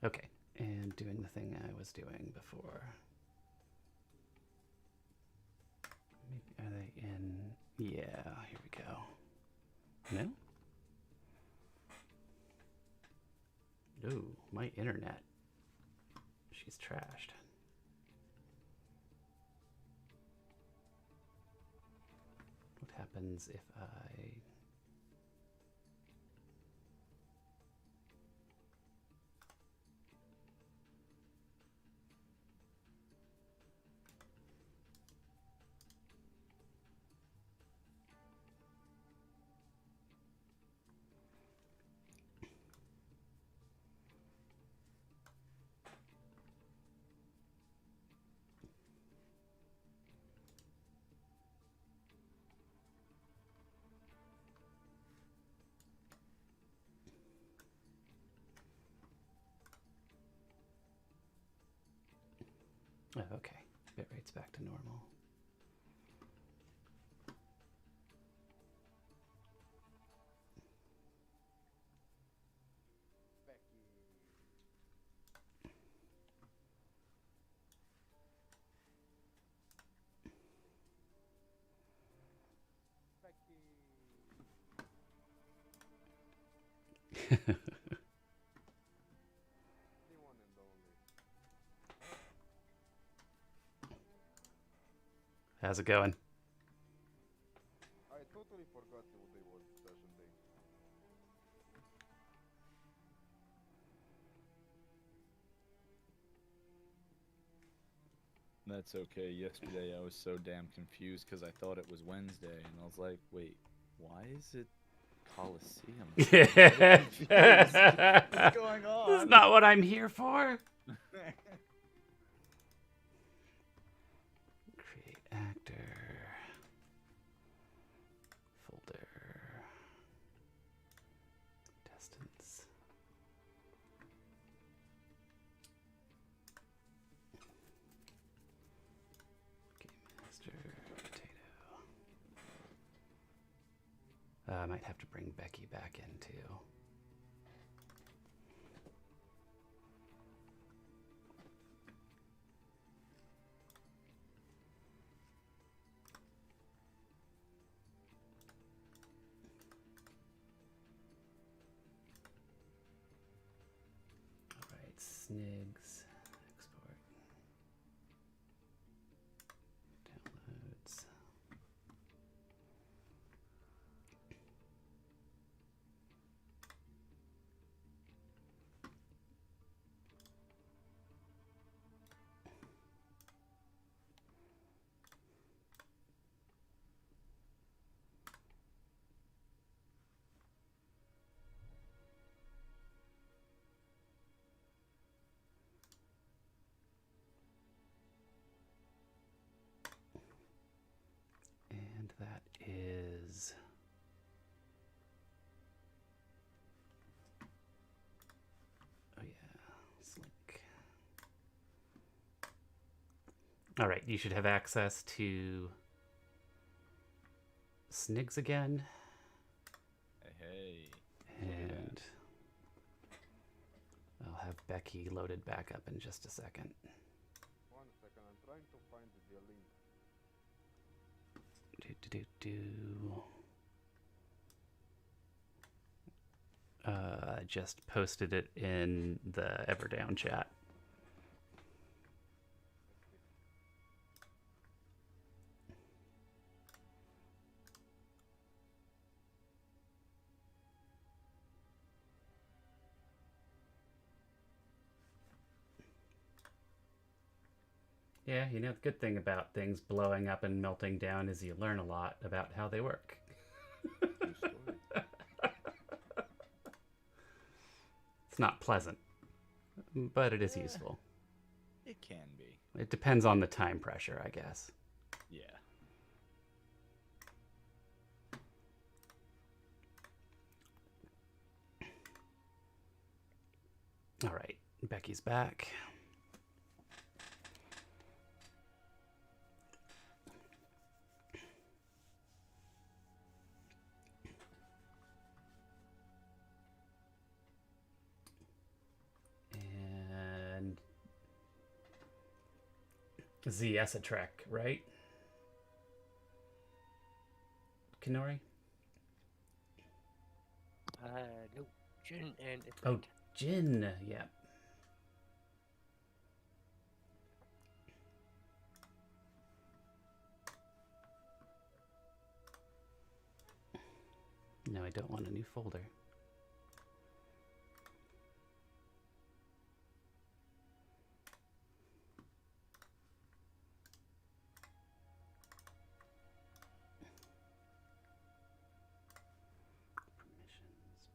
Okay, and doing the thing I was doing before. Maybe, are they in? Yeah, here we go. No? Ooh, my internet. She's trashed. What happens if I... Oh, okay. Bitrate's back to normal. How's it going? I totally forgot what day was session day. That's okay. Yesterday I was so damn confused because I thought it was Wednesday, and I was like, wait, why is it Coliseum? What's going on? This is not what I'm here for. Create actor. Folder. Distance. Game master. Potato. I might have to bring Becky back in too. Alright, snigs. Export. Downloads. And that is... Oh yeah, Slink. All right, you should have access to Snigs again. Hey. And I'll have Becky loaded back up in just a second. 1 second, I'm trying to find the link. I just posted it in the Everdown chat. Yeah, you know, the good thing about things blowing up and melting down is you learn a lot about how they work. True story. It's not pleasant, but it is useful. It can be. It depends on the time pressure, I guess. Yeah. All right, Becky's back. ZS a trek, right? Kenori? No. Jin and Oh, Ifrit. Jin. Yeah. No, I don't want a new folder. Permissions.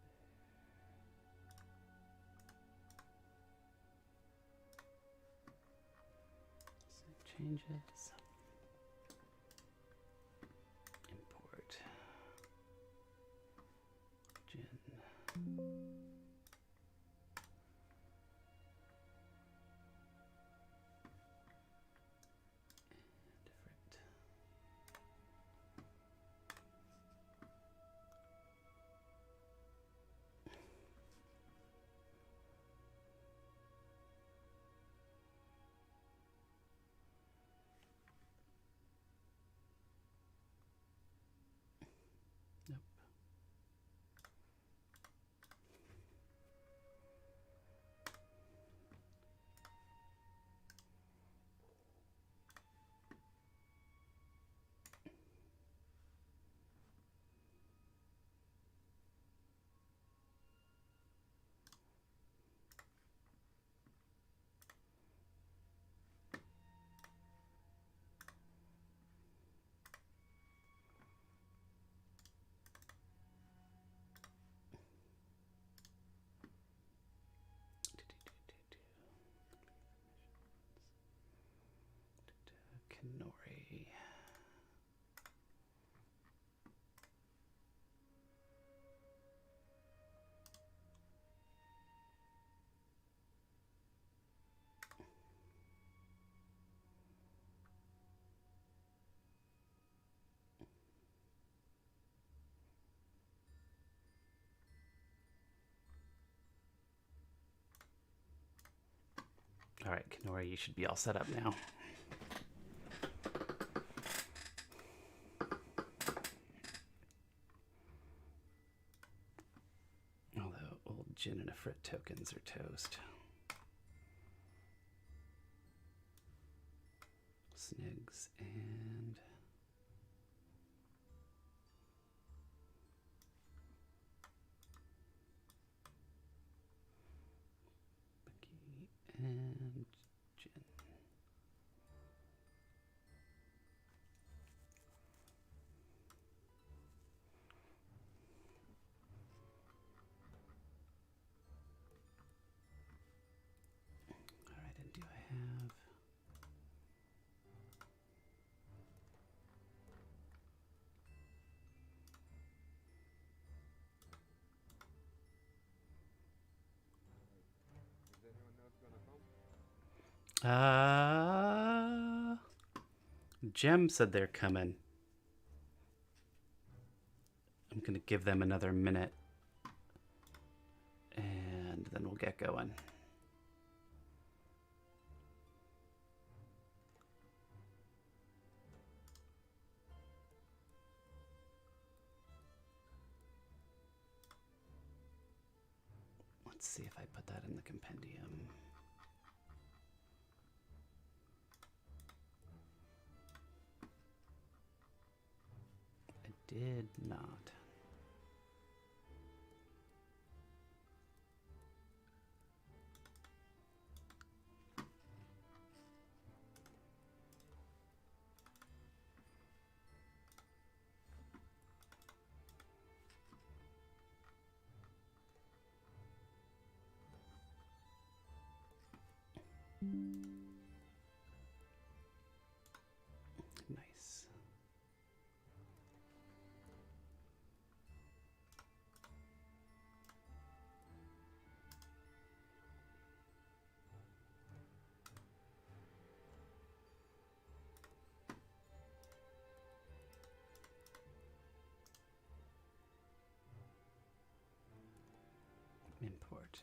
Save changes. Import. Jin. Different. Nope. Kenori. All right, Kenori, you should be all set up now. Although old Jin and Ifrit tokens are toast. Snigs and Becky and Jin. All right, and do I have? Is anyone else gonna come? Jem said they're coming. I'm gonna give them another minute, and then we'll get going. Let's see if I put that in the compendium. I did not. Nice. Import.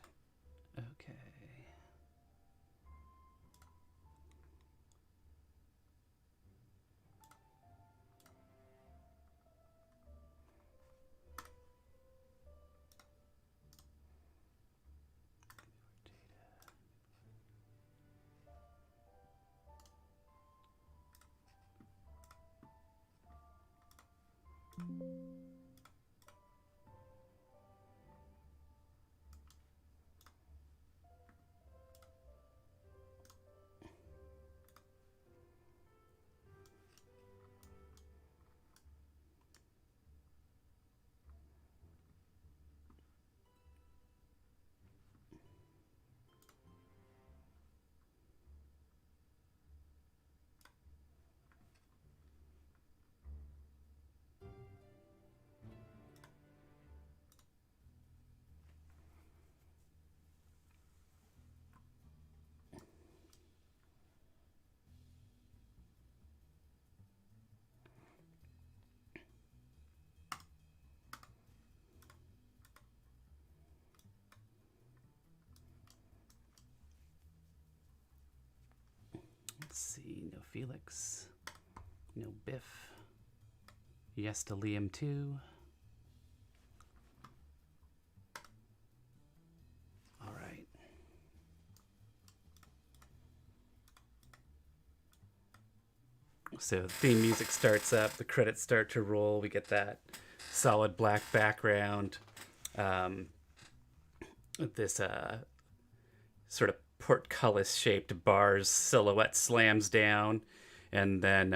Okay. Let's see. No Felix. No Biff. Yes to Liam too. All right. So the theme music starts up. The credits start to roll. We get that solid black background. This sort of portcullis shaped bar's silhouette slams down, and then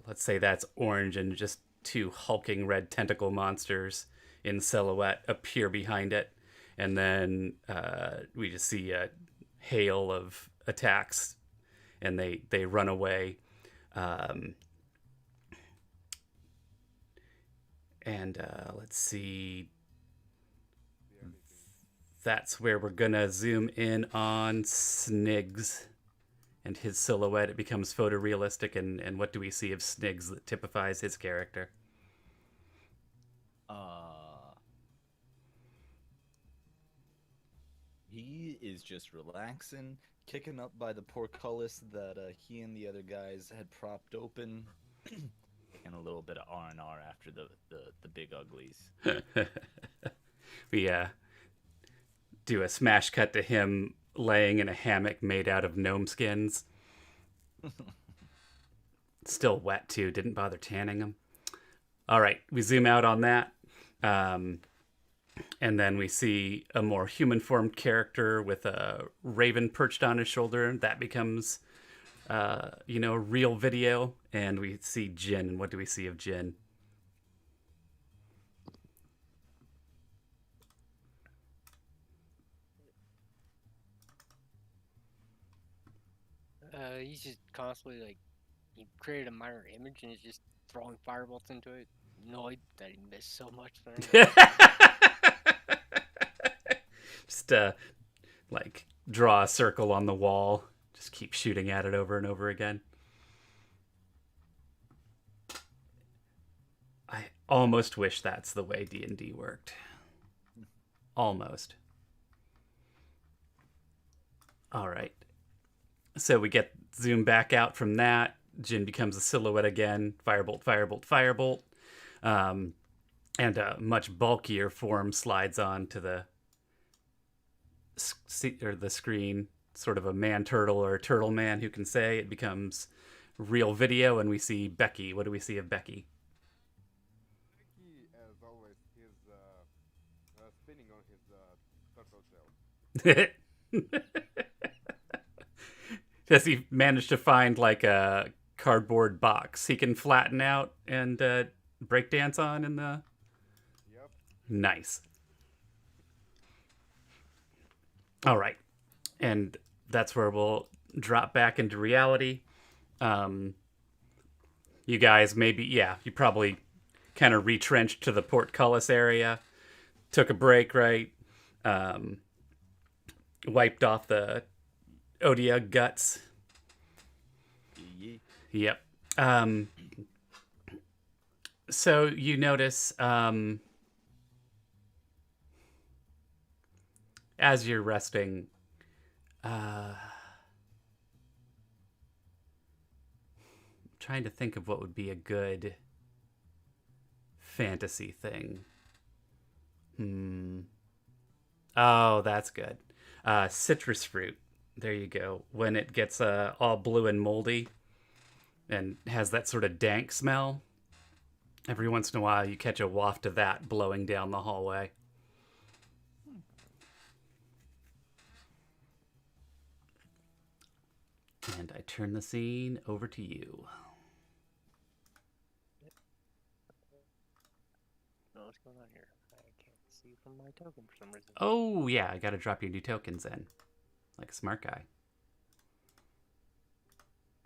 let's say that's orange, and just two hulking red tentacle monsters in silhouette appear behind it, and then we just see a hail of attacks, and they run away. And let's see. That's where we're gonna zoom in on Sniggs and his silhouette. It becomes photorealistic, and what do we see of Sniggs that typifies his character? He is just relaxing, kicking up by the portcullis that he and the other guys had propped open, and a little bit of R&R after the big uglies. We do a smash cut to him laying in a hammock made out of gnome skins. Still wet too, didn't bother tanning him. All right, we zoom out on that. And then we see a more human-formed character with a raven perched on his shoulder. That becomes, real video. And we see Jin. And what do we see of Jin? He's just constantly he created a minor image and is just throwing firebolts into it. Annoyed that he missed so much there. Just draw a circle on the wall. Just keep shooting at it over and over again. I almost wish that's the way D&D worked. Almost. All right. So we get zoom back out from that. Jin becomes a silhouette again. Firebolt, firebolt, firebolt. And a much bulkier form slides on to the screen. Sort of a man turtle or a turtle man, who can say. It becomes real video, and we see Becky. What do we see of Becky? Becky, as always, is spinning on his turtle shell. Does he manage to find a cardboard box he can flatten out and break dance on in the... Yep. Nice. All right. And that's where we'll drop back into reality. You guys you probably kind of retrenched to the portcullis area. Took a break, right? Wiped off the Odia guts. Yep. So you notice as you're resting, trying to think of what would be a good fantasy thing. Oh, that's good. Citrus fruit. There you go. When it gets all blue and moldy and has that sort of dank smell, Every once in a while, you catch a waft of that blowing down the hallway. And I turn the scene over to you. What's going on here? I can't see from my token for some reason. Oh, yeah, I gotta drop your new tokens in. Like a smart guy.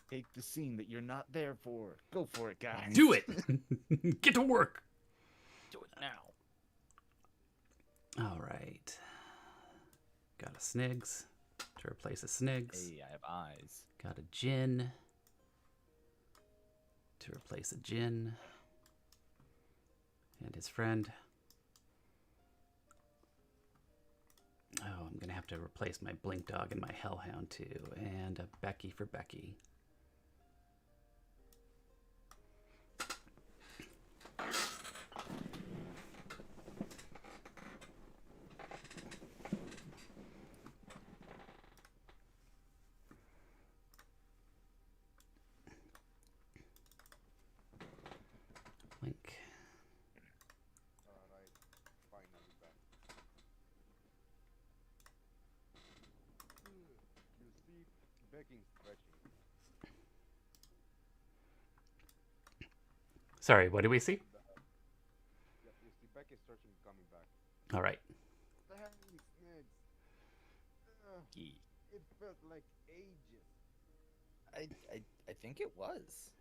Take the scene that you're not there for. Go for it, guys. Do it! Get to work! Do it now. Alright. Got a Snigs to replace a Snigs. Hey, I have eyes. Got a Gin to replace a Gin. And his friend. Oh, I'm gonna have to replace my Blink Dog and my Hellhound too. And a Becky for Becky. Blink. Alright, finally back. You see, begging stretching. Sorry, what do we see? Yeah, you see, Becky stretching coming back. Alright. Dang, Snigs. It felt like ages. I think it was.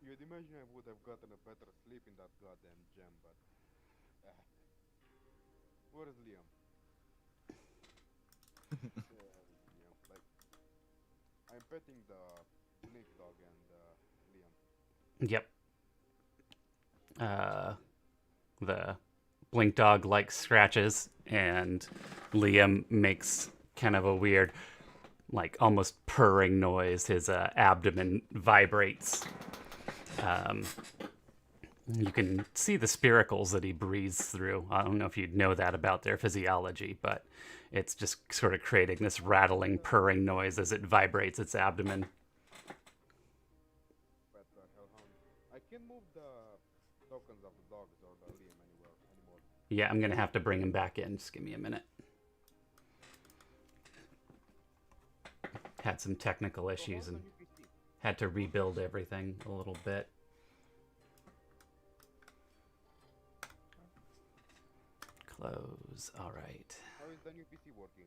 You'd imagine I would have gotten a better sleep in that goddamn gem, but... Where is Liam? Liam, like... I'm petting the Blink Dog and Liam. Yep. The Blink Dog likes scratches, and Liam makes kind of a weird, like almost purring noise. His abdomen vibrates. You can see the spiracles that he breathes through. I don't know if you'd know that about their physiology, but it's just sort of creating this rattling, purring noise as it vibrates its abdomen. But Hellhound, I can't move the tokens of the dogs or the Liam anymore. Yeah, I'm going to have to bring him back in. Just give me a minute. Had some technical issues and had to rebuild everything a little bit. Close. All right. How is the new PC working?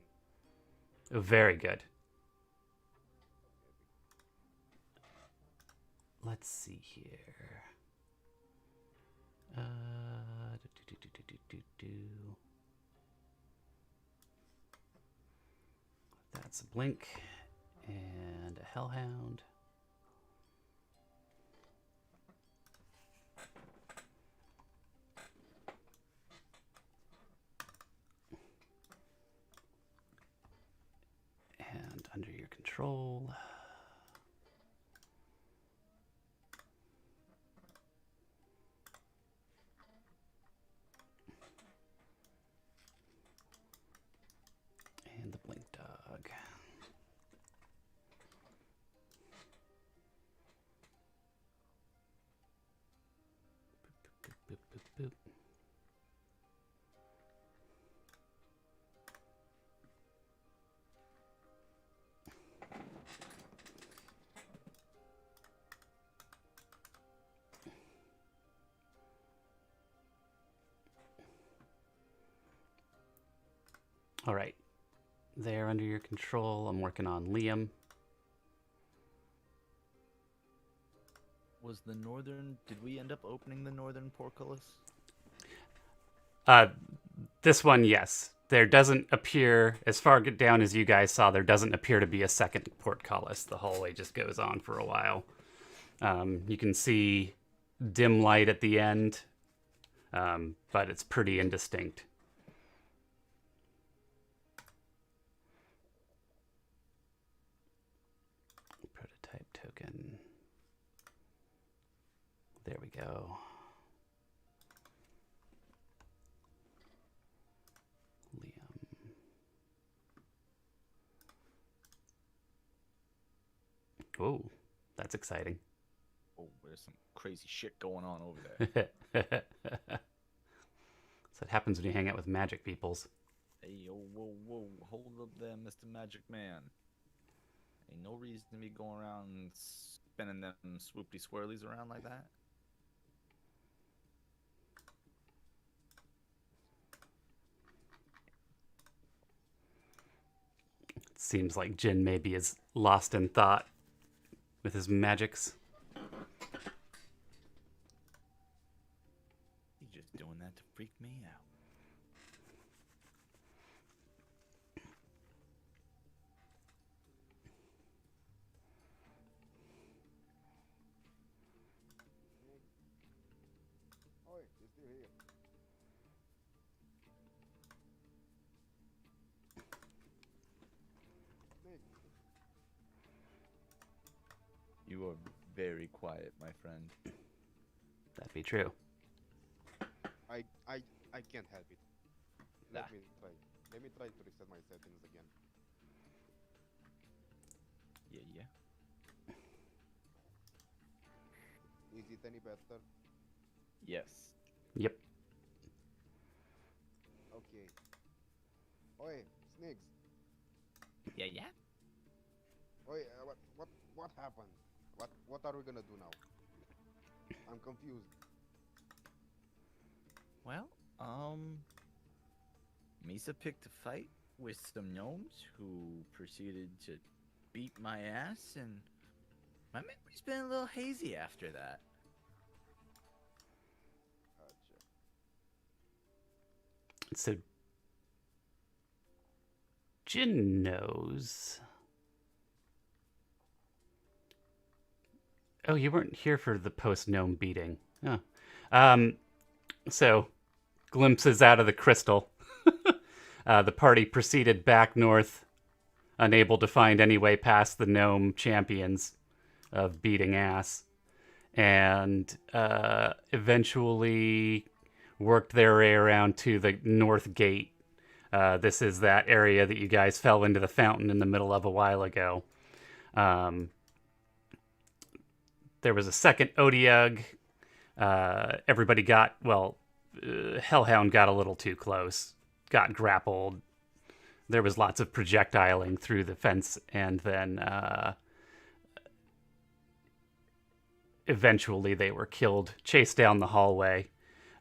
Oh, very good. Let's see here. That's a Blink and a Hellhound. And under your control. And the Blink Dog. Boop, boop, boop, boop, boop. All right. They're under your control. I'm working on Liam. Was the northern... Did we end up opening the northern portcullis? This one, yes. There doesn't appear, as far down as you guys saw, there doesn't appear to be a second portcullis. The hallway just goes on for a while. You can see dim light at the end, but it's pretty indistinct. Prototype token. There we go. Liam. Oh, that's exciting. Oh, there's some crazy shit going on over there. So it happens when you hang out with magic peoples. Hey, yo, whoa, hold up there, Mr. Magic Man. Ain't no reason to be going around and spinning them swoopy swirlies around like that. It seems like Jin maybe is lost in thought with his magics. He's just doing that to freak me out. Oi, you're still here. Snake, You are very quiet, my friend. That'd be true. I I can't help it. Let Ah. me try. Let me try to reset my settings again. Yeah. Is it any better? Yes. Yep. Okay. Oi, Snakes. Yeah. Oi, what happened? What are we gonna do now? I'm confused. Well, Misa picked a fight with some gnomes who proceeded to beat my ass, and my memory's been a little hazy after that. Gotcha. So Jin knows. Oh, you weren't here for the post-gnome beating. Oh. So, glimpses out of the crystal. The party proceeded back north, unable to find any way past the gnome champions of beating ass, and eventually worked their way around to the north gate. This is that area that you guys fell into the fountain in the middle of a while ago. There was a second Odiug. Everybody got, Hellhound got a little too close, got grappled. There was lots of projectiling through the fence, and then eventually they were killed, chased down the hallway.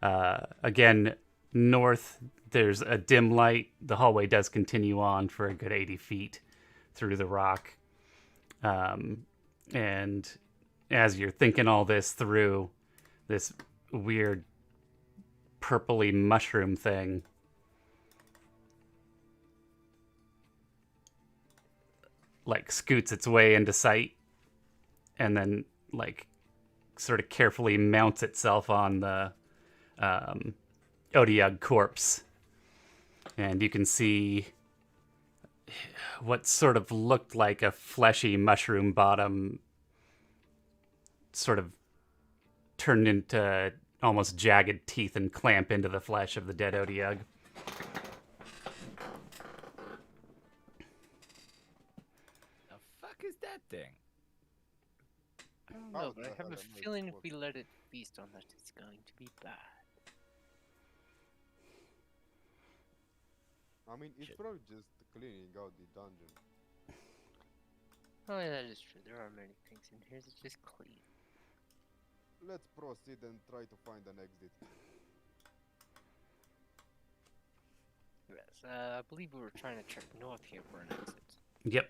Again, north, there's a dim light. The hallway does continue on for a good 80 feet through the rock. And as you're thinking all this through, this weird purpley mushroom thing like scoots its way into sight and then like sort of carefully mounts itself on the Odiug corpse. And you can see what sort of looked like a fleshy mushroom bottom sort of turned into almost jagged teeth and clamp into the flesh of the dead Odiug. The fuck is that thing? I don't Oh, know, but I the have a hell am I feeling if supposed we let it feast on us, it's going to be bad. I mean, it's Shit. probably just cleaning out the dungeon. Oh, yeah, that is true. There are many things in here that just clean. Let's proceed and try to find an exit. Yes, I believe we were trying to check north here for an exit. Yep.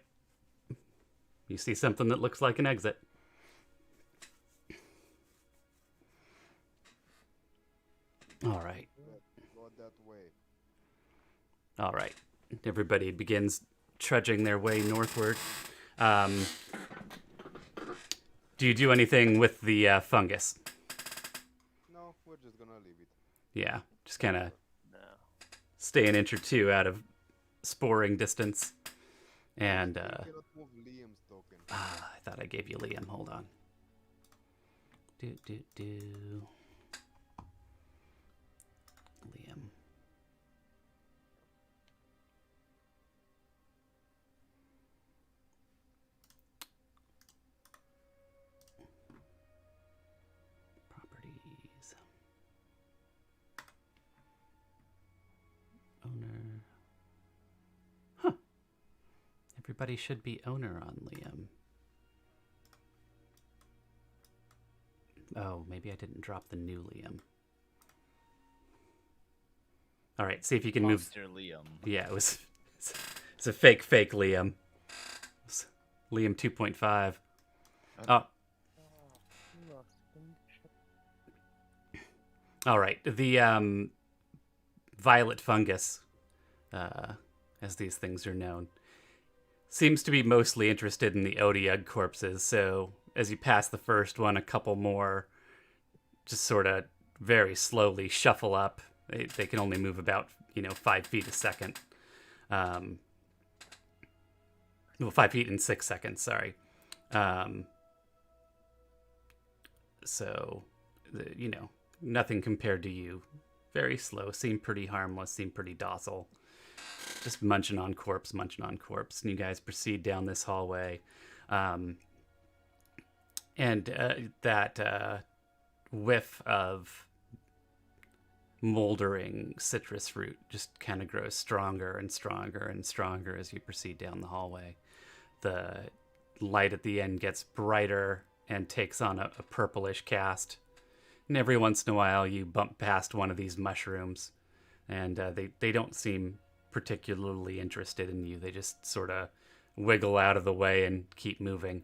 You see something that looks like an exit. All right. Let's go that way. All right. Everybody begins trudging their way northward. Do you do anything with the fungus? No, we're just gonna leave it. Yeah, just kind of No. stay an inch or two out of sporing distance. And We cannot move Liam's token. I thought I gave you Liam. Hold on. Liam. Everybody should be owner on Liam. Oh, maybe I didn't drop the new Liam. All right, see if you can move. Monster Liam. Yeah, it's a fake Liam. It's Liam 2.5. Oh. All right, the violet fungus, as these things are known, seems to be mostly interested in the Odiug corpses. So as you pass the first one, a couple more just sort of very slowly shuffle up. They can only move about 5 feet a second. Well, 5 feet in 6 seconds. Sorry. So nothing compared to you. Very slow. Seem pretty harmless. Seem pretty docile. Just munching on corpse. And you guys proceed down this hallway. And that whiff of moldering citrus fruit just kind of grows stronger and stronger and stronger as you proceed down the hallway. The light at the end gets brighter and takes on a purplish cast. And every once in a while you bump past one of these mushrooms, and they don't seem particularly interested in you. They just sort of wiggle out of the way and keep moving.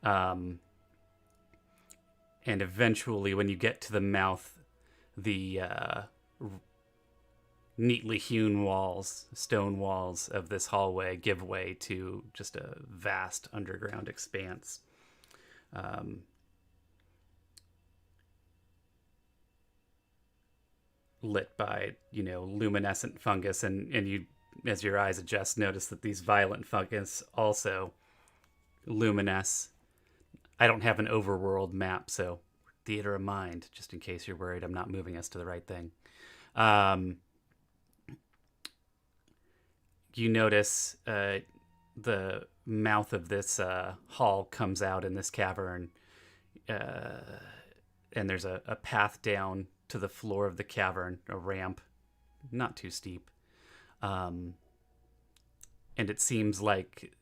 And eventually, when you get to the mouth, the neatly hewn stone walls of this hallway give way to just a vast underground expanse. Lit by, luminescent fungus, and you, as your eyes adjust, notice that these violent fungus also luminesce. I don't have an overworld map, so theater of mind, just in case you're worried I'm not moving us to the right thing. You notice the mouth of this hall comes out in this cavern, and there's a path down to the floor of the cavern, a ramp, not too steep. And it seems like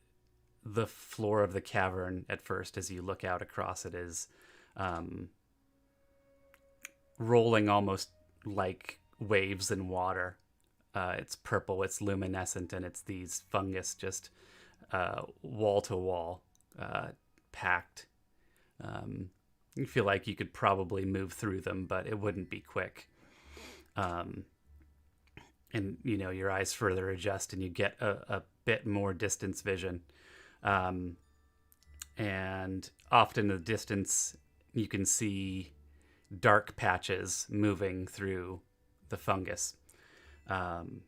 the floor of the cavern at first, as you look out across it, is rolling almost like waves in water. It's purple, it's luminescent, and it's these fungus just wall to wall, packed. You feel like you could probably move through them, but it wouldn't be quick. And your eyes further adjust and you get a bit more distance vision. And off in the distance, you can see dark patches moving through the fungus. And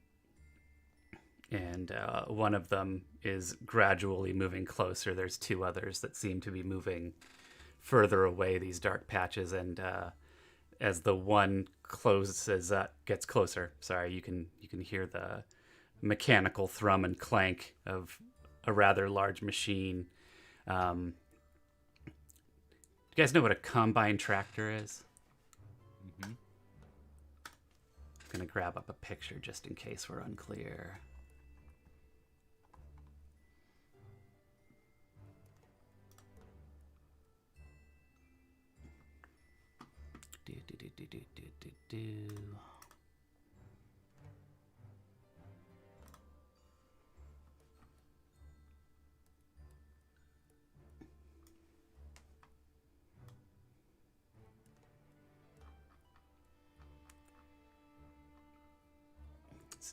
one of them is gradually moving closer. There's two others that seem to be moving further away, these dark patches. And as the one gets closer, you can hear the mechanical thrum and clank of a rather large machine. Do you guys know what a combine tractor is? Mm-hmm. I'm gonna grab up a picture just in case we're unclear.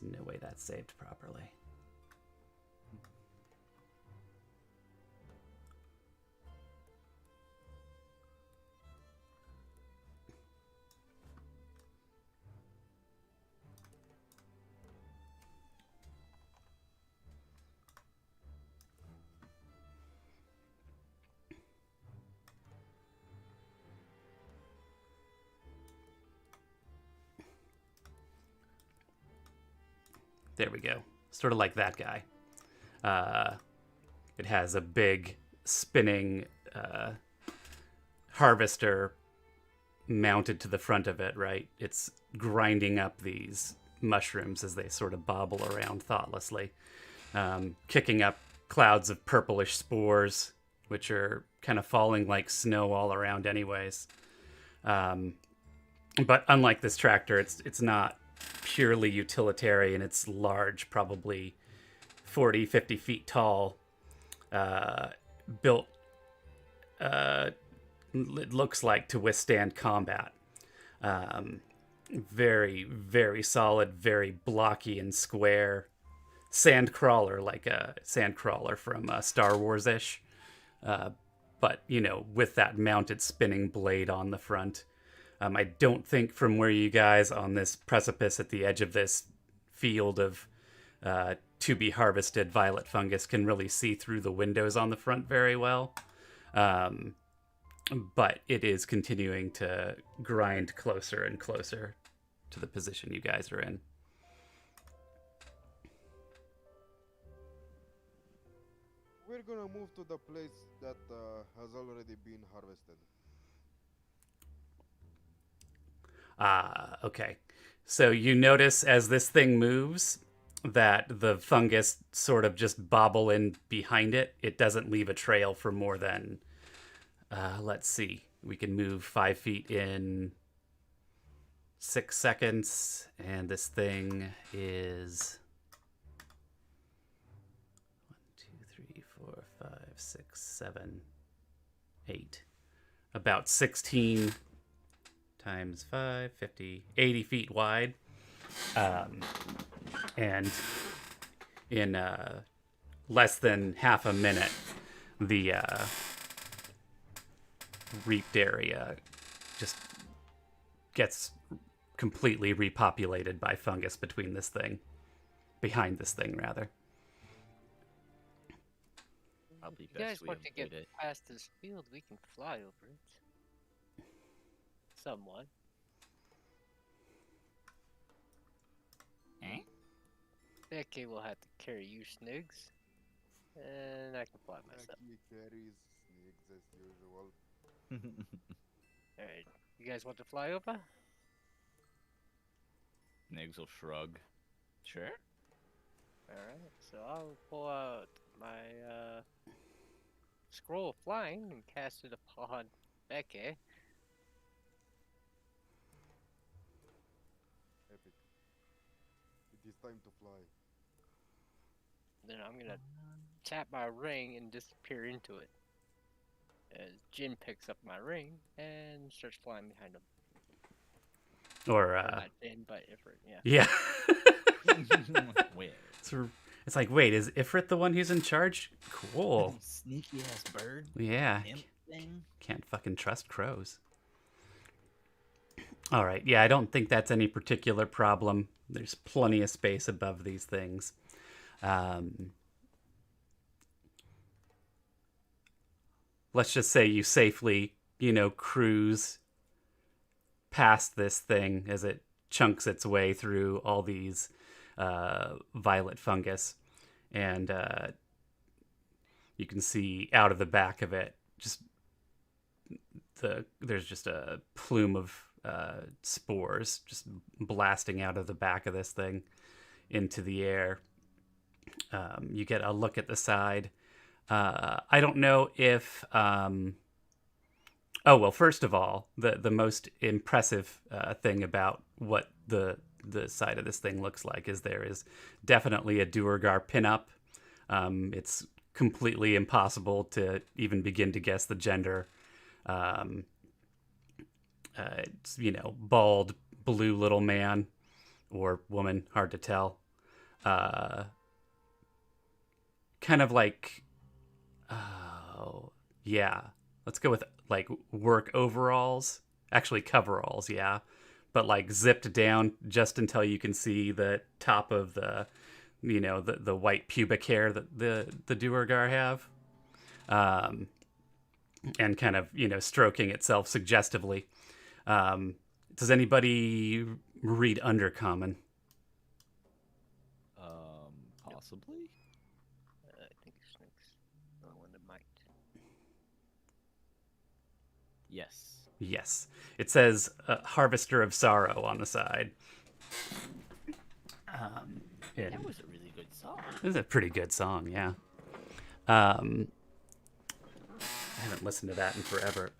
There's no way that's saved properly. There we go. Sort of like that guy. It has a big spinning harvester mounted to the front of it, right? It's grinding up these mushrooms as they sort of bobble around thoughtlessly, kicking up clouds of purplish spores, which are kind of falling like snow all around, anyways. But unlike this tractor, it's not purely utilitarian. It's large, probably 40, 50 feet tall, built, it looks like, to withstand combat. Very, very solid, very blocky and square. Sand crawler, like a sand crawler from Star Wars-ish. But, with that mounted spinning blade on the front. I don't think from where you guys on this precipice at the edge of this field of to-be-harvested violet fungus can really see through the windows on the front very well. But it is continuing to grind closer and closer to the position you guys are in. We're gonna move to the place that has already been harvested. Okay. So you notice as this thing moves that the fungus sort of just bobble in behind it. It doesn't leave a trail for more than, let's see, we can move 5 feet in 6 seconds, and this thing is 1, 2, 3, 4, 5, 6, 7, 8. About 16 times 5, 50, 80 feet wide. And in less than half a minute, the reaped area just gets completely repopulated by fungus behind this thing, rather. Probably If you guys best we want to get avoid it. past this field, we can fly over it. Somewhat. Eh? Becky will have to carry you, Snigs. And I can fly myself. Becky carries sneaks as usual. Alright. You guys want to fly over? Niggs will shrug. Sure. Alright, so I'll pull out my scroll of flying and cast it upon Becky. Epic. It is time to fly. Then I'm gonna tap my ring and disappear into it. As Jin picks up my ring and starts flying behind him. Or, Not Jin, but Ifrit, yeah. yeah. Wait. It's like, wait, is Ifrit the one who's in charge? Cool. Sneaky ass bird. Yeah. Imp thing. Can't fucking trust crows. All right. Yeah, I don't think that's any particular problem. There's plenty of space above these things. Let's just say you safely, cruise past this thing as it chunks its way through all these violet fungus. And you can see out of the back of it, there's just a plume of spores just blasting out of the back of this thing into the air. You get a look at the side. I don't know if... Oh, well, first of all, the most impressive thing about what the side of this thing looks like is there is definitely a Duergar pinup. It's completely impossible to even begin to guess the gender. It's, bald, blue little man or woman, hard to tell. Kind of like... Oh, yeah. Let's go with, like, work overalls. Actually, coveralls, yeah. But, like, zipped down just until you can see the top of the, the white pubic hair that the Duergar have. And kind of, stroking itself suggestively. Does anybody read Undercommon? Possibly. I think Snigs. Oh, one that might. Yes. Yes. It says Harvester of Sorrow on the side. That was a really good song. This is a pretty good song, yeah. I haven't listened to that in forever.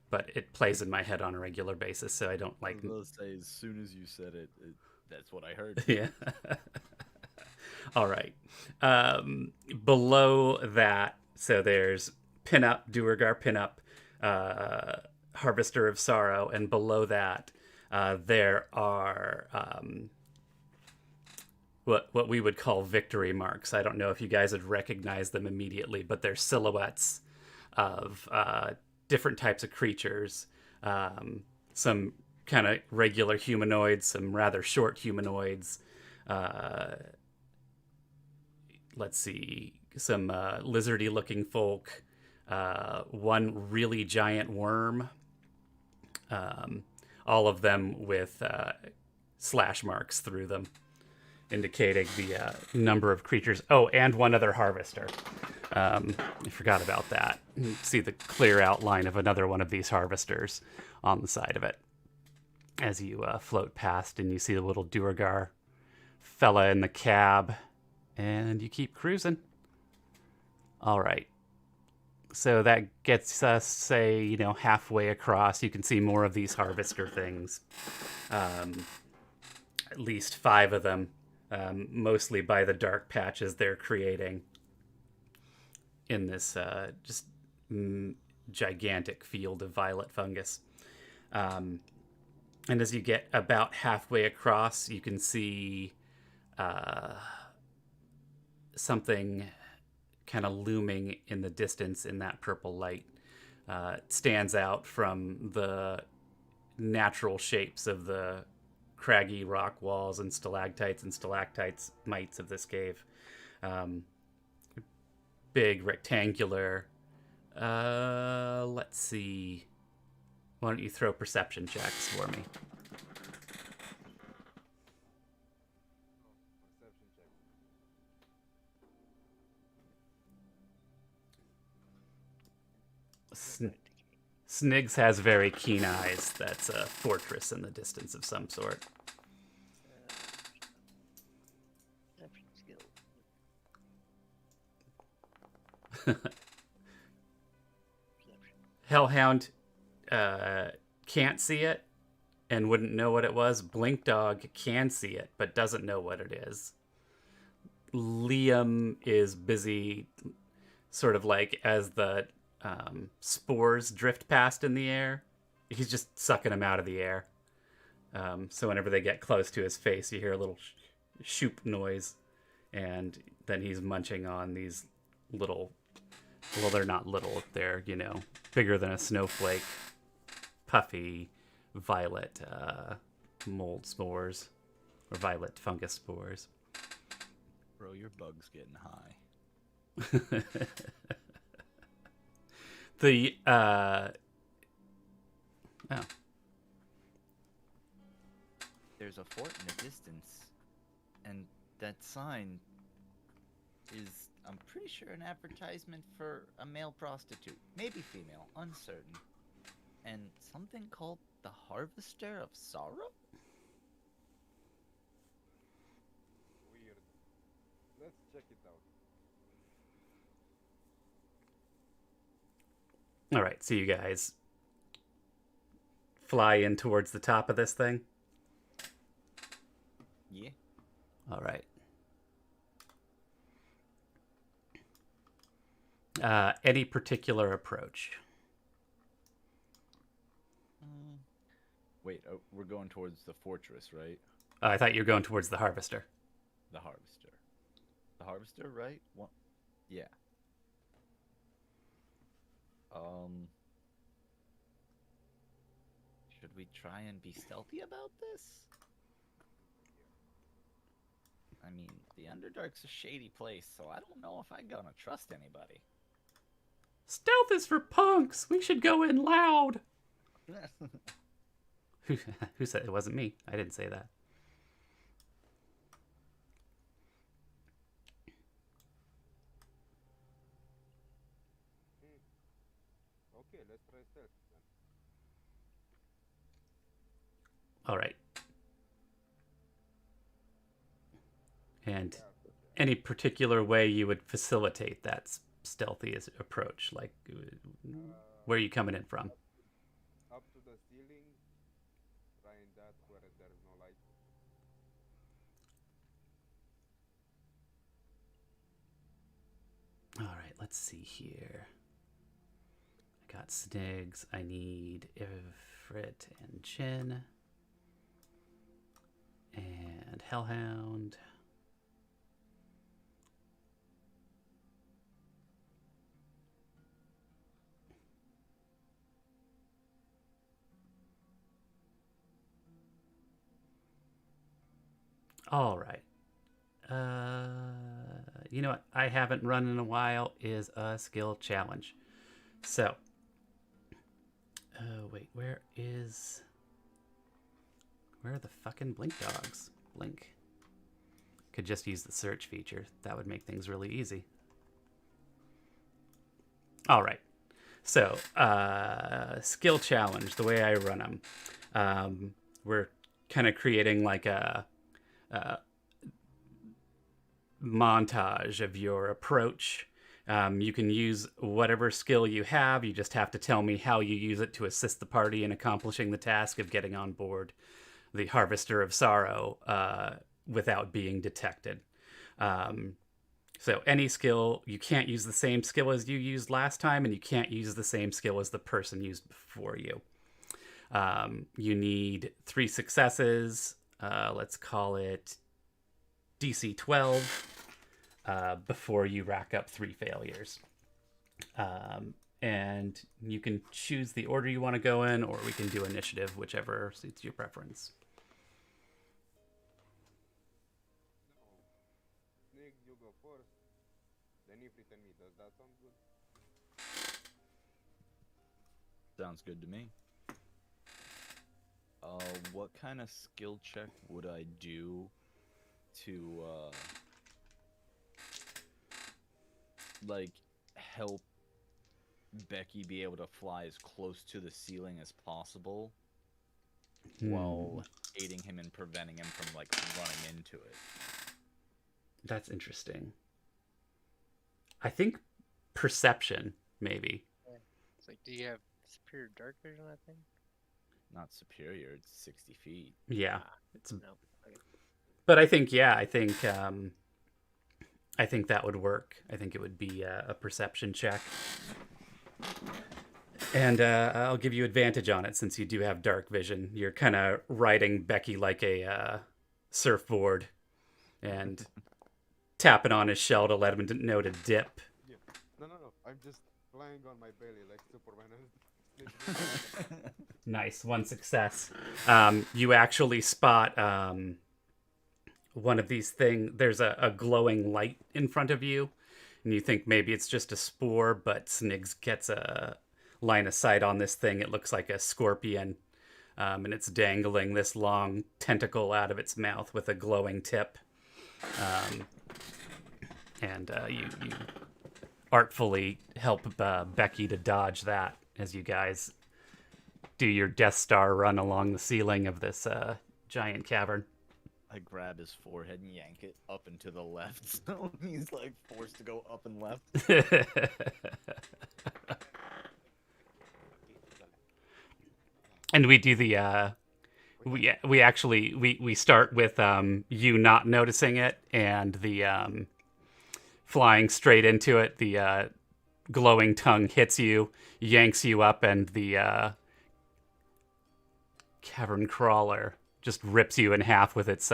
But it plays in my head on a regular basis, so I don't I like. was gonna say, as soon as you said it, that's what I heard. Yeah. All right. Below that, so there's Pinup, Duergar Pinup, Harvester of Sorrow, and below that, there are what we would call victory marks. I don't know if you guys would recognize them immediately, but they're silhouettes of different types of creatures. Some kind of regular humanoids, some rather short humanoids. Let's see, some lizardy looking folk, one really giant worm, all of them with slash marks through them, indicating the number of creatures. Oh, and one other harvester. I forgot about that. You see the clear outline of another one of these harvesters on the side of it as you float past, and you see the little Duergar fella in the cab, and you keep cruising. All right. So that gets us, say, halfway across. You can see more of these harvester things. At least 5 of them, mostly by the dark patches they're creating in this just gigantic field of violet fungus. And as you get about halfway across, you can see something kind of looming in the distance in that purple light. It stands out from the natural shapes of the craggy rock walls and stalactites and stalactites mites of this cave. Big, rectangular. Let's see. Why don't you throw perception checks for me? Perception check. Sniggs has very keen eyes. That's a fortress in the distance of some sort. Perception skill. Perception. Hellhound can't see it and wouldn't know what it was. Blink Dog can see it but doesn't know what it is. Liam is busy, sort of like as the spores drift past in the air. He's just sucking them out of the air. So whenever they get close to his face, you hear a little shoop noise, and then he's munching on these little. Well, they're not little. They're bigger than a snowflake, puffy violet mold spores or violet fungus spores. Bro, your bug's getting high. The There's a fort in the distance, and that sign is, I'm pretty sure, an advertisement for a male prostitute, maybe female, uncertain, and something called the Harvester of Sorrow? Weird. Let's check it out. all right. So you guys fly in towards the top of this thing. Yeah. All right. Any particular approach? Wait, we're going towards the fortress, right? I thought you were going towards the harvester. The Harvester. The Harvester, right? One... Yeah. Should we try and be stealthy about this? I mean, the Underdark's a shady place, so I don't know if I'm gonna trust anybody. Stealth is for punks. We should go in loud. Who said it? Wasn't me. I didn't say that. Okay, let's try stealth then. All right. And any particular way you would facilitate that stealthy approach? Like, where are you coming in from? Up to the ceiling, trying that where there is no light. All right, let's see here. I got Snigs. I need Ifrit and Jin. And Hellhound. All right. You know what I haven't run in a while is a skill challenge. So, wait, where are the fucking blink dogs? Blink. Could just use the search feature. That would make things really easy. All right. So, skill challenge, the way I run them. We're kind of creating like a montage of your approach. You can use whatever skill you have. You just have to tell me how you use it to assist the party in accomplishing the task of getting on board the Harvester of Sorrow without being detected. So any skill, you can't use the same skill as you used last time, and you can't use the same skill as the person used before you. You need 3 successes. Let's call it DC 12 before you rack up 3 failures. And you can choose the order you want to go in, or we can do initiative, whichever suits your preference. Nick, you go first. Then you pretend me. Does that sound good? Sounds good to me. What kind of skill check would I do to like help Becky be able to fly as close to the ceiling as possible while aiding him and preventing him from like running into it? That's interesting. I think perception, maybe. It's like, do you have superior dark vision on that thing? Not superior, it's 60 feet. Yeah. It's, No. Okay. but I think I think that would work. I think it would be a perception check. And I'll give you advantage on it since you do have dark vision. You're kind of riding Becky like a surfboard and tapping on his shell to let him know to dip. Yeah. No. I'm just lying on my belly like Superman. Nice, 1 success. You actually spot one of these things. There's a glowing light in front of you, and you think maybe it's just a spore, but Snigs gets a line of sight on this thing. It looks like a scorpion, and it's dangling this long tentacle out of its mouth with a glowing tip. And you artfully help Becky to dodge that as you guys do your Death Star run along the ceiling of this giant cavern. I grab his forehead and yank it up and to the left, so he's like forced to go up and left. And we do the we actually we start with you not noticing it and the flying straight into it. The glowing tongue hits you, yanks you up, and the cavern crawler just rips you in half with its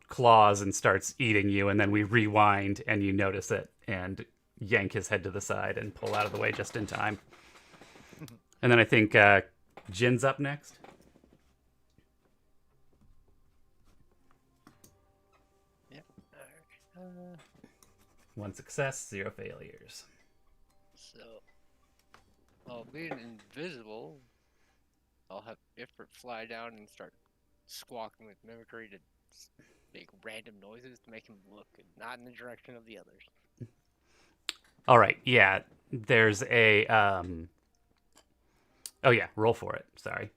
claws and starts eating you. And then we rewind, and you notice it and yank his head to the side and pull out of the way just in time. And then I think Jin's up next. Yep. Alright. 1 success, 0 failures. So, being invisible, I'll have Ifrit fly down and start squawking with mimicry to make random noises to make him look and not in the direction of the others. All right, yeah. There's a oh yeah, roll for it. Sorry.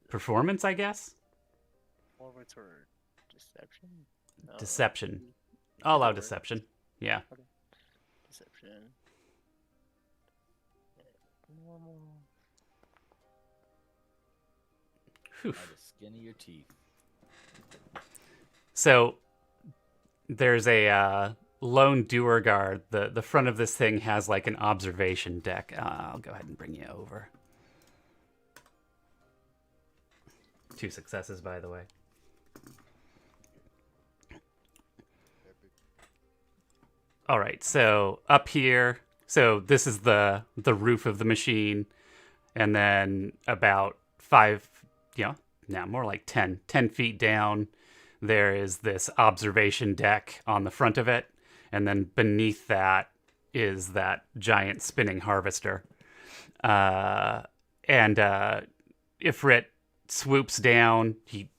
Performance, I guess. Performance or deception? Deception. Either I'll allow or. deception. Yeah. Deception. Normal. Whew. By the skin of your teeth. So there's a lone doer guard. The front of this thing has like an observation deck. I'll go ahead and bring you over. 2 successes, by the way. Epic. All right, so up here, so this is the roof of the machine, and then about 5, now more like 10 feet down, there is this observation deck on the front of it, and then beneath that is that giant spinning harvester. And Ifrit swoops down. He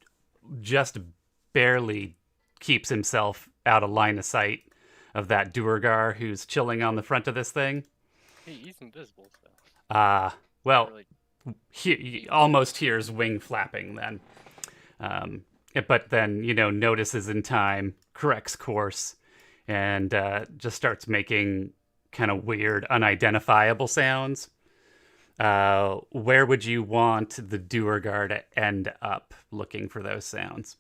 just barely keeps himself out of line of sight of that Duergar who's chilling on the front of this thing. He's invisible, so. Well, Really, he almost hears wing flapping then. But then, notices in time, corrects course, and just starts making kind of weird, unidentifiable sounds. Where would you want the Duergar to end up looking for those sounds?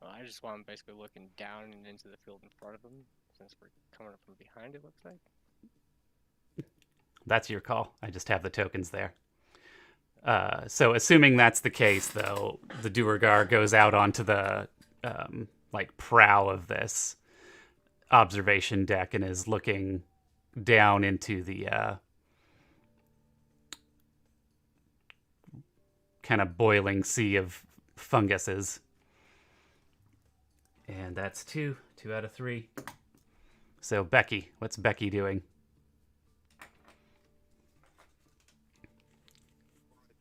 well, I just want him basically looking down and into the field in front of him, since we're coming up from behind, it looks like. That's your call. I just have the tokens there. So assuming that's the case, though, the Duergar goes out onto the prow of this observation deck and is looking down into the kind of boiling sea of funguses. And that's 2 out of 3. So Becky, what's Becky doing?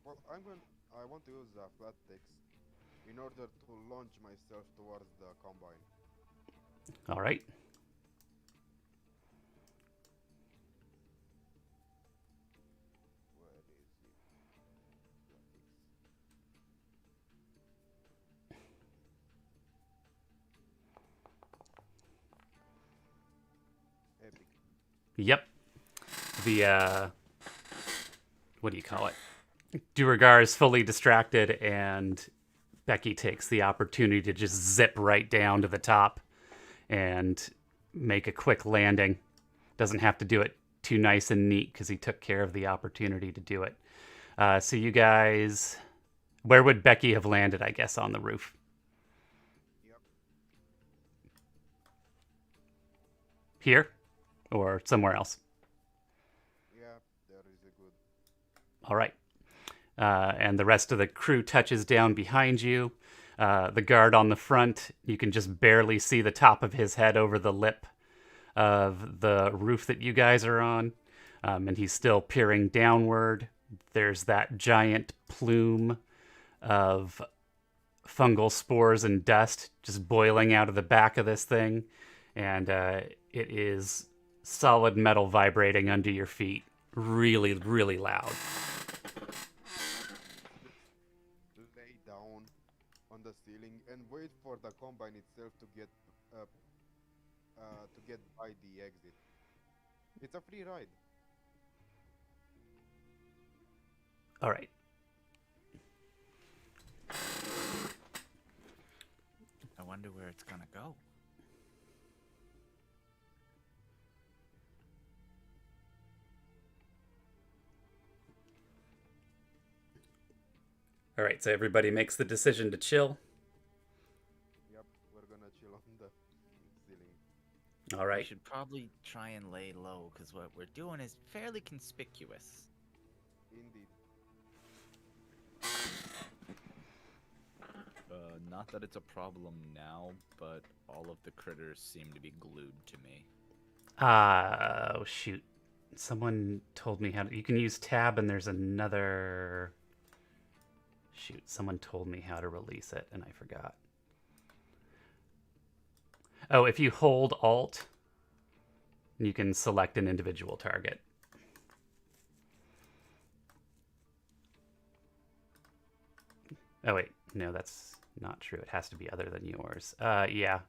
Well, I want to use the flat text in order to launch myself towards the combine. All right. Where is it? Epic. Yep. The what do you call it? Duergar is fully distracted, and Becky takes the opportunity to just zip right down to the top and make a quick landing. Doesn't have to do it too nice and neat because he took care of the opportunity to do it. So you guys, where would Becky have landed? I guess on the roof. Yep. Here, or somewhere else. Yeah, there is a good. All right. And the rest of the crew touches down behind you. The guard on the front, you can just barely see the top of his head over the lip of the roof that you guys are on. And he's still peering downward. There's that giant plume of fungal spores and dust just boiling out of the back of this thing. And it is solid metal vibrating under your feet. Really, really loud. Lay down on the ceiling and wait for the combine itself to get by the exit. It's a free ride. All right. I wonder where it's gonna go. All right, so everybody makes the decision to chill. Yep, we're gonna chill on the ceiling. All We right. should probably try and lay low, because what we're doing is fairly conspicuous. Indeed. Not that it's a problem now, but all of the critters seem to be glued to me. Oh, shoot. Someone told me how to... You can use tab, and there's another... Shoot, someone told me how to release it, and I forgot. Oh, if you hold Alt, you can select an individual target. Oh, wait. No, that's Not true. It has to be other than yours. Yeah.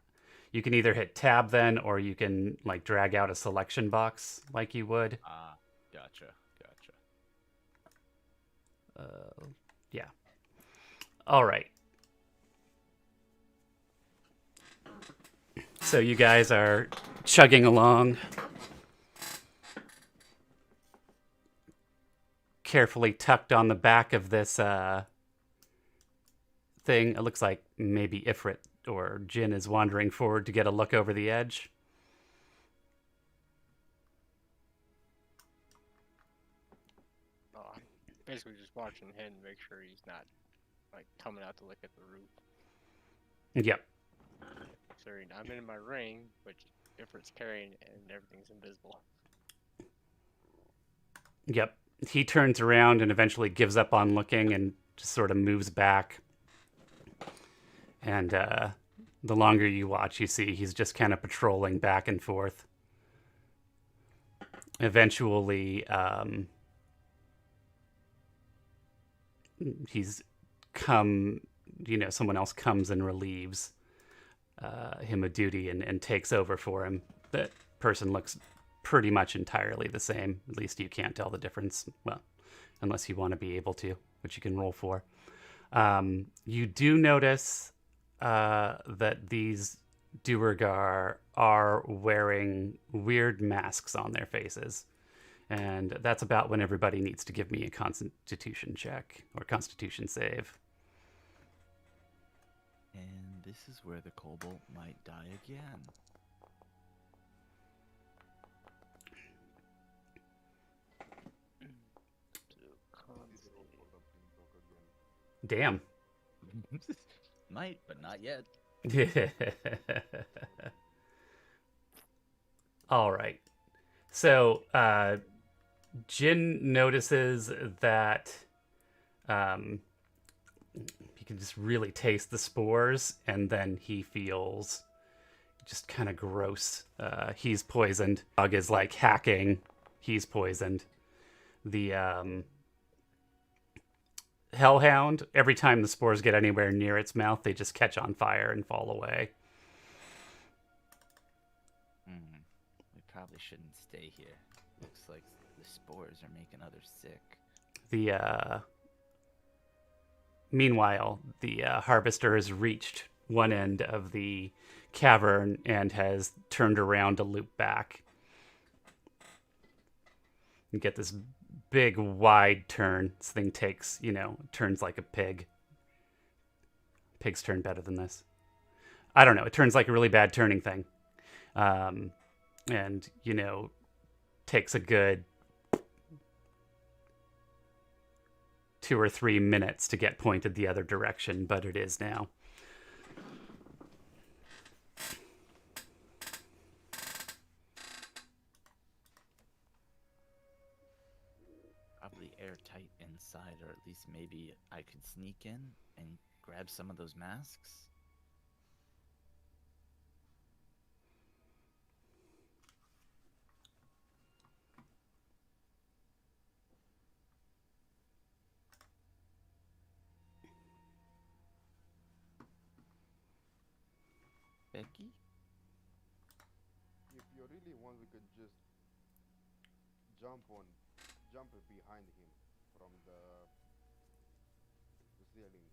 You can either hit tab then, or you can like drag out a selection box like you would. Ah, gotcha, gotcha. Yeah. All right. So you guys are chugging along, carefully tucked on the back of this thing. It looks like maybe Ifrit or Jin is wandering forward to get a look over the edge. Oh, I'm basically just watching him to make sure he's not like coming out to look at the roof. Yep. Considering I'm in my ring, which Ifrit's carrying, and everything's invisible. Yep. He turns around and eventually gives up on looking and just sort of moves back. And the longer you watch, you see he's just kind of patrolling back and forth. Eventually, he's come, someone else comes and relieves him of duty and takes over for him. That person looks pretty much entirely the same. At least you can't tell the difference. Well, unless you want to be able to, which you can roll for. You do notice that these Duergar are wearing weird masks on their faces. And that's about when everybody needs to give me a constitution check or constitution save. And this is where the kobold might die again. Damn. Might, but not yet. All right. So, Jin notices that he can just really taste the spores, and then he feels just kind of gross. He's poisoned. Dog is like hacking. He's poisoned. The Hellhound, every time the spores get anywhere near its mouth, they just catch on fire and fall away. We probably shouldn't stay here. Looks like the spores are making others sick. Meanwhile, the harvester has reached one end of the cavern and has turned around to loop back. You get this big, wide turn. This thing takes, turns like a pig. Pigs turn better than this. I don't know. It turns like a really bad turning thing. And, takes a good 2 or 3 minutes to get pointed the other direction, but it is now. Probably airtight inside, or at least maybe I could sneak in and grab some of those masks. Becky? If you really want, we could just jump it behind him from the ceiling.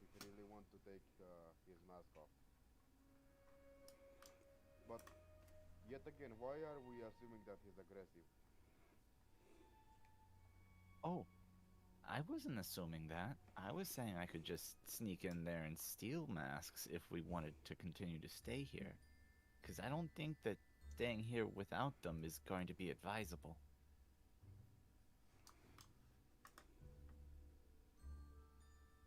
If you really want to take his mask off. But yet again, why are we assuming that he's aggressive? Oh, I wasn't assuming that. I was saying I could just sneak in there and steal masks if we wanted to continue to stay here. Because I don't think that staying here without them is going to be advisable.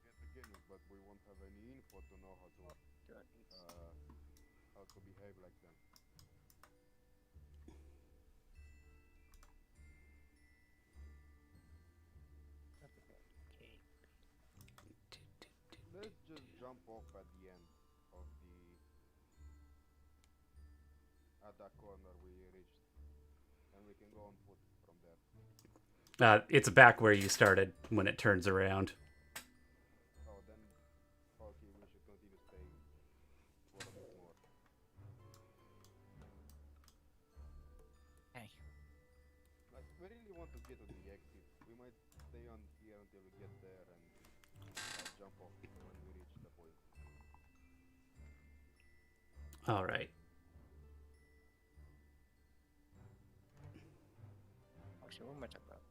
Yet again, but we won't have any info to know how to behave like them. Okay. Let's just jump off at the end of at that corner we reached, and we can go on foot from there. It's back where you started when it turns around. you want to get to the exit? We might stay on here until we get there and jump off when we reach the point. All right. Actually, what am I talking about?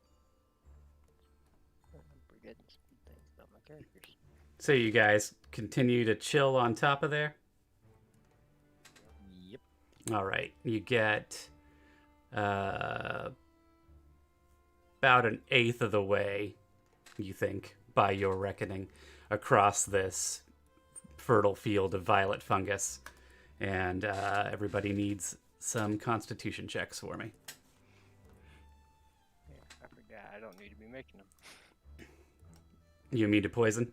I'm forgetting some things about my characters. So you guys continue to chill on top of there? Yep. All right. You get about an eighth of the way, you think, by your reckoning, across this fertile field of violet fungus. And everybody needs some constitution checks for me. Yeah, I forgot. I don't need to be making them. You immune to poison?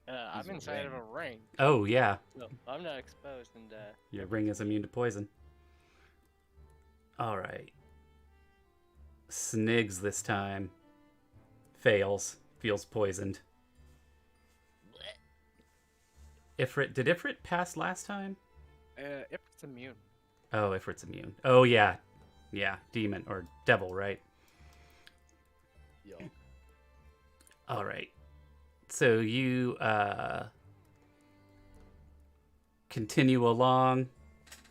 I'm inside of a ring, Oh, yeah. so I'm not exposed, and Your ring is immune to poison. All right. Snigs this time. Fails. Feels poisoned. Ifrit, did Ifrit pass last time? if it's immune. Oh, Ifrit's immune. Oh, yeah. Yeah, demon or devil, right? Yo. All right. So you continue along,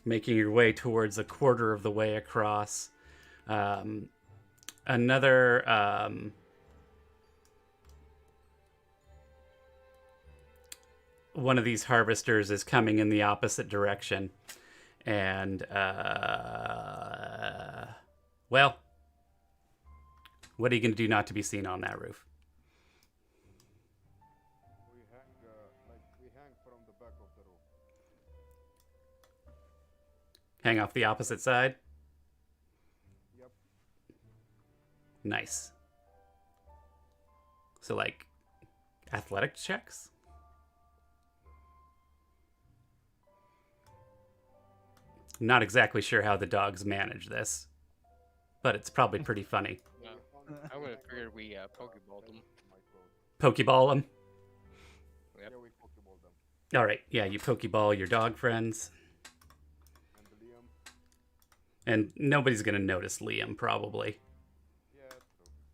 making your way towards a quarter of the way across. Another one of these harvesters is coming in the opposite direction. And, well, what are you going to do not to be seen on that roof? We hang from the back of the roof. Hang off the opposite side? Yep. Nice. So, like, athletic checks? Not exactly sure how the dogs manage this, but it's probably pretty funny. No, I would have figured we pokeballed them. My clothes. Pokeball them. Yep. Yeah, we pokeball them. All right, yeah, you pokeball your dog friends, And Liam. and nobody's gonna notice Liam probably. Yeah, true.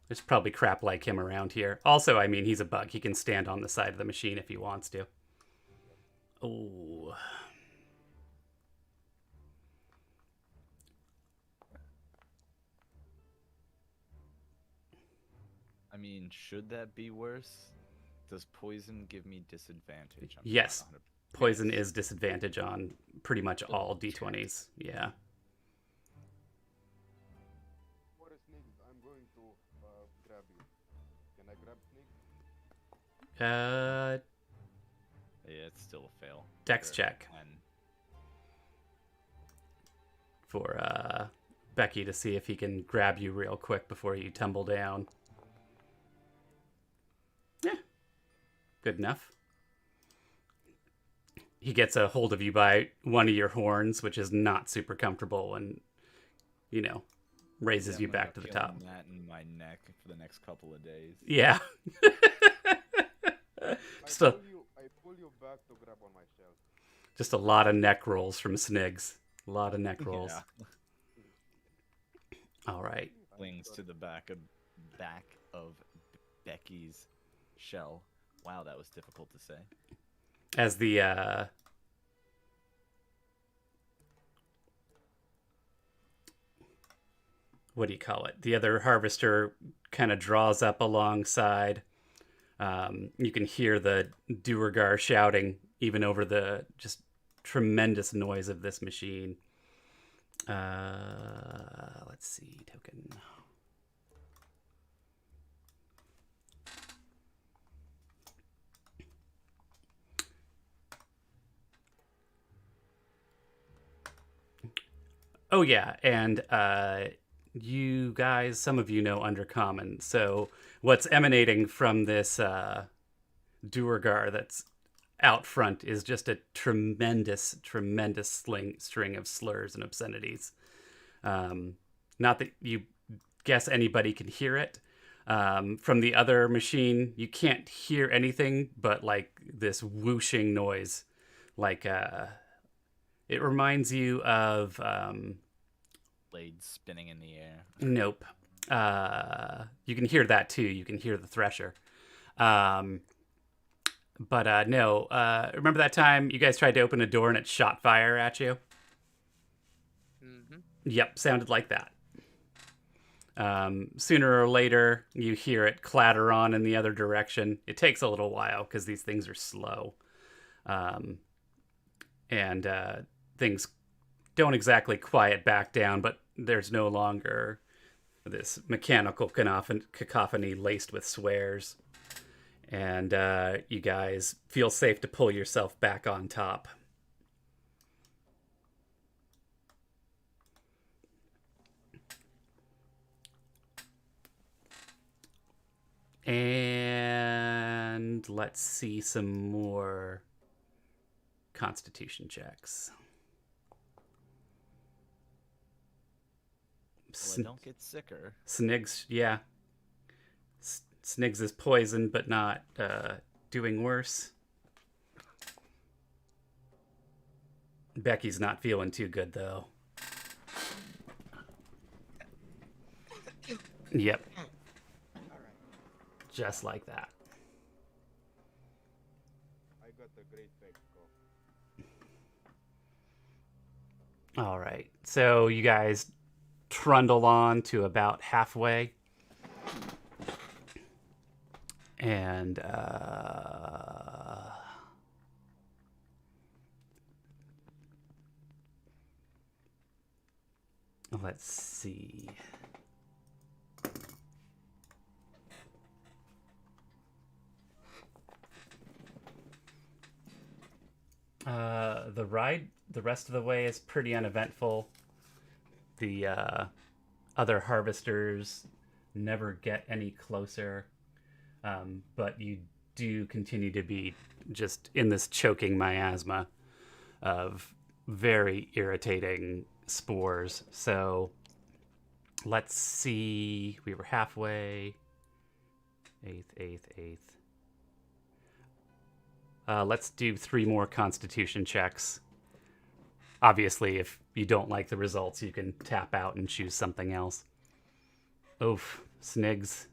There's probably crap like him around here. Also, I mean, he's a bug. He can stand on the side of the machine if he wants to. Oh. I mean, should that be worse? Does poison give me disadvantage? I'm Yes. not 100%. Poison is disadvantage on pretty much all d20s. Yeah. For a snake, I'm going to grab you. Can I grab snake? Yeah, it's still a fail. Dex Or check 10. for Becky to see if he can grab you real quick before you tumble down. Yeah. Good enough. He gets a hold of you by one of your horns, which is not super comfortable, and, you know, raises Yeah, you I'm gonna back to the feel top. that in my neck for the next couple of days. Yeah. Just a, I pull you back to grab on my shell. just a lot of neck rolls from Snigs. A lot of neck rolls. Yeah. All right. Clings to the back of Becky's shell. Wow, that was difficult to say. As the what do you call it? The other harvester kind of draws up alongside. You can hear the Duergar shouting even over the just tremendous noise of this machine. Let's see, token. Oh yeah, and you guys, some of you know Undercommon. So what's emanating from this Duergar that's out front is just a tremendous string of slurs and obscenities. Not that you guess anybody can hear it. From the other machine, you can't hear anything but like this whooshing noise. Like it reminds you of Blades spinning in the air. nope. You can hear that too. You can hear the thresher. Um, but no, remember that time you guys tried to open a door and it shot fire at you? Mm-hmm. Yep, sounded like that. Sooner or later, you hear it clatter on in the other direction. It takes a little while because these things are slow. Um, and things don't exactly quiet back down, but there's no longer this mechanical cacophony laced with swears. And you guys feel safe to pull yourself back on top. And let's see some more Constitution checks. Well, I don't get sicker. Sniggs, yeah. Sniggs is poisoned, but not doing worse. Becky's not feeling too good, though. Yep. Just like that. I got a great big cough. All right. So you guys trundle on to about halfway. And let's see. The rest of the way is pretty uneventful. The other harvesters never get any closer, but you do continue to be just in this choking miasma of very irritating spores. So let's see. We were halfway. Eighth. Let's do 3 more Constitution checks. Obviously, if you don't like the results, you can tap out and choose something else. Oof, Sniggs.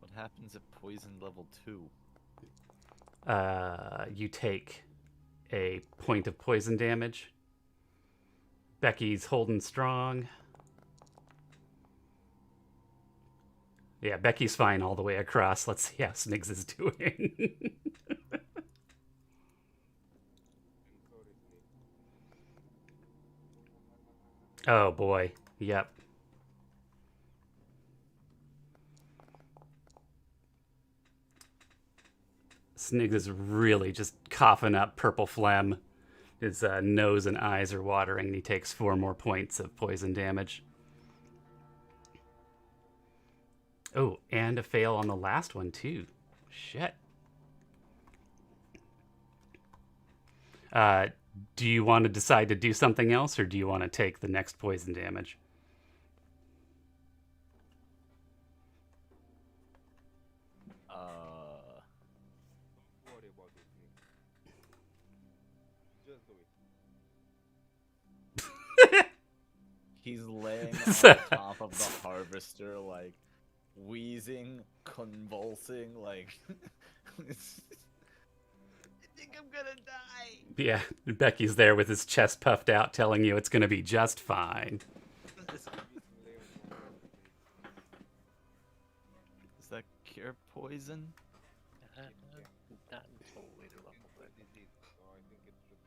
What happens at poison level 2? You take a point of poison damage. Becky's holding strong. Yeah, Becky's fine all the way across. Let's see how Sniggs is doing. Oh boy. Yep. Sniggs is really just coughing up purple phlegm. His nose and eyes are watering, and he takes 4 more points of poison damage. Oh, and a fail on the last one, too. Shit. Do you want to decide to do something else, or do you want to take the next poison damage? Don't worry about it, Nick. Just do it. He's laying on top of the harvester, like, wheezing, convulsing, like... I think I'm gonna die! Yeah, Becky's there with his chest puffed out, telling you it's going to be just fine. Does that cure poison? Not until later level, but Disease, so I think it should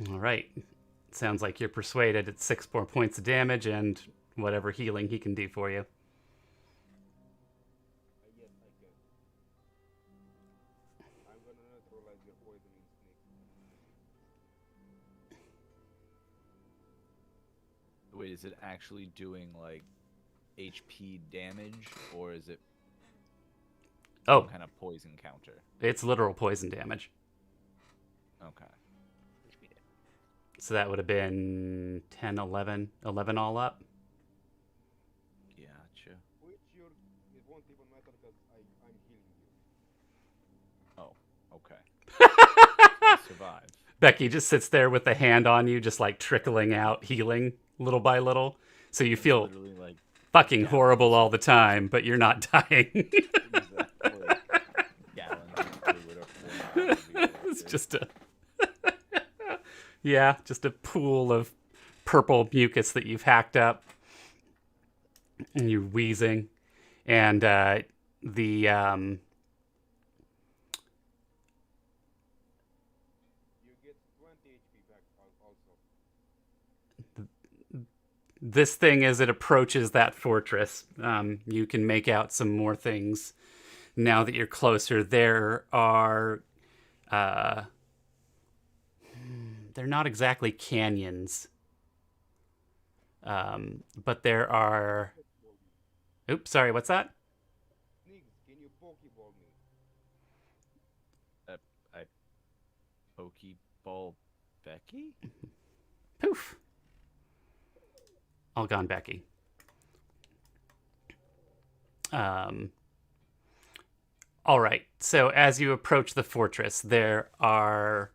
work. All right. Sounds like you're persuaded. It's 6 more points of damage and whatever healing he can do for you. Yes, I can. I'm gonna neutralize your poisoning, Snake. Wait, is it actually doing, like, HP damage, or is it Oh, some kind of poison counter? it's literal poison damage. Okay. So that would have been 10, 11, 11 all up. Gotcha. Which it won't even matter because I'm healing you. Oh, okay. I survive. Becky just sits there with the hand on you, just like trickling out healing little by little. So you It's feel literally like fucking gallons horrible all of- the time, but you're not dying. exactly gallons of fluid are pouring out everywhere. It's just a yeah, just a pool of purple mucus that you've hacked up, and you're wheezing, and the You get 20 HP back also. this thing as it approaches that fortress, you can make out some more things now that you're closer. There are they're not exactly canyons, but there are. Oops, sorry. What's that? Sneaks, can you pokeball me? I Pokeball Becky? Poof. All gone, Becky. All right. So as you approach the fortress, there are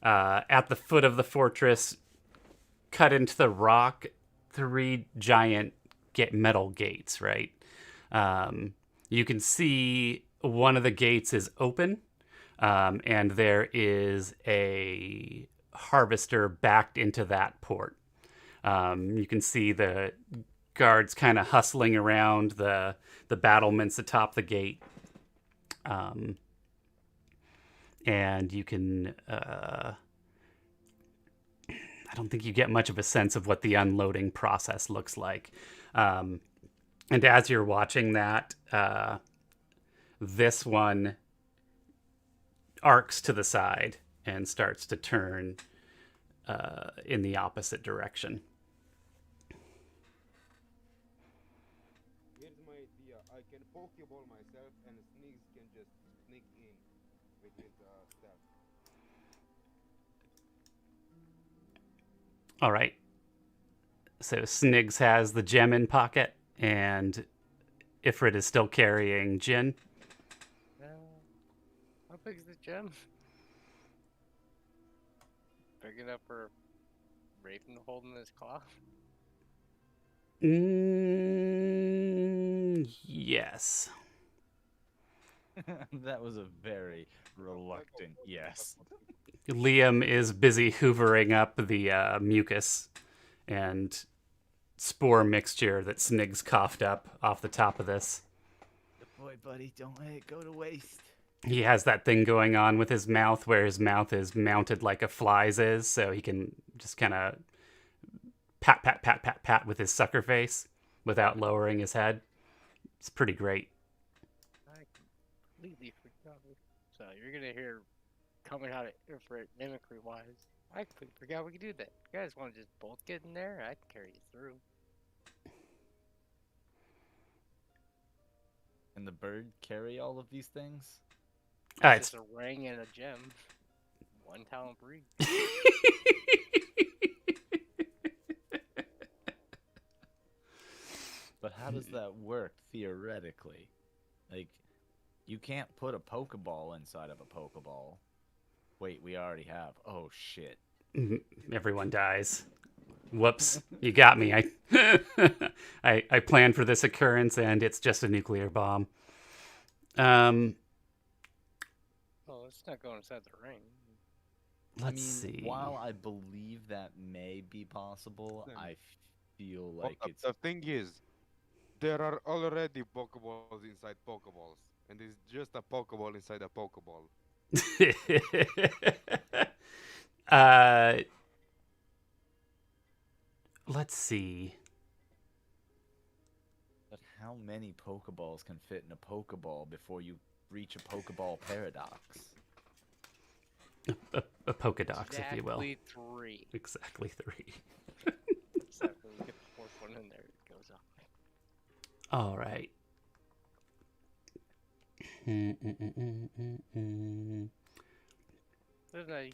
at the foot of the fortress, cut into the rock, 3 giant metal gates. Right. You can see one of the gates is open, and there is a harvester backed into that port. You can see the guards kind of hustling around the battlements atop the gate. And you can I don't think you get much of a sense of what the unloading process looks like. And as you're watching that, this one arcs to the side and starts to turn in the opposite direction. Here's my idea. I can pokeball myself and Sneaks can just sneak in with his staff. All right. So Sniggs has the gem in pocket, and Ifrit is still carrying Jin. How big is the gem? Big enough for Raven holding his claw? Yes. That was a very reluctant yes. Liam is busy hoovering up the mucus and spore mixture that Sniggs coughed up off the top of this. Good boy, buddy. Don't let it go to waste. He has that thing going on with his mouth where his mouth is mounted like a fly's is, so he can just kind of pat, pat, pat, pat, pat with his sucker face without lowering his head. It's pretty great. I completely forgot. So you're gonna hear coming out of Ifrit mimicry wise. I completely forgot we could do that. You guys want to just both get in there? I can carry you through. Can the bird carry all of these things? It's just a ring and a gem. One talent per each. But how does that work theoretically? Like, you can't put a Pokeball inside of a Pokeball. Wait, we already have. Oh, shit. Everyone dies. Whoops, you got me. I planned for this occurrence, and it's just a nuclear bomb. Oh, it's not going inside the ring. Let's see. While I believe that may be possible, I feel like it's... The thing is, there are already Pokeballs inside Pokeballs, and it's just a Pokeball inside a Pokeball. Let's see. But how many Pokeballs can fit in a Pokeball before you reach a Pokeball paradox? A Pokedox, if you will. Exactly 3. Exactly 3. So when we get the 4th one in there, it goes up. All right.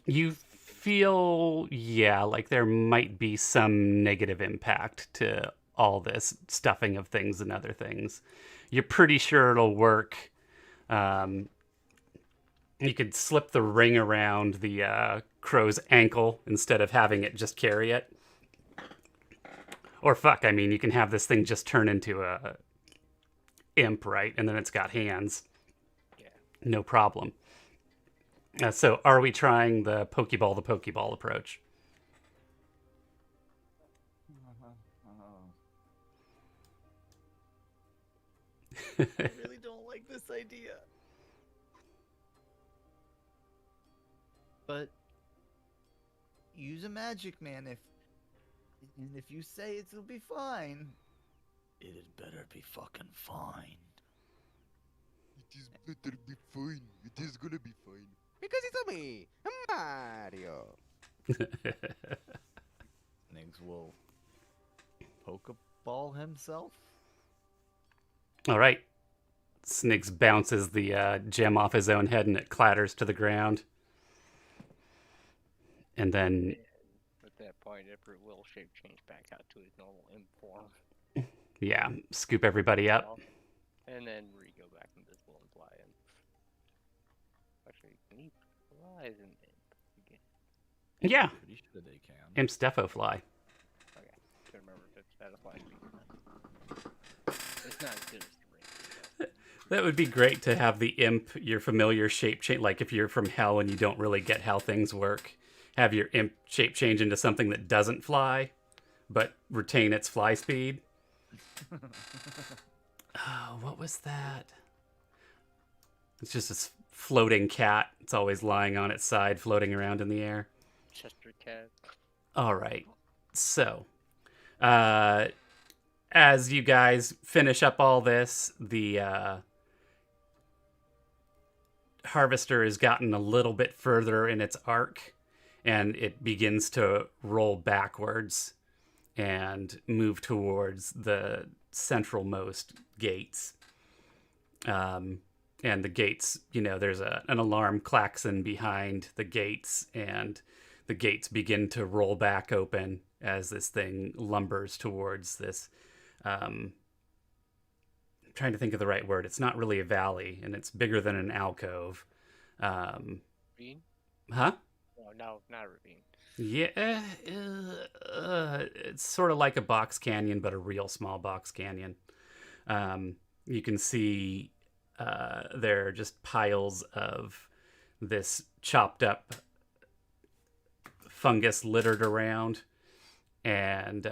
You feel, yeah, like there might be some negative impact to all this stuffing of things and other things. You're pretty sure it'll work. You could slip the ring around the crow's ankle instead of having it just carry it. Or fuck, I mean, you can have this thing just turn into a imp, right? And then it's got hands. Yeah. No problem. So are we trying the Pokeball approach? I really don't like this idea. But use a magic man if you say it'll be fine. It had better be fucking fine. It is better be fine. It is gonna be fine. Because it's me, Mario. Niggs will Pokeball himself. All right. Sniggs bounces the gem off his own head and it clatters to the ground. And then, At that point, Everett will shape change back out to his normal imp form. yeah, scoop everybody up. And then go back invisible and fly in. Actually, can he fly as an imp again? Yeah, Pretty sure they can. imps defo fly. Okay, couldn't remember if it's that applies to me. It's not as good as the ring. That would be great to have the imp, your familiar shape change. Like if you're from hell and you don't really get how things work, have your imp shape change into something that doesn't fly, but retain its fly speed. Oh, what was that? It's just this floating cat. It's always lying on its side, floating around in the air. Chester Cat. All right. So, as you guys finish up all this, the harvester has gotten a little bit further in its arc, and it begins to roll backwards and move towards the centralmost gates. And the gates, there's an alarm klaxon behind the gates, and the gates begin to roll back open as this thing lumbers towards this. I'm trying to think of the right word. It's not really a valley, and it's bigger than an alcove. Ravine? Huh? No, not a ravine. Yeah, it's sort of like a box canyon, but a real small box canyon. You can see there are just piles of this chopped up fungus littered around, and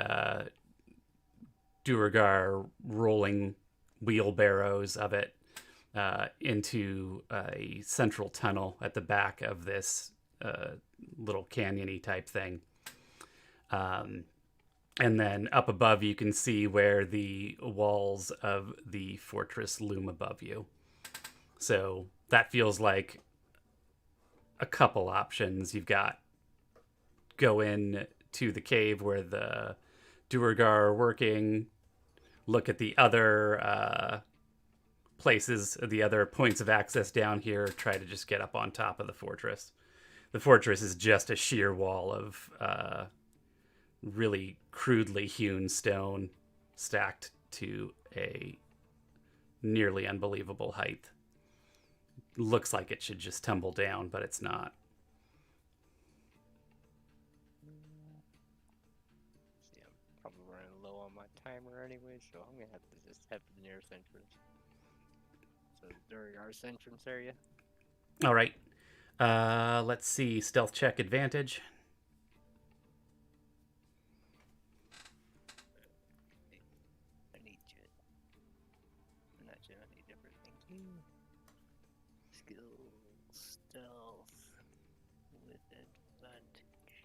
Duergar rolling wheelbarrows of it into a central tunnel at the back of this little canyon-y type thing. And then up above you can see where the walls of the fortress loom above you. So that feels like a couple options. You've got go in to the cave where the Duergar are working, look at the other places, the other points of access down here, try to just get up on top of the fortress. The fortress is just a sheer wall of really crudely hewn stone stacked to a nearly unbelievable height. Looks like it should just tumble down, but it's not. See, I'm probably running low on my timer anyway, so I'm gonna have to just head for the nearest entrance. So during our entrance area. All right. Let's see. Stealth check advantage. I need Jet. Not Jet, I need different things. Skill, stealth, with advantage.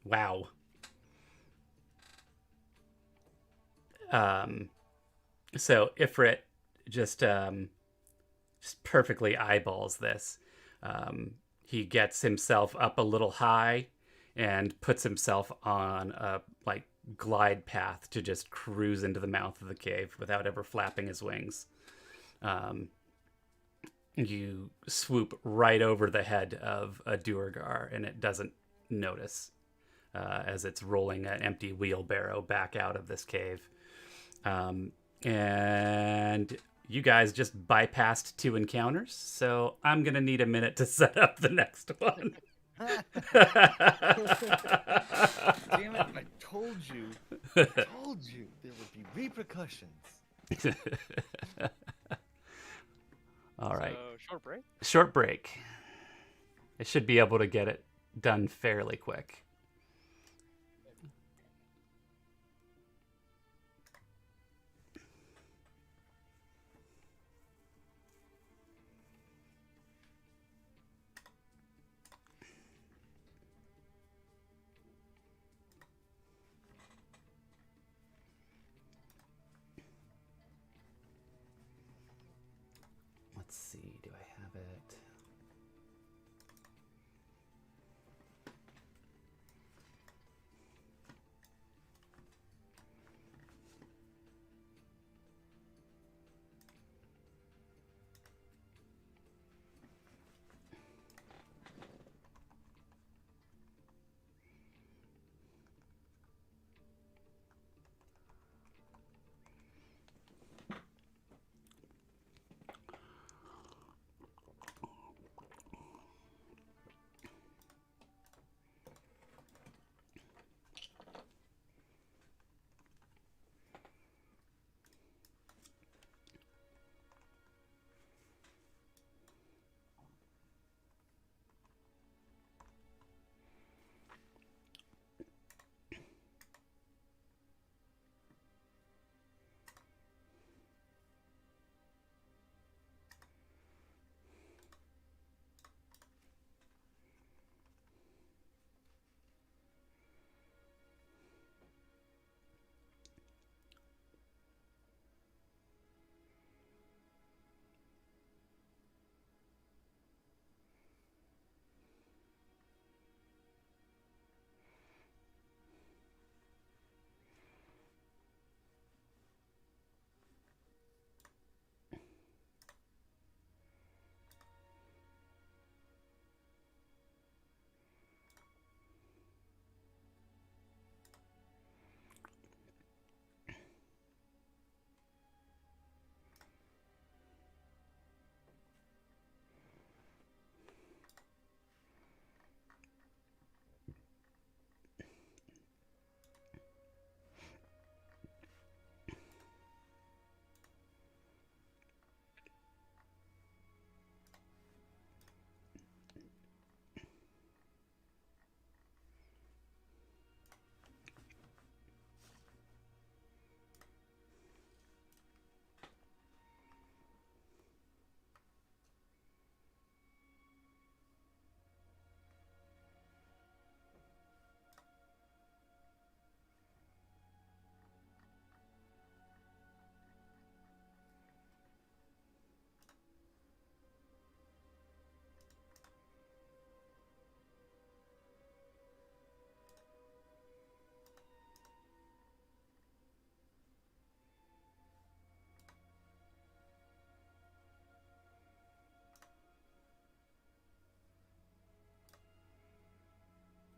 Wow. So Ifrit just perfectly eyeballs this. He gets himself up a little high and puts himself on a glide path to just cruise into the mouth of the cave without ever flapping his wings. You swoop right over the head of a Duergar, and it doesn't notice as it's rolling an empty wheelbarrow back out of this cave. And you guys just bypassed 2 encounters, so I'm gonna need a minute to set up the next one. Damn it! I told you there would be repercussions. All right. So, short break. Short break. I should be able to get it done fairly quick. Let's see, do I have it?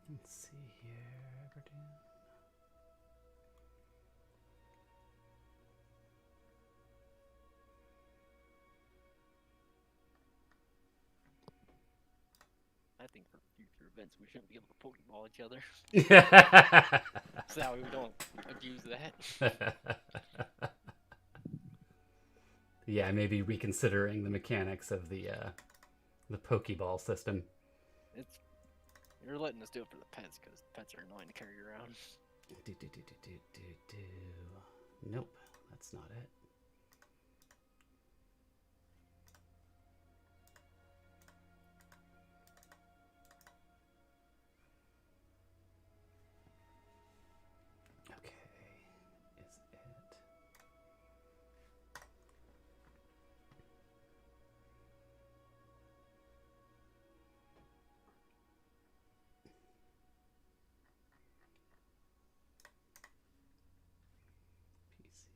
Let's see here, Everdown. I think for future events, we shouldn't be able to Pokeball each other. Yeah. So that way we don't abuse that. Yeah, maybe reconsidering the mechanics of the Pokeball system. It's You're letting us do it for the pets because pets are annoying to carry around. Nope, that's not it. Okay, is it? PC.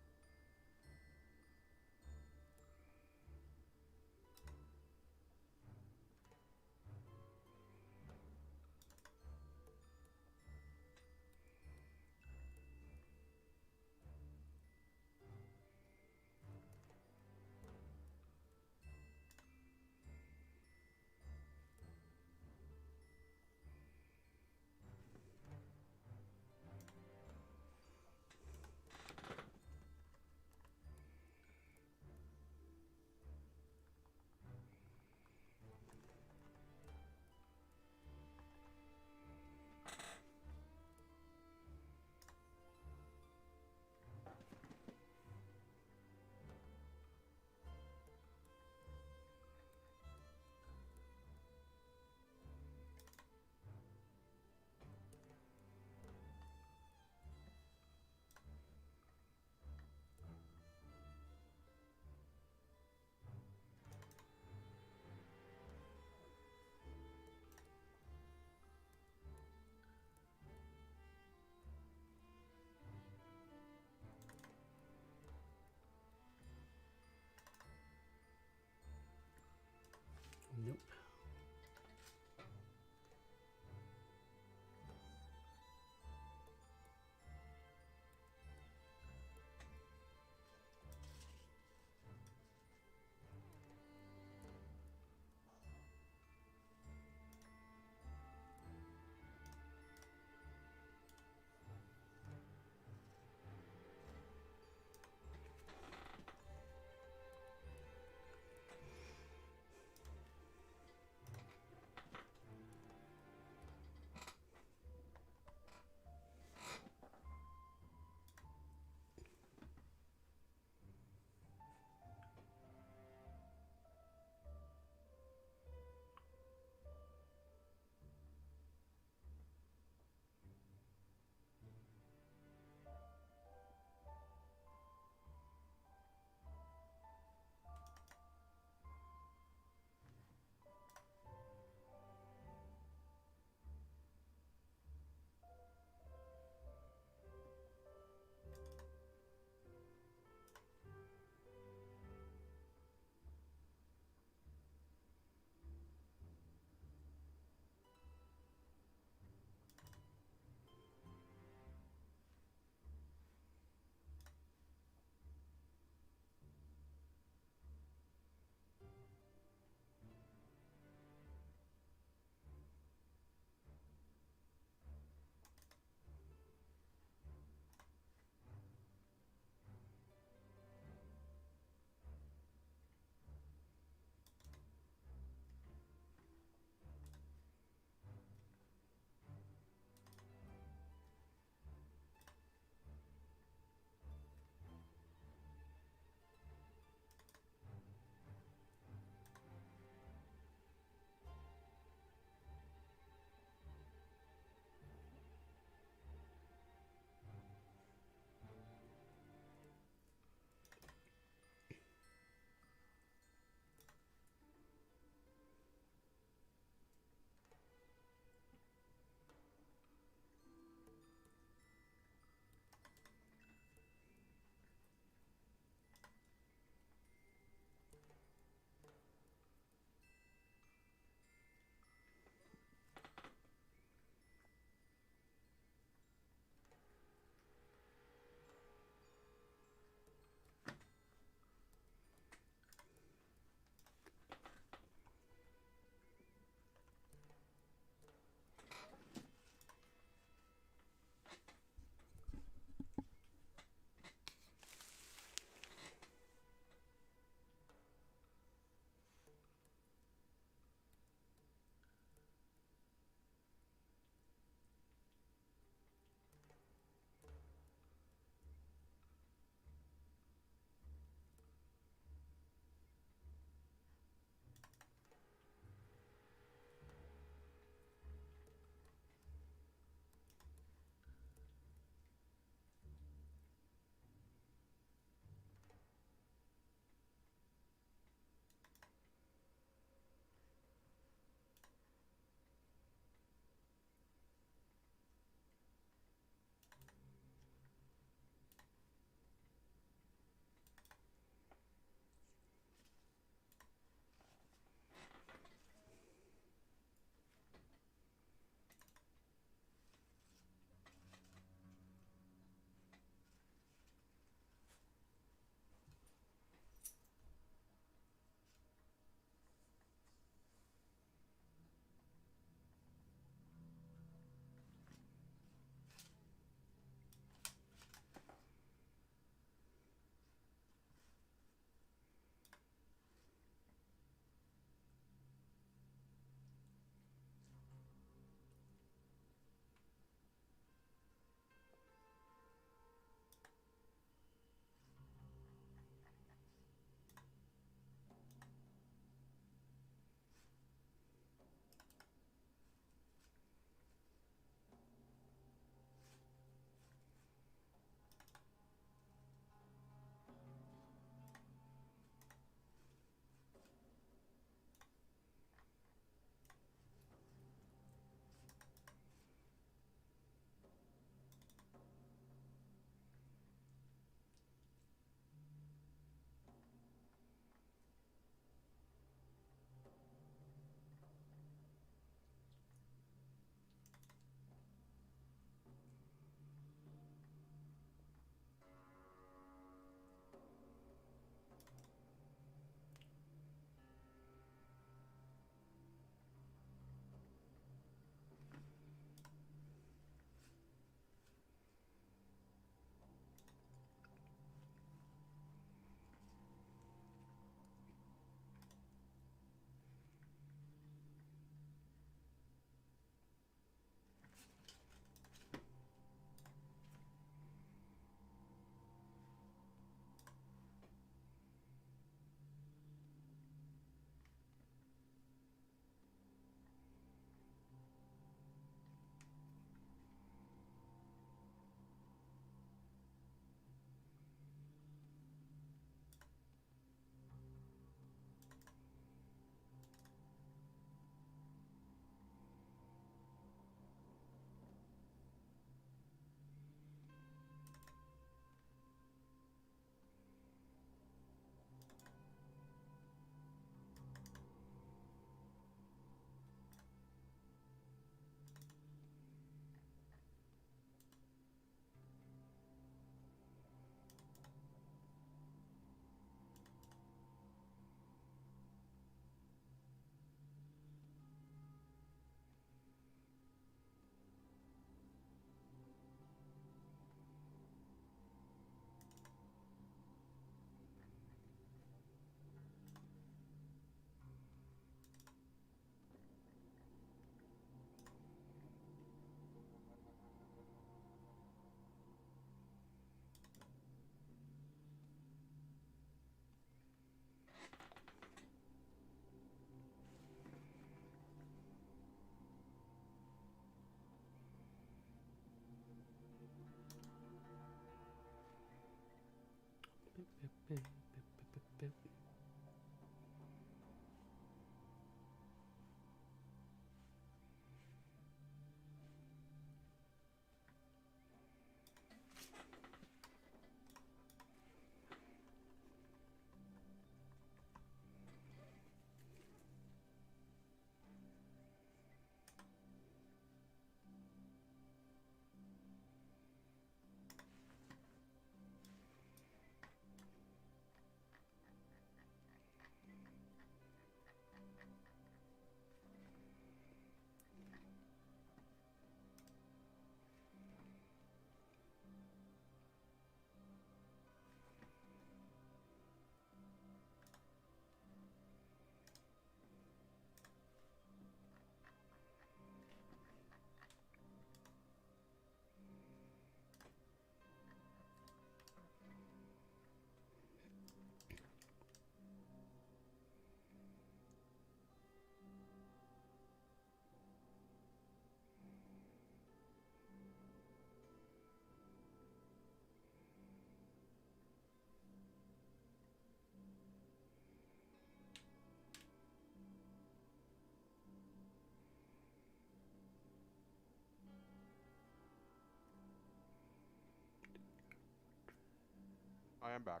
I'm back.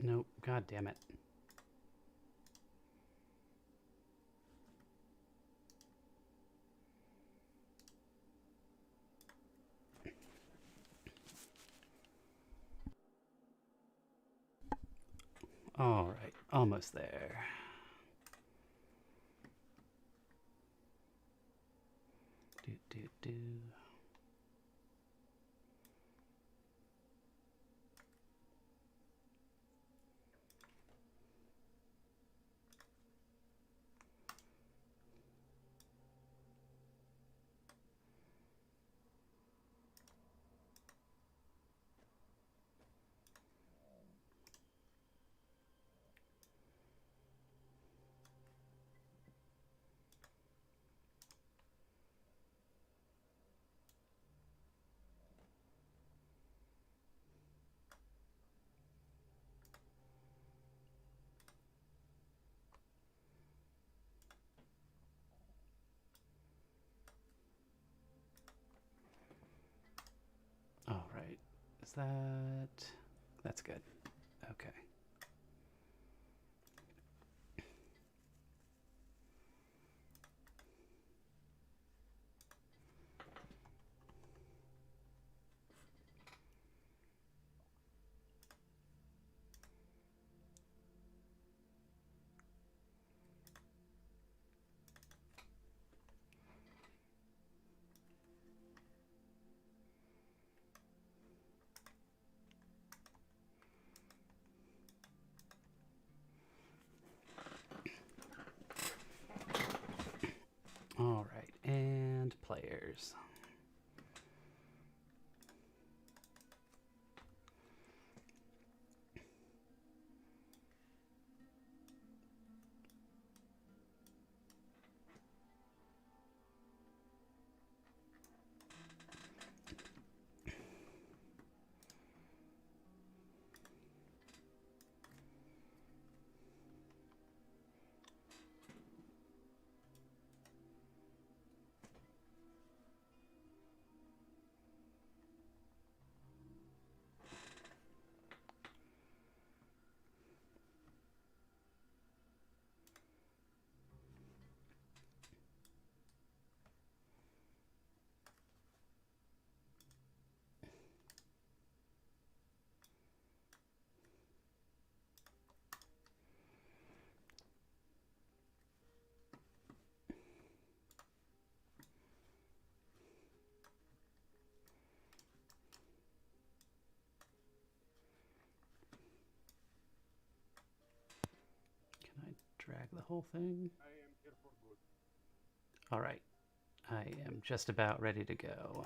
Nope. God damn it. All right. Almost there. Do. All right. Is that... That's good. Okay. All right. And players. Can I drag the whole thing? I am here for good. All right. I am just about ready to go.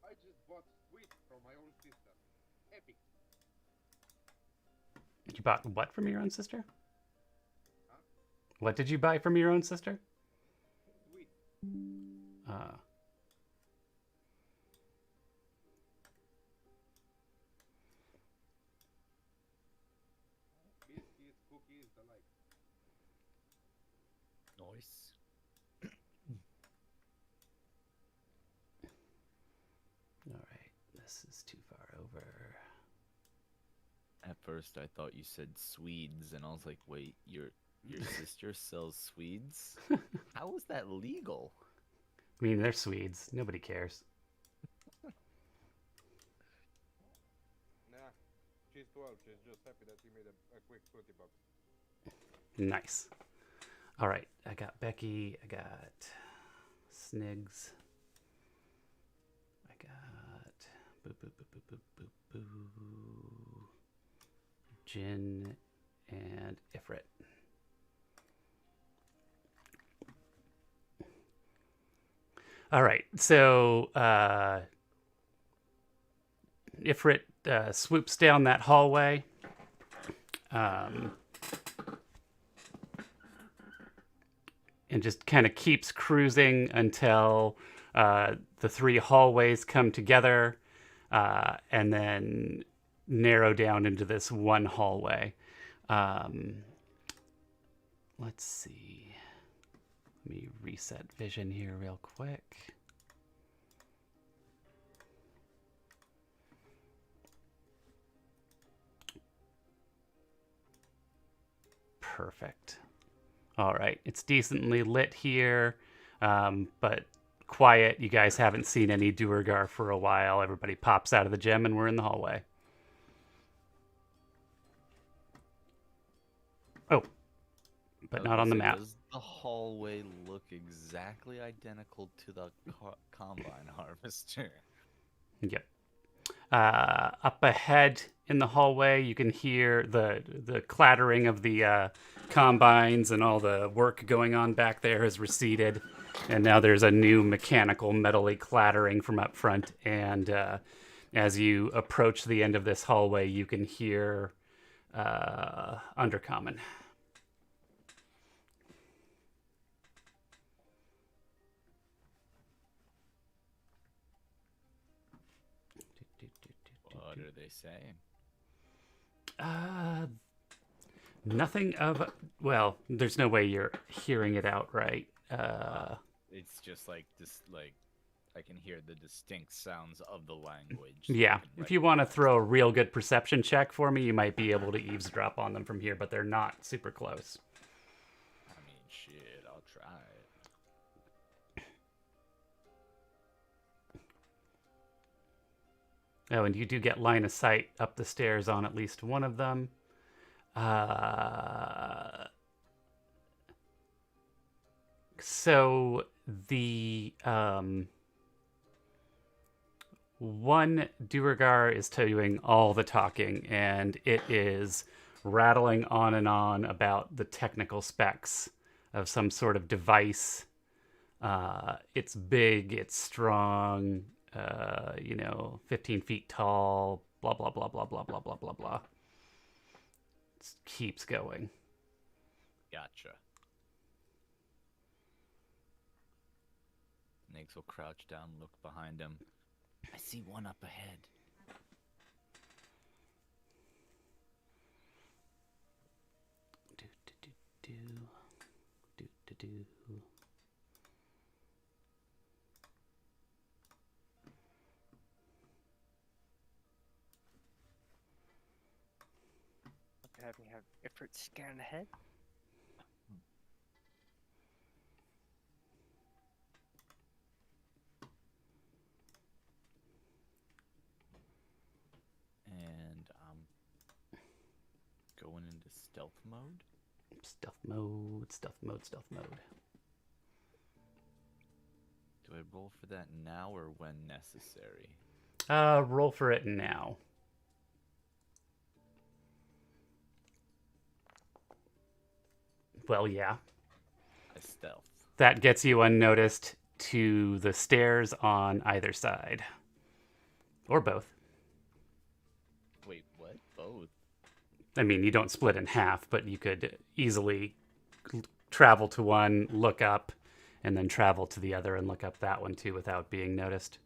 I just bought sweets from my own sister. Epic. You bought what from your own sister? Huh? What did you buy from your own sister? Sweet. Uh, Biscuits, cookies, the like. Nice. all right. This is too far over. At first, I thought you said Swedes, and I was like, wait, your sister sells Swedes? How is that legal? I mean, they're Swedes. Nobody cares. Nah, she's 12. She's just happy that he made a quick 20 bucks. Nice. All right. I got Becky. I got Snigs. I got boo boo boo boo boo boo boo. Jin and Ifrit. All right. So Ifrit swoops down that hallway. and just kind of keeps cruising until the three hallways come together and then narrow down into this one hallway. Let's see. Let me reset vision here real quick. Perfect. All right, it's decently lit here, but quiet. You guys haven't seen any Duergar for a while. Everybody pops out of the gym and we're in the hallway. Oh, but not on the map. Does the hallway look exactly identical to the combine harvester? Yep. Up ahead in the hallway, you can hear the clattering of the combines, and all the work going on back there has receded. And now there's a new mechanical metally clattering from up front. And as you approach the end of this hallway, you can hear Undercommon. What are they saying? Nothing of... Well, there's no way you're hearing it outright. It's just like this, like I can hear the distinct sounds of the language. Yeah, if you want to throw a real good perception check for me, you might be able to eavesdrop on them from here, but they're not super close. I mean, shit, I'll try it. Oh, and you do get line of sight up the stairs on at least one of them. So the one Duergar is doing all the talking, and it is rattling on and on about the technical specs of some sort of device. It's big, it's strong, 15 feet tall, blah, blah, blah, blah, blah, blah, blah, blah, blah. It keeps going. Gotcha. Nix will crouch down, look behind him. I see one up ahead. Do, do, do, do. Do, do, do. Have me have Ifrit scan ahead. And going into stealth mode. Stealth mode, stealth mode, stealth mode. Do I roll for that now or when necessary? Roll for it now. Well, yeah. I stealth. That gets you unnoticed to the stairs on either side. Or both. Wait, what? Both? I mean, you don't split in half, but you could easily travel to one, look up, and then travel to the other and look up that one too without being noticed.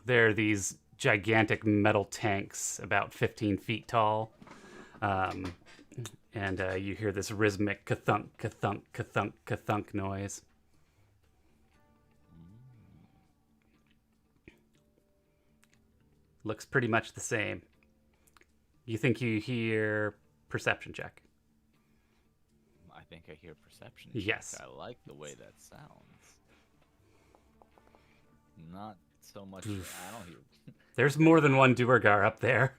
There are these gigantic metal tanks about 15 feet tall. And you hear this rhythmic ka-thunk, ka-thunk, ka-thunk, ka-thunk noise. Looks pretty much the same. You think you hear perception check? I think I hear perception check. Yes. I like the way that sounds. Not so much. I don't hear. There's more than one Duergar up there.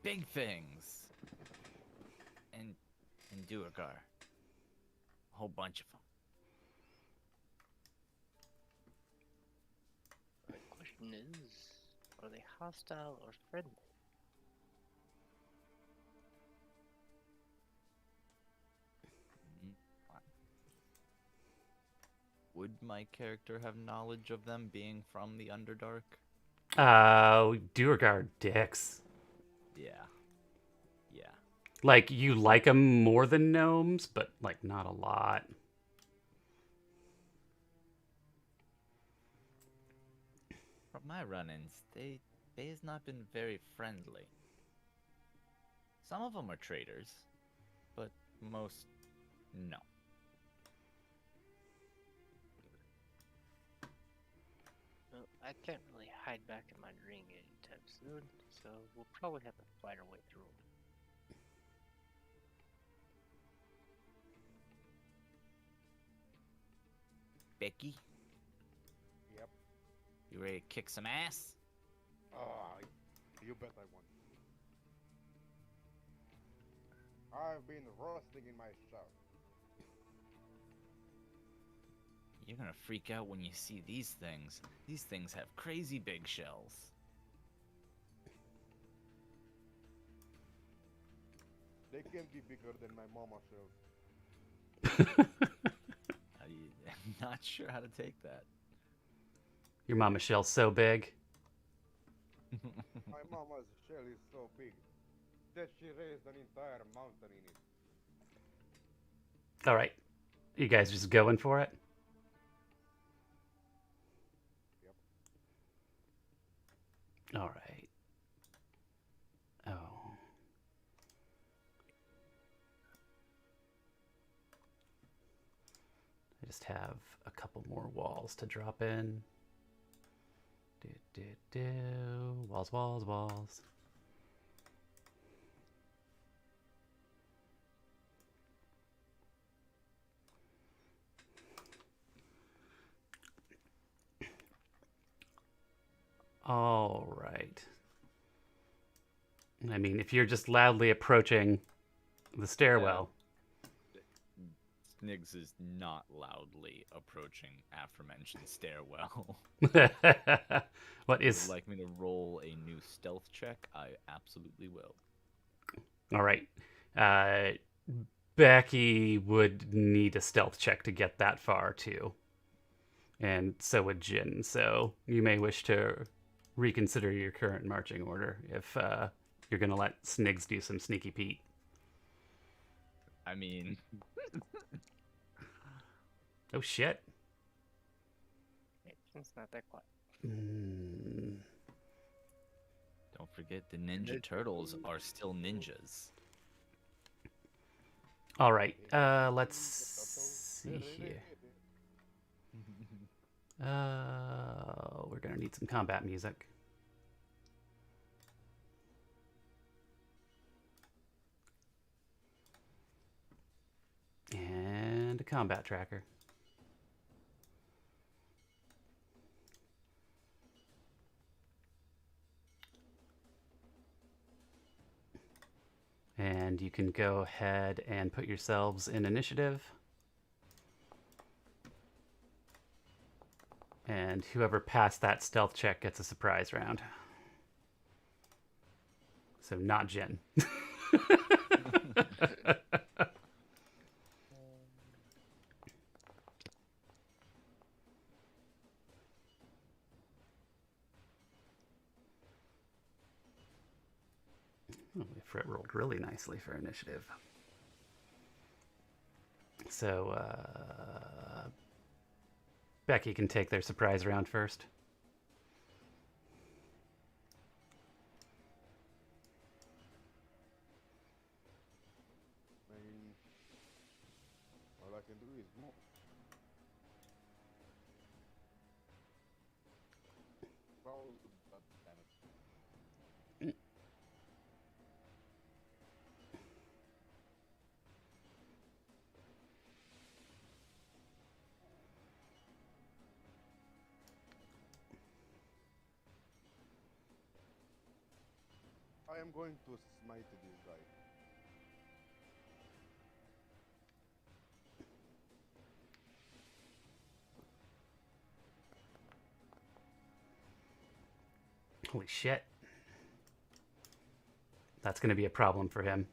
Big things. And Duergar. A whole bunch of them. The question is, are they hostile or friendly? would my character have knowledge of them being from the Underdark? Duergar dicks. Yeah. Yeah. Like, you like them more than gnomes, but, like, not a lot. From my run-ins, they's not been very friendly. Some of them are traitors, but most, no. Well, I can't really hide back in my ring anytime soon, so we'll probably have to fight our way through 'em. Becky, Yep. you ready to kick some ass? Ah, you bet I won. I've been roasting in my shop. You're gonna freak out when you see these things. These things have crazy big shells. They can be bigger than my mama shells. I'm not sure how to take that. Your mama shell's so big. My mama's shell is so big that she raised an entire mountain in it. All right. You guys just going for it? Yep. All right. Oh. I just have a couple more walls to drop in. Walls, walls, walls. All right. I mean, if you're just loudly approaching the stairwell. Sniggs is not loudly approaching aforementioned stairwell. What If you is... would like me to roll a new stealth check, I absolutely will. All right. Becky would need a stealth check to get that far, too. And so would Jin. So you may wish to reconsider your current marching order if you're going to let Sniggs do some sneaky Pete. I mean, Oh, shit. It's not that quiet. don't forget the Ninja Turtles are still ninjas. All right. Let's see here. We're going to need some combat music. And a combat tracker. And you can go ahead and put yourselves in initiative. And whoever passed that stealth check gets a surprise round. So not Jen. Oh, Fred rolled really nicely for initiative. So, Becky can take their surprise round first. I mean, all I can do is move. Well, God damn it. I am going to smite this guy. Holy shit. That's going to be a problem for him.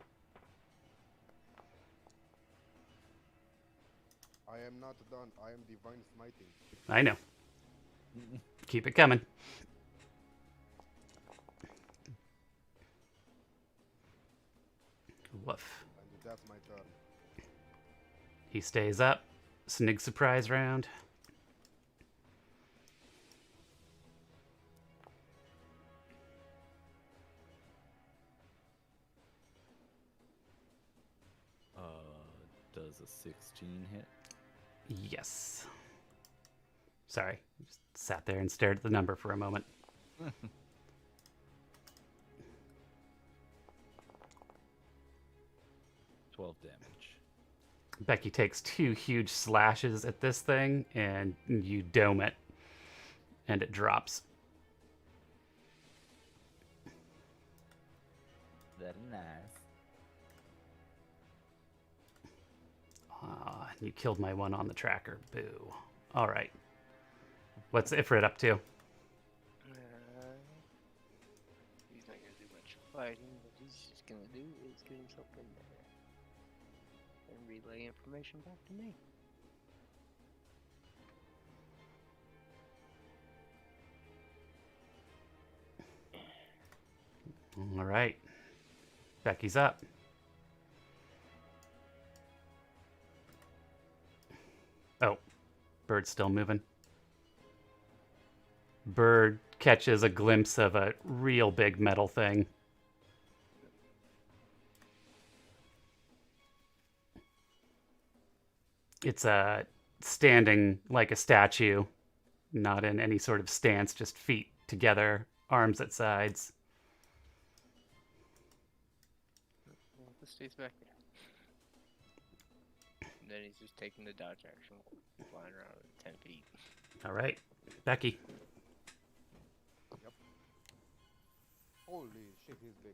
I I am not done. I am divine smiting. I know. Keep it coming. Woof. And that's my turn. He stays up. Snig surprise round. Does a 16 hit? Yes. Sorry. Just sat there and stared at the number for a moment. 12 damage. Becky takes 2 huge slashes at this thing, and you dome it. And it drops. Very nice. You killed my one on the tracker. Boo. All right. What's Ifrit up to? He's not gonna do much fighting. What he's just gonna do is get himself in there and relay information back to me. All right. Becky's up. Oh, Bird's still moving. Bird catches a glimpse of a real big metal thing. It's standing like a statue, not in any sort of stance, just feet together, arms at sides. Well, this stays back there. And then he's just taking the dodge action, flying around at 10 feet. All right, Becky. Holy shit, he's big.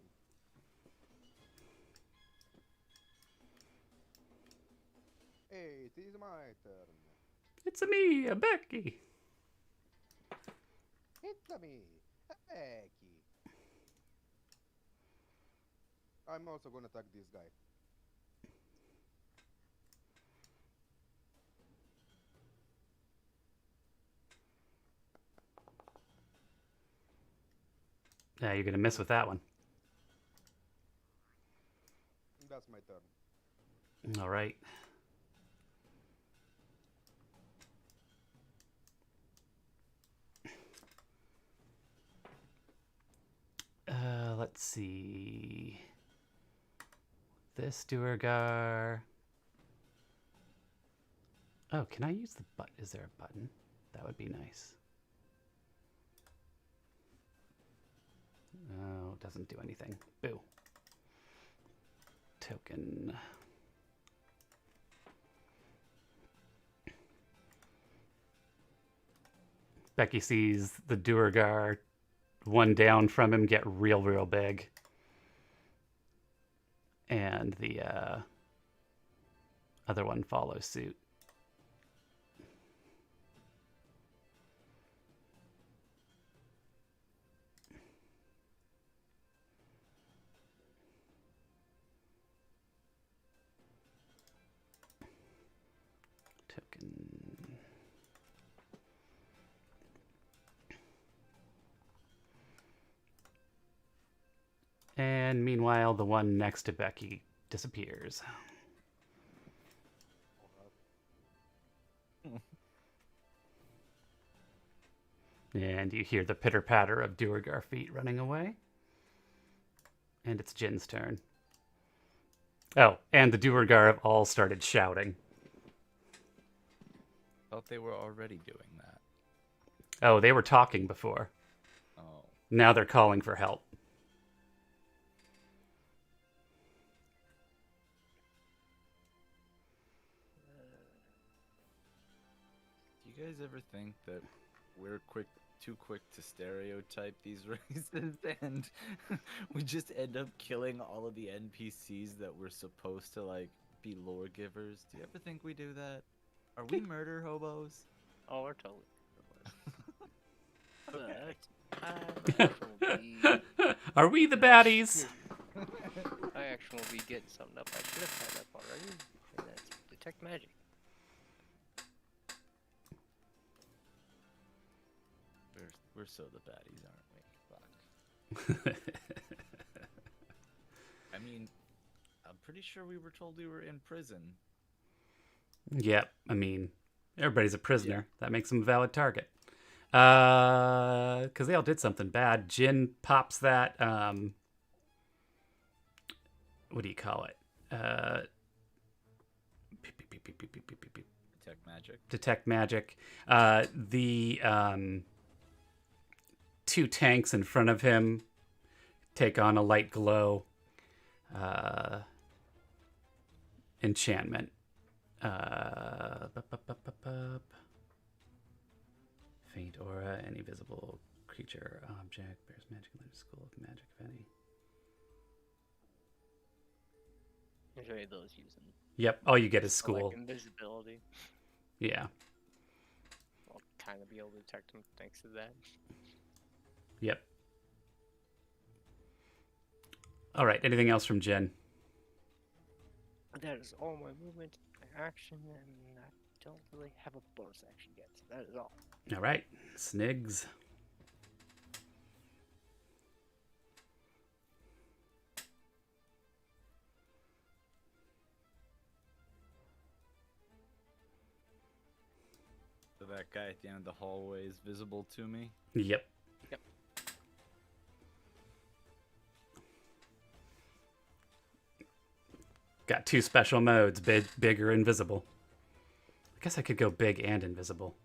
Hey, it is my turn. It's me, Becky. It's me, Becky. I'm also gonna attack this guy. Yeah, you're gonna miss with that one. That's my turn. All right. Let's see. This Duergar. Oh, can I use the button? Is there a button? That would be nice. No, it doesn't do anything. Boo. Token. Becky sees the Duergar, one down from him, get real big. And the other one follows suit. Token. And meanwhile, the one next to Becky disappears. And you hear the pitter-patter of Duergar feet running away. And it's Jin's turn. Oh, and the Duergar have all started shouting. Thought they were already doing that. Oh, they were talking before. Oh. Now they're calling for help. Do you guys ever think that we're too quick to stereotype these races and we just end up killing all of the NPCs that we're supposed to like be lore givers? Do you ever think we do that? Are we murder hobos? Oh, we're totally. But Are we the baddies? I actually will be getting something up. I should have had up already. And that's detect magic. so the baddies, aren't we? Fuck. I mean, I'm pretty sure we were told we were in prison. Yep. I mean, everybody's a prisoner. That makes them a valid target. Because they all did something bad. Jin pops that. What do you call it? Detect magic. Detect magic. The two tanks in front of him take on a light glow enchantment. Faint aura, any visible creature, object, bears magic, learns school of magic, if any. Usually those using Yep, all you get is for, like, school. invisibility. Yeah. I'll kind of be able to detect them thanks to that. Yep. All right, anything else from Jen? That is all my movement, my action, and I don't really have a bonus action yet. So that is all. All right, Snigs. So that guy at the end of the hallway is visible to me. Yep. Yep. Got two special modes, big or invisible. I guess I could go big and invisible,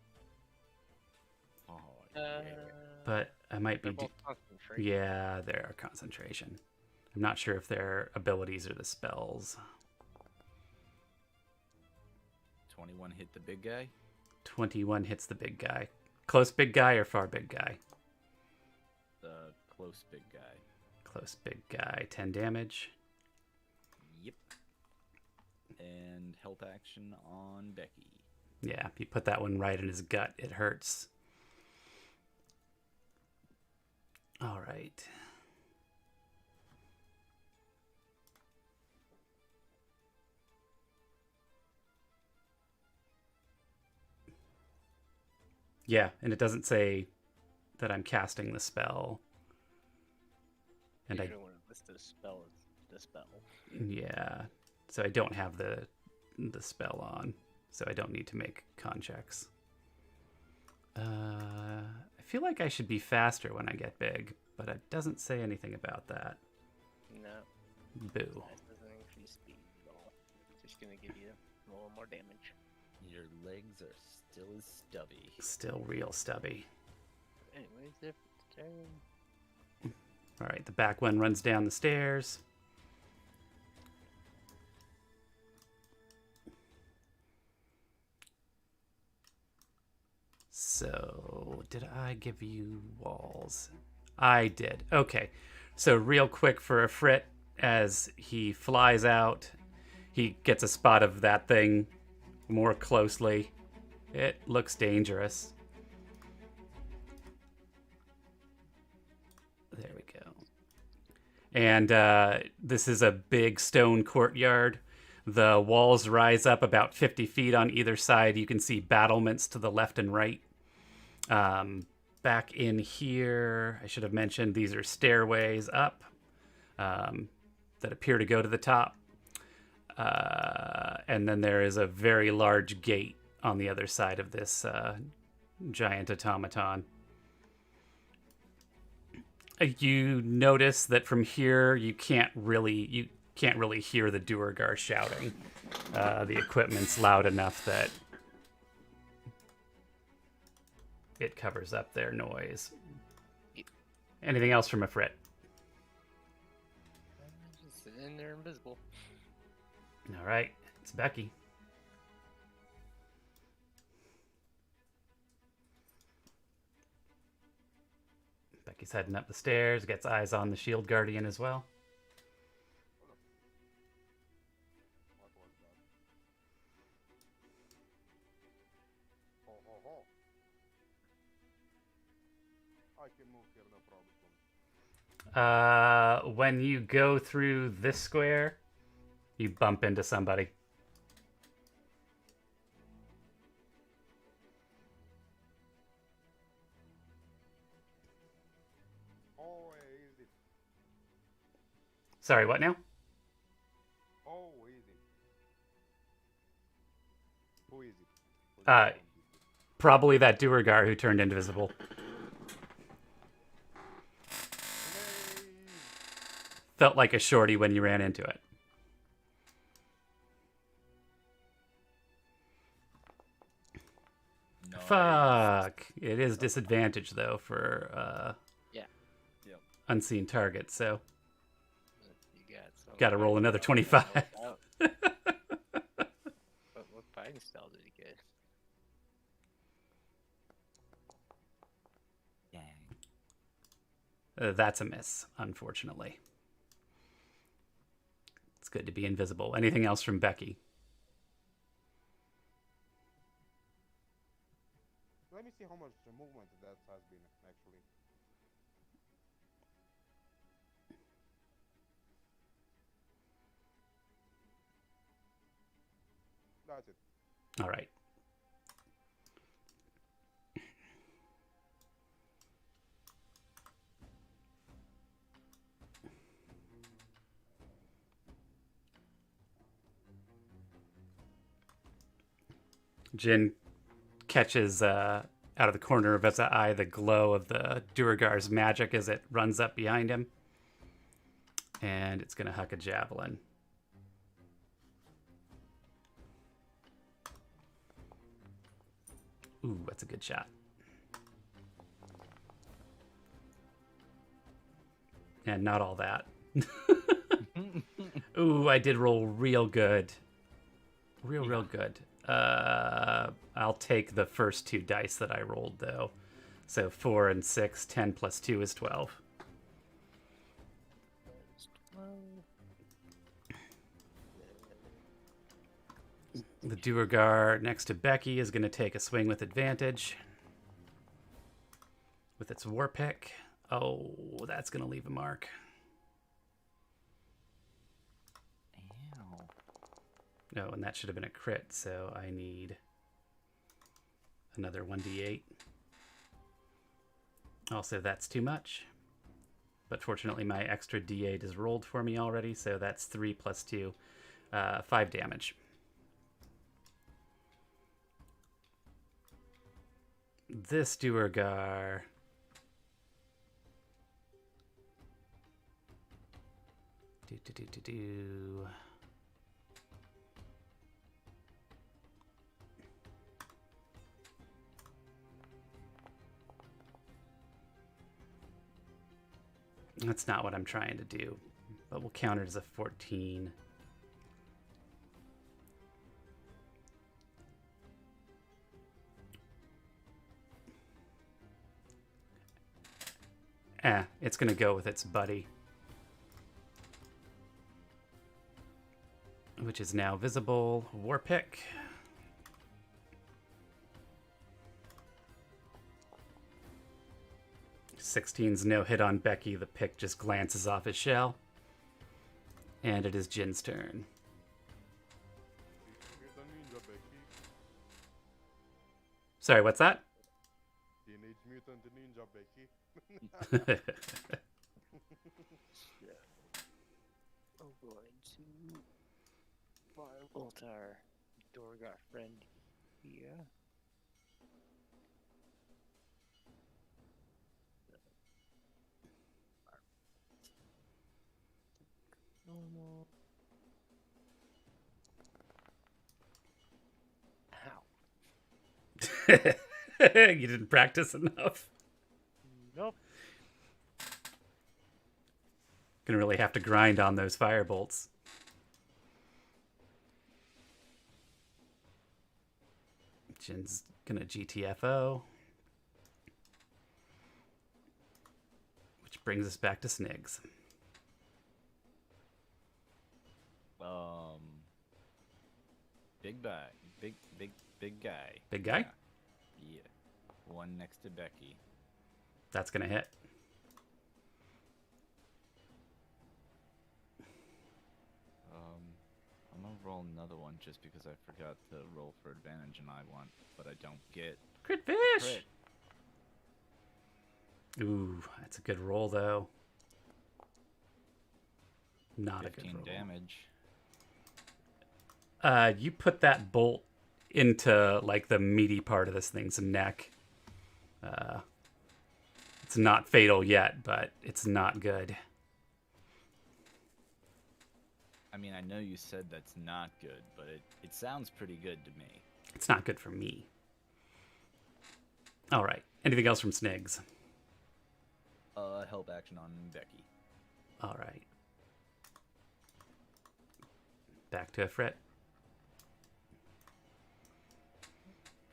Oh, but I might be... They're both concentrate. Yeah, they're concentration. I'm not sure if they're abilities or the spells. 21 hit the big guy. 21 hits the big guy. Close big guy or far big guy? The close big guy. Close big guy. 10 damage. Yep. And health action on Becky. Yeah, you put that one right in his gut. It hurts. All right. Yeah, and it doesn't say that I'm casting the spell. And Usually when it lists the spell, it's the spell. yeah, so I don't have the spell on, so I don't need to make con checks. I feel like I should be faster when I get big, but it doesn't say anything about that. No, Boo. that doesn't increase speed at all. It's just gonna give you a little more damage. Your legs are still as stubby. Still real stubby. Anyways, different turn. All right, the back one runs down the stairs. So, did I give you walls? I did. Okay. So, real quick for Ifrit, as he flies out, he gets a spot of that thing more closely. It looks dangerous. There we go. And this is a big stone courtyard. The walls rise up about 50 feet on either side. You can see battlements to the left and right. Back in here, I should have mentioned these are stairways up that appear to go to the top. And then there is a very large gate on the other side of this giant automaton. You notice that from here you can't really hear the Duergar shouting. The equipment's loud enough that it covers up their noise. Anything else from Ifrit? Just sitting in there invisible. All right, it's Becky. Becky's heading up the stairs, gets eyes on the Shield Guardian as well. What was that? Ho, ho, ho. I can move here, no problem. When you go through this square, you bump into somebody. Sorry, what now? Oh, easy. Who is it? Who Uh, turned invisible? Probably that Duergar who turned invisible. Grenade! Felt like a shorty when you ran into it. Nice. Fuck. It is disadvantage, though, for Yeah. Yep. unseen targets, so You got so gotta roll another 25. What fighting style did he get? Dang. That's a miss, unfortunately. It's good to be invisible. Anything else from Becky? Let me see how much movement that has been actually. That's it. All right. Jin catches out of the corner of his eye the glow of the Duergar's magic as it runs up behind him. And it's going to huck a javelin. Ooh, that's a good shot. And not all that. Ooh, I did roll real good. Real good. I'll take the first two dice that I rolled, though. So 4 and 6, 10 plus 2 is 12. The Duergar next to Becky is going to take a swing with advantage. With its war pick. Oh, that's going to leave a mark. Ow. No, and that should have been a crit, so I need another 1d8. Also, that's too much. But fortunately, my extra d8 is rolled for me already, so that's 3 plus 2, 5 damage. This Duergar... Do. That's not what I'm trying to do, but we'll count it as a 14. It's going to go with its buddy, which is now visible. War pick. Sixteen's no hit on Becky. The pick just glances off his shell. And it is Jin's turn. Mutant Ninja Becky. Sorry, what's that? Teenage Mutant Ninja Becky. I'm going to firebolt our Dorgar friend here. Normal. Ow. You didn't practice enough. Nope. Gonna really have to grind on those firebolts. Jin's gonna GTFO. Which brings us back to Snigs. Big guy. Big guy. Big guy? Yeah. One next to Becky. That's gonna hit. I'm gonna roll another one just because I forgot to roll for advantage and I want, but I don't get Crit fish! crit. Ooh, that's a good roll, though. Not a good 15 roll. damage. You put that bolt into like the meaty part of this thing's neck. It's not fatal yet, but it's not good. I mean, I know you said that's not good, but it sounds pretty good to me. It's not good for me. All right. Anything else from Snigs? Help action on Becky. All right. Back to Ifrit.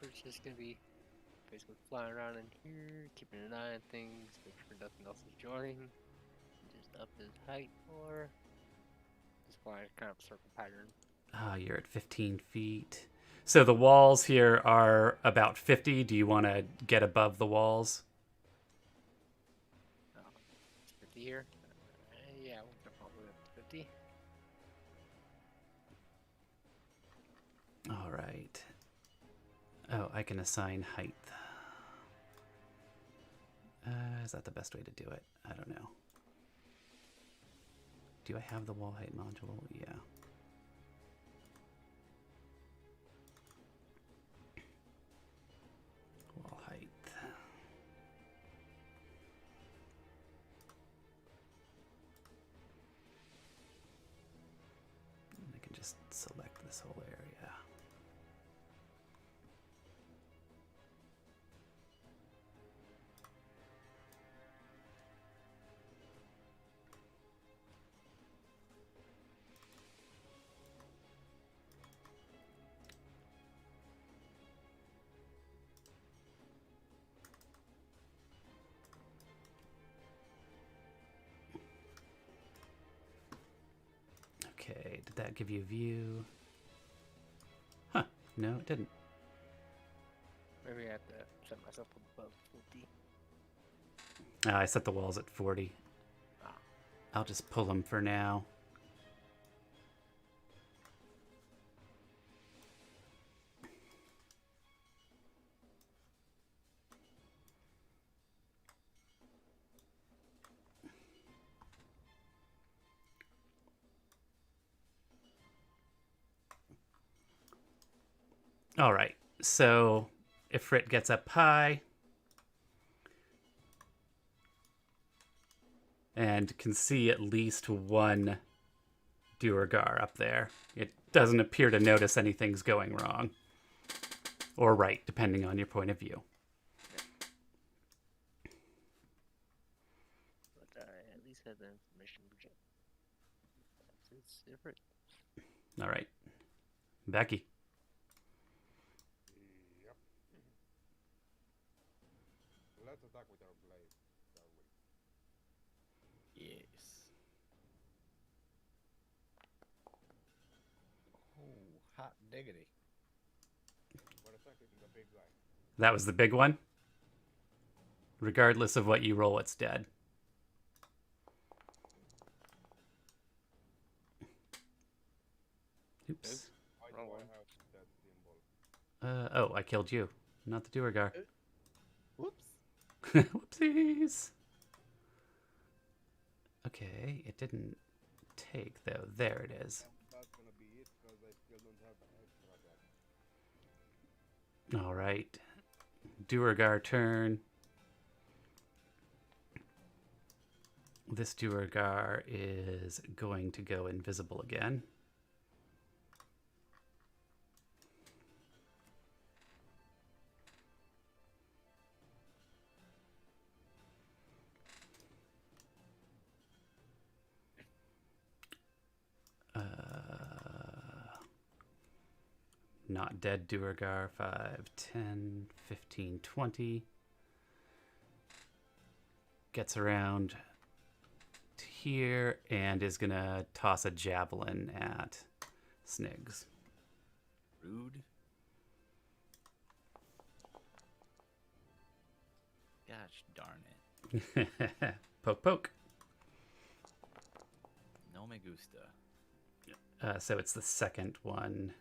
First, just gonna be basically flying around in here, keeping an eye on things, make sure nothing else is joining. Just up his height more. Just flying kind of circle pattern. You're at 15 feet. So the walls here are about 50. Do you want to get above the walls? It's 50 here. Yeah, we'll jump all the way up to 50. All right. Oh, I can assign height. Is that the best way to do it? I don't know. Do I have the wall height module? Yeah. Wall height. I can just select this whole area. Okay, did that give you a view? Huh, no, it didn't. Maybe I have to set myself above 50. I set the walls at 40. I'll just pull them for now. All right, so Ifrit gets up high and can see at least one Duergar up there. It doesn't appear to notice anything's going wrong. Or right, depending on your point of view. But I at least have the information project. That's different. All right. Becky. Yep. Let's attack with our blade, shall we? Yes. Oh, hot diggity. We're attacking the big guy. That was the big one? Regardless of what you roll, it's dead. Oops. Why do Wrong I one. have that symbol? Oh, I killed you, not the Duergar. Whoops. Whoopsies. Okay, it didn't take, though. There it is. That's gonna be it, because I still don't have extra deck. All right. Duergar turn. This Duergar is going to go invisible again. Not dead Duergar. 5, 10, 15, 20. Gets around to here and is going to toss a javelin at Snigs. Rude. Gosh darn it. Poke, poke. No me gusta. So it's the second one.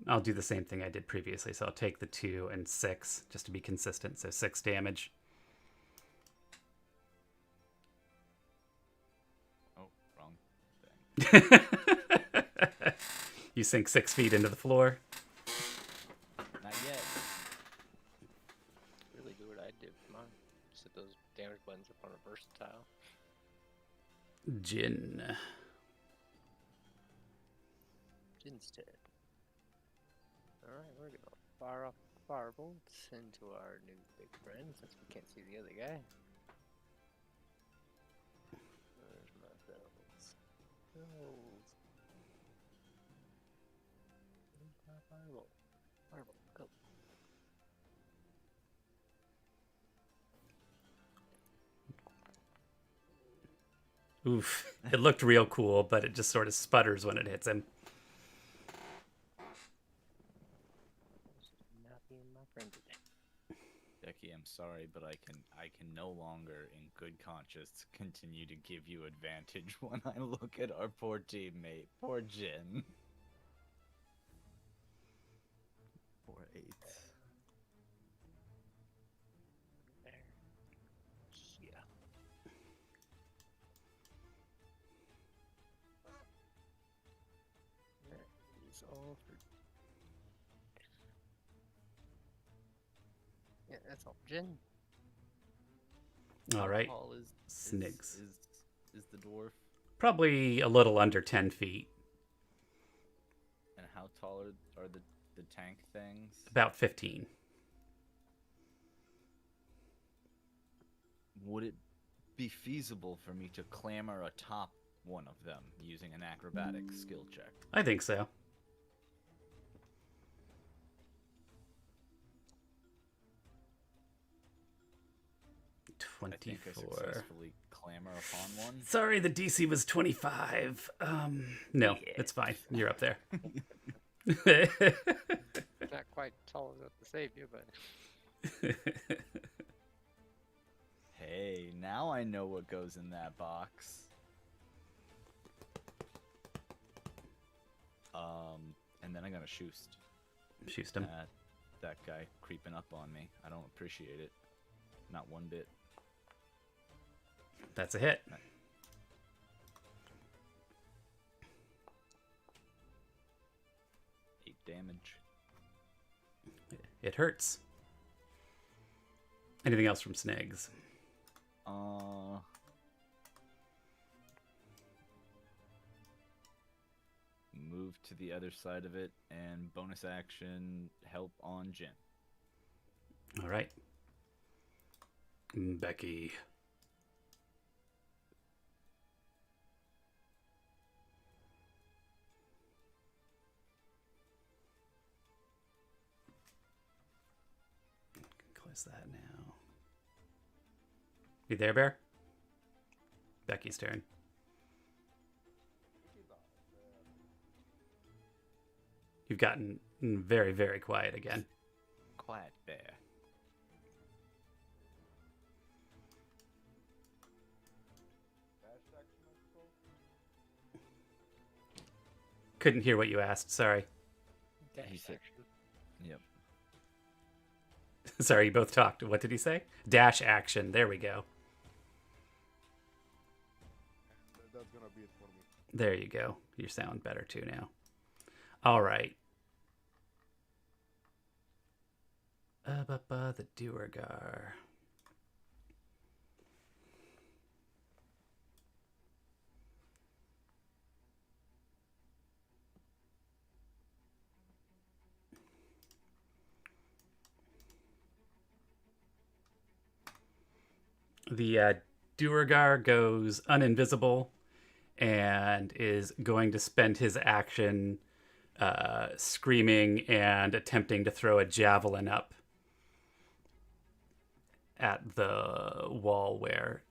I'll do the same thing I did previously. So I'll take the 2 and 6 just to be consistent. So 6 damage. Oh, You sink 6 feet into the floor. Not yet. Really do what I did for mine. Set those damage buttons up on a versatile. Jin. Instead. Alright, we're gonna fire off firebolts into our new big friend since we can't see the other guy. Where's my bells? Bells. Where's my firebolt? Firebolt, go. Oof. It looked real cool, but it just sort of sputters when it hits him. Not being my friend today. Becky, I'm sorry, but I can no longer, in good conscience, continue to give you advantage when I look at our poor teammate, poor Jin. Poor 8. There. Yeah. That is all for. Yeah, that's all. Jen. All right. How tall is Snigs. is the dwarf? Probably a little under 10 feet. And how tall are the tank things? About 15. Would it be feasible for me to clamber atop one of them using an acrobatics skill check? I think so. I think I 24. successfully clamber upon one. Sorry, the DC was 25. No, it's fine. You're up there. Not quite tall enough to save you, but Hey, now I know what goes in that box. And then I'm gonna shoot Shoot him. at that guy creeping up on me. I don't appreciate it. Not one bit. That's a hit. 8 damage. It hurts. Anything else from Snigs? Move to the other side of it and bonus action help on Jin. All right. Becky. Close that now. You there, Bear? Becky's turn. You've gotten very, very quiet again. Quiet bear. Couldn't hear what you asked. Sorry. dash He said- action. Yep. Sorry, you both talked. What did he say? Dash action. There we go. That's gonna be it for me. There you go. You sound better too now. All right. The Duergar. The Duergar goes uninvisible and is going to spend his action screaming and attempting to throw a javelin up at the wall where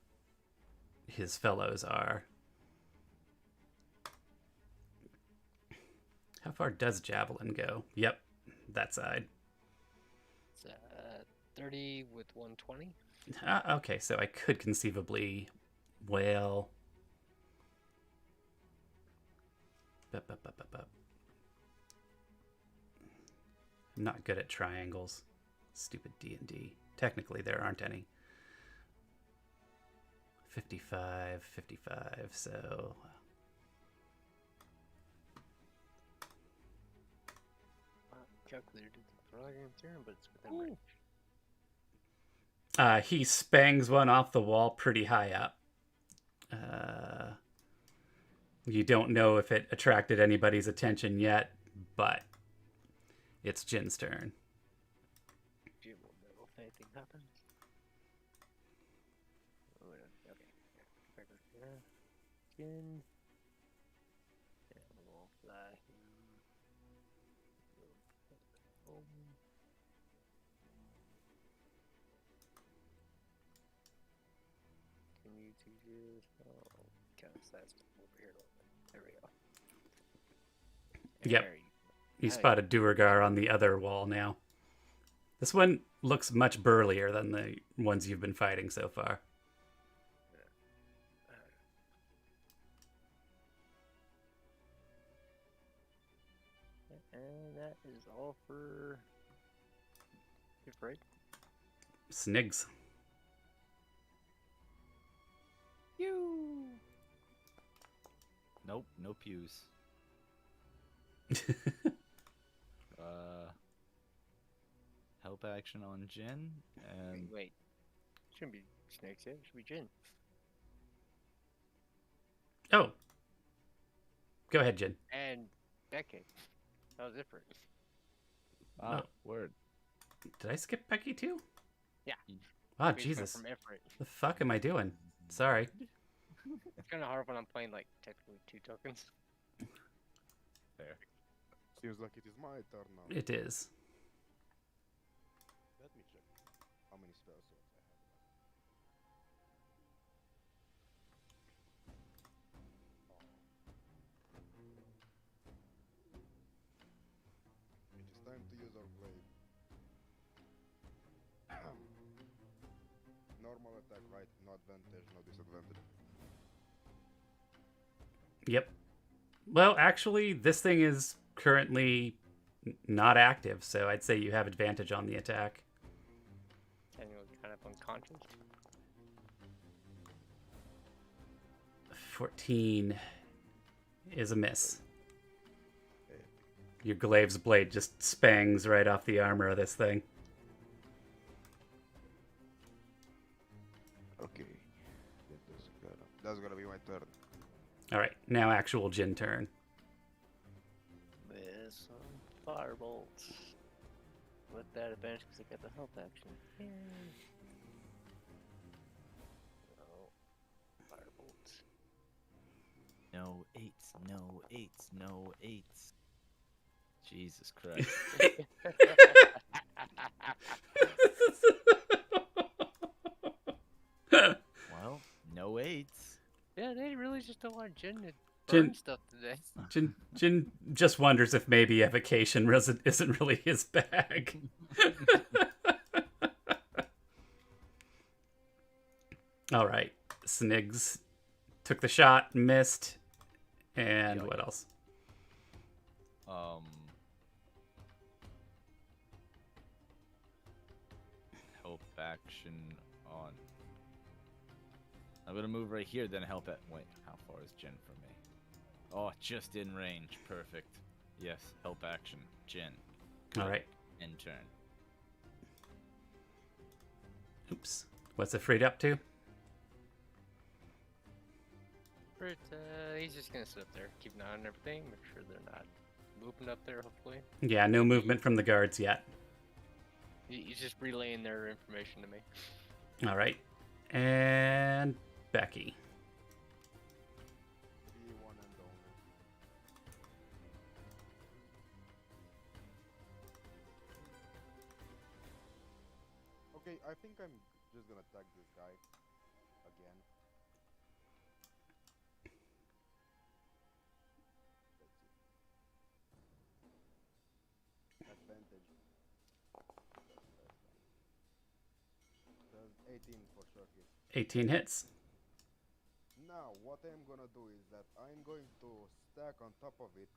his fellows are. How far does javelin go? Yep, that side. It's 30 with 120. Okay, so I could conceivably, well, I'm not good at triangles. Stupid D&D. Technically, there aren't any. 55, 55, so calculated the dragon turn, but it's within range. He spangs one off the wall pretty high up. You don't know if it attracted anybody's attention yet, but it's Jin's turn. Jim will know if anything happens. Oh, okay. Back up here. Jin. And we'll fly. Home. Can you do this? Oh, cast that stuff over here a little bit. There we go. Yep. There you go. You Nice. spot a Duergar on the other wall now. This one looks much burlier than the ones you've been fighting so far. And that is all for. If right. Snigs. You. Nope, no pews. Help action on Jin, and Wait. Shouldn't be snakes yet. It should be Jin. Oh. Go ahead, Jin. And Becky. That was different. word. Did I skip Becky too? Yeah. Oh, We just went Jesus. From Ifrit. The fuck am I doing? Sorry. It's kind of hard when I'm playing like technically 2 tokens. Fair. Seems like it is my turn now. It is. Let me check how many spell slots I have left. It is time to use our blade. Normal attack, right? No advantage, no disadvantage. Yep. Well, actually, this thing is currently not active, so I'd say you have advantage on the attack. And you're kind of unconscious. 14 is a miss. Your glaive's blade just spangs right off the armor of this thing. Okay. That's gonna be my turn. All right, now actual Jin turn. With some firebolts. With that advantage because I got the help action. Yay. Oh, firebolts. No eights, no eights, no eights. Jesus Christ. Well, no eights. Yeah, they really just don't want Jin to Jin- burn stuff today. Jin just wonders if maybe evocation isn't really his bag. All right, Snigs took the shot, missed, and Yikes. what else? Help action on. I'm gonna move right here, then help at. Wait, how far is Jin from me? Oh, just in range. Perfect. Yes, help action. Jin. All right. End turn. Oops. What's it freed up to? But, he's just gonna sit up there, keep an eye on everything, make sure they're not moving up there, hopefully. Yeah, no movement from the guards yet. He's just relaying their information to me. All right. And Becky. Be one and only. Okay, I think I'm just gonna tag this guy again. Let's see. Advantage. Does 18 for sure hit. 18 hits. Now, what I'm gonna do is that I'm going to stack on top of it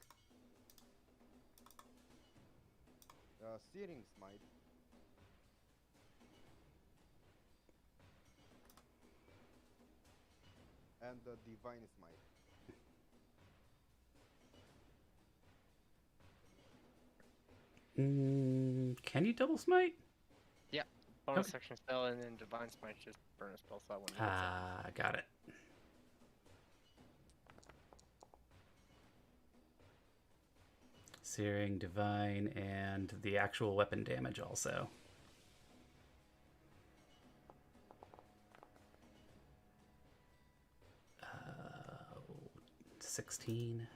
Searing Smite. And the Divine Smite. Can you double smite? Yeah. Bonus Okay. section spell and then divine smite just burn a spell slot when you hit something. Ah, got it. Searing, divine, and the actual weapon damage also. 16.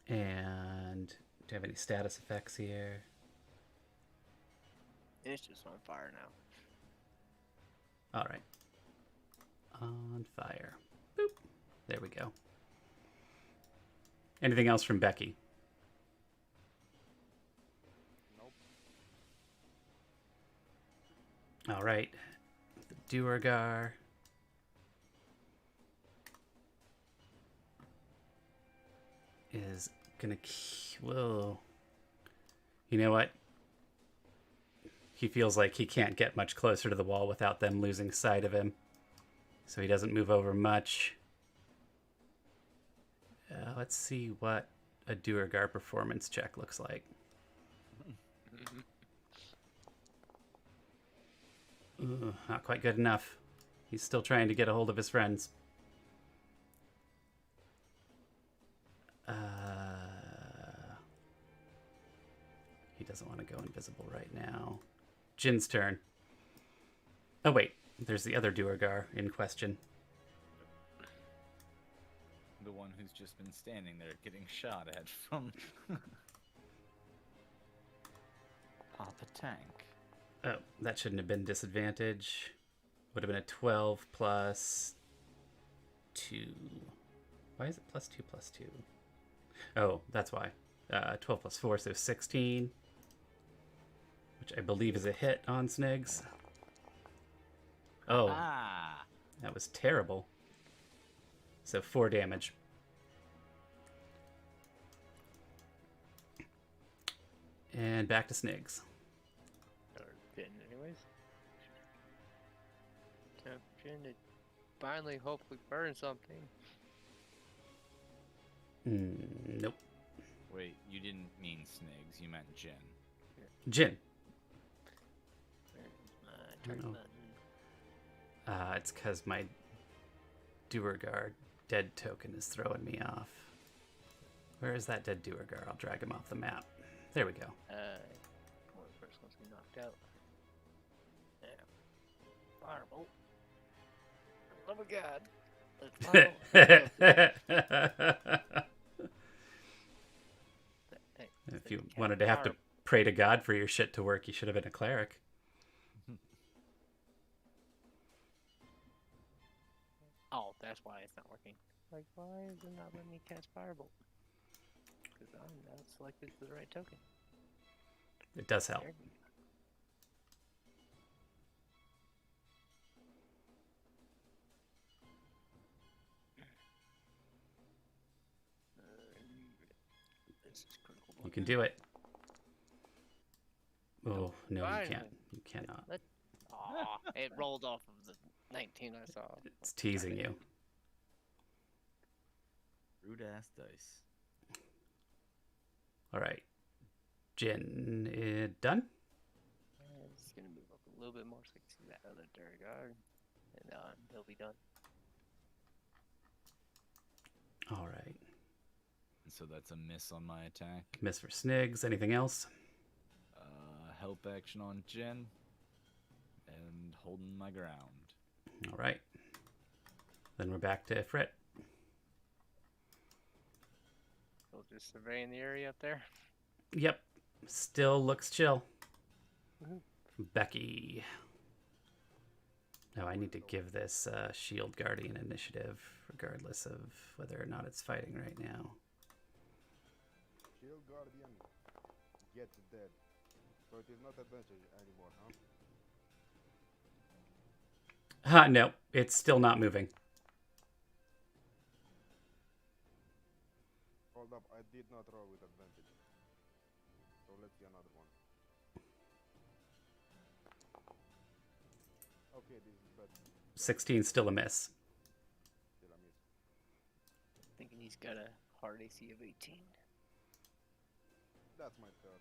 And do you have any status effects here? It's just on fire now. All right. On fire. Boop. There we go. Anything else from Becky? Nope. All right. The Duergar. Is gonna. Whoa. You know what? He feels like he can't get much closer to the wall without them losing sight of him. So he doesn't move over much. Let's see what a Duergar performance check looks like. Ooh, not quite good enough. He's still trying to get a hold of his friends. He doesn't want to go invisible right now. Jin's turn. Oh wait, there's the other Duergar in question. The one who's just been standing there getting shot at from Papa Tank. Oh, that shouldn't have been disadvantage. Would have been a 12 plus 2. Why is it plus 2 plus 2? Oh, that's why. 12 plus 4, so 16. Which I believe is a hit on Snigs. Oh, Ah! that was terrible. So 4 damage. And back to Snigs. Or Jin, anyways. Time for Jin to finally, hopefully, burn something. Nope. Wait, you didn't mean Snigs, you meant Jin. Jin. Turn Oh. button. It's because my Duergar dead token is throwing me off. Where is that dead Duergar? I'll drag him off the map. There we go. One of the first ones we knocked out. Yeah. Firebolt. Oh my god. If you wanted to have to pray to God for your shit to work, you should have been a cleric. Oh, that's why it's not working. Like, why is it not letting me cast Firebolt? Because I'm not selected for the right token. It does help. There we go. This is critical. You can do it. Oh, no, you Finally. can't. You cannot. Aw, it rolled off of the 19 I saw. It's teasing you. Rude ass dice. All right. Jin, done? I'm just gonna move up a little bit more so I can see that other Durgar, and he'll be done. All right. So that's a miss on my attack. Miss for Snigs. Anything else? Help action on Jin. And holding my ground. All right. Then we're back to Ifrit. We'll just surveying the area up there. Yep. Still looks chill. Mhm. Becky. Oh, I need to give this Shield Guardian initiative, regardless of whether or not it's fighting right now. Shield Guardian gets dead. So it is not advantage anymore, huh? No, it's still not moving. Hold up, I did not roll with advantage. So let's see another one. Okay, this is bad. 16 still a miss. Still a miss. Thinking he's got a hard AC of 18. That's my turn.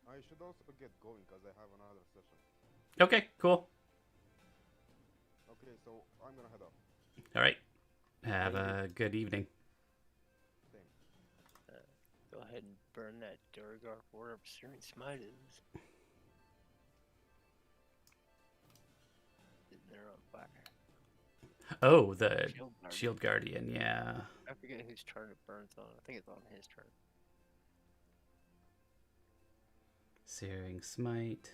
I should also get going because I have another session. Okay, cool. Okay, so I'm gonna head off. All right. Have a good evening. Same. Go ahead and burn that Durgar for Obscuring Smite is. They're on fire. Oh, the Shield Guardian. Shield Guardian, yeah. I forget whose turn it burns on. I think it's on his turn. Searing Smite.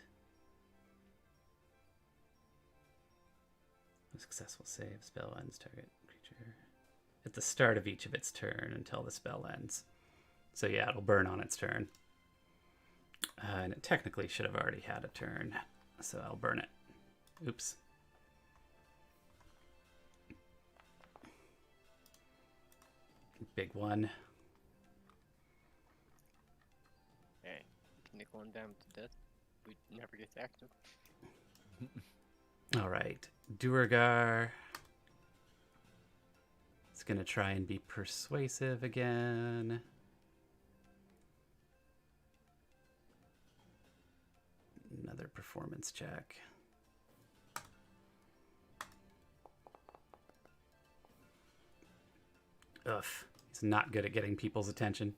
A successful save. Spell ends. Target creature at the start of each of its turn until the spell ends. So yeah, it'll burn on its turn. And it technically should have already had a turn. So I'll burn it. Oops. Big one. Hey, nickel and dime to death. We never get active. All right. Duergar. It's going to try and be persuasive again. Another performance check. Ugh. He's not good at getting people's attention.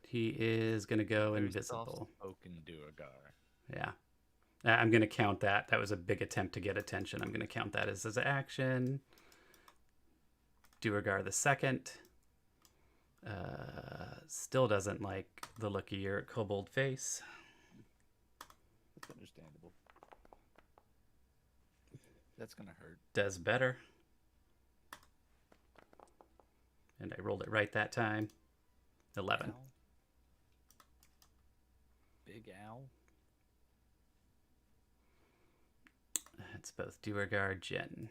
He is going to go invisible. Spoken Duergar. Yeah. I'm going to count that. That was a big attempt to get attention. I'm going to count that as an action. Duergar the second. Still doesn't like the look of your kobold face. That's understandable. That's gonna hurt. Does better. And I rolled it right that time. 11. Ow. Big owl. It's both Duergar, Jin.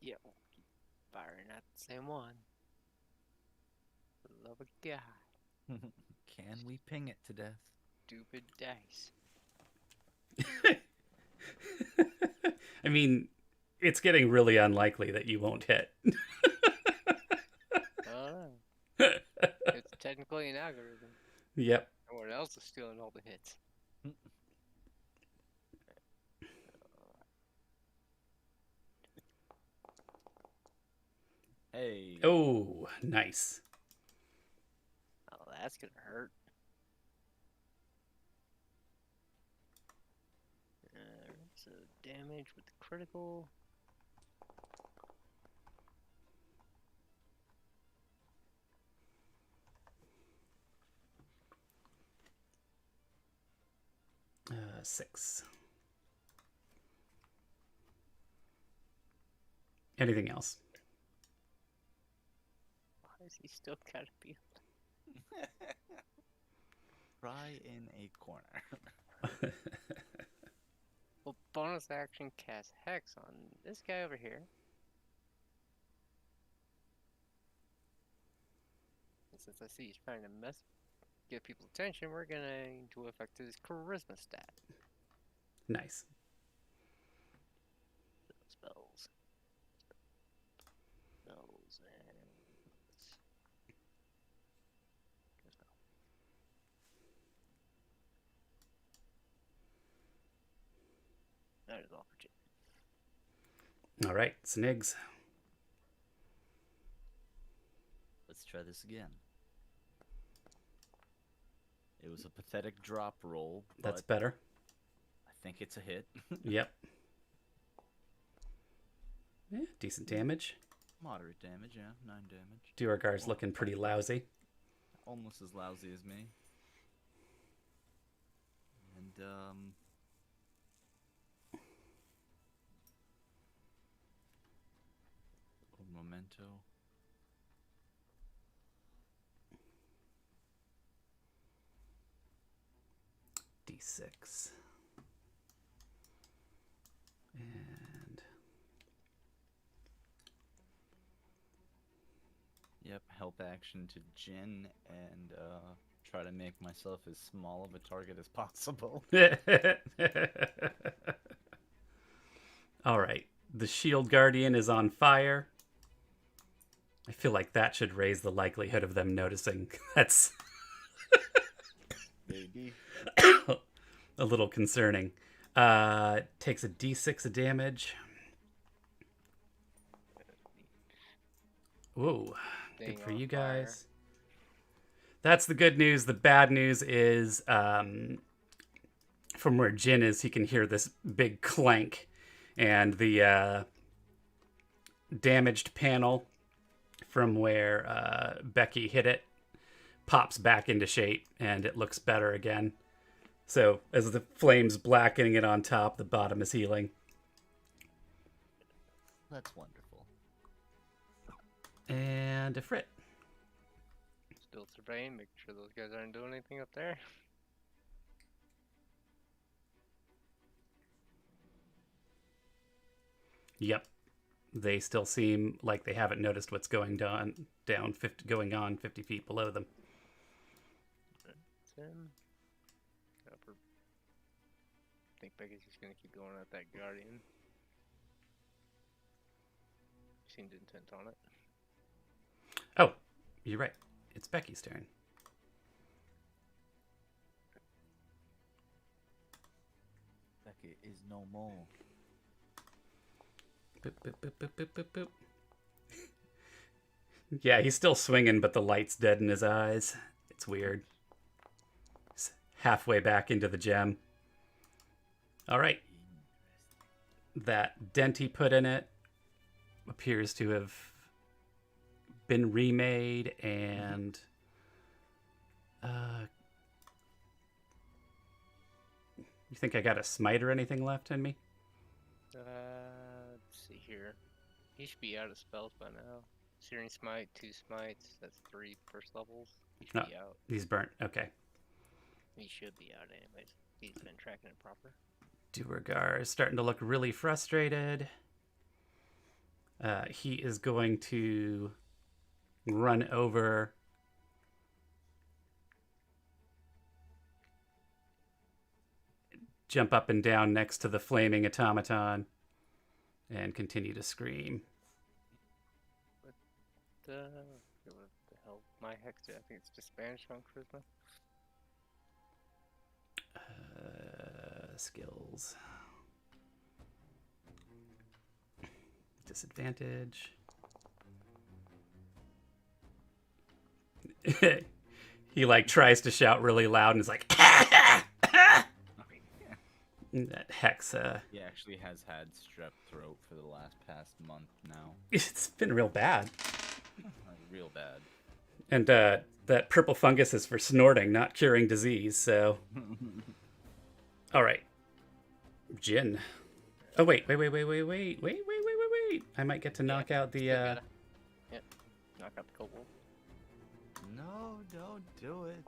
Yeah, we'll keep firing at the same one. Love a guy. Can we ping it to death? Stupid dice. I mean, it's getting really unlikely that you won't hit. It's technically an algorithm. Yep. Everyone else is stealing all the hits. Hey. Oh, nice. Oh, that's gonna hurt. So damage with the critical. Uh, 6. Anything else? Why is he still gotta be? Cry in a corner. Well, bonus action cast Hex on this guy over here. And since I see he's trying to get people's attention, we're gonna to affect his charisma stat. Nice. Spells. Spells and that is all for Jim. All right, Snigs. Let's try this again. It was a pathetic drop roll, but That's better. I think it's a hit. Yep. Yeah, decent damage. Moderate damage, yeah. 9 damage. Duergar's looking pretty lousy. Almost as lousy as me. And, un momento. D6. And Yep, help action to Jin and try to make myself as small of a target as possible. all right. The shield guardian is on fire. I feel like that should raise the likelihood of them noticing. That's Maybe. a little concerning. Takes a d6 of damage. Ooh, good Thing for on you fire. guys. That's the good news. The bad news is from where Jin is, he can hear this big clank, and the damaged panel from where Becky hit it pops back into shape, and it looks better again. So as the flames blackening it on top, the bottom is healing. That's wonderful. And a Frit. Still surveying, making sure those guys aren't doing anything up there. Yep. They still seem like they haven't noticed what's going going on 50 feet below them. Tim. I think Becky's just gonna keep going at that guardian. Seemed intent on it. Oh, you're right. It's Becky's turn. Becky is no more. Boop, boop, boop, boop, boop, boop, boop. Yeah, he's still swinging, but the light's dead in his eyes. It's weird. He's halfway back into the gem. All right. That dent he put in it appears to have been remade, and you think I got a smite or anything left in me? Let's see here. He should be out of spells by now. Searing Smite, 2 smites. That's 3 first levels. He should No. be out. He's burnt. Okay. He should be out anyways. He's been tracking it proper. Duergar is starting to look really frustrated. He is going to run over jump up and down next to the flaming automaton and continue to scream. What the hell? My hex, I think it's just Spanish on Charisma. Skills. Disadvantage. He like tries to shout really loud and is like that hex He actually has had strep throat for the past month now. it's been real bad. Like, real bad. And that purple fungus is for snorting, not curing disease, so all right. Jin. Oh wait. I might get to knock out the Yep. Knock out the kobold. No, don't do it.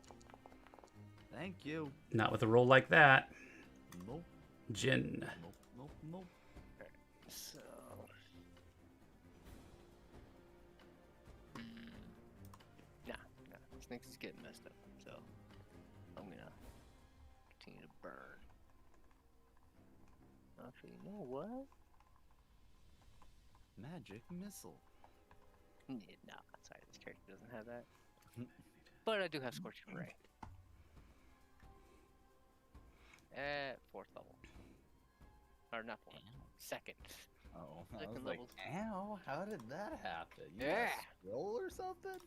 Thank you. not with a roll like that. Nope. Jin. Nope. So. Nah. Snakes is getting messed up, so I'm gonna continue to burn. Actually, you know what? Magic missile. No, sorry, this character doesn't have that. But I do have Scorching Ray. At 4th level. Or not 4th, 2nd. Oh, I Second was like, level. ow, how did that happen? You Yeah. roll or something?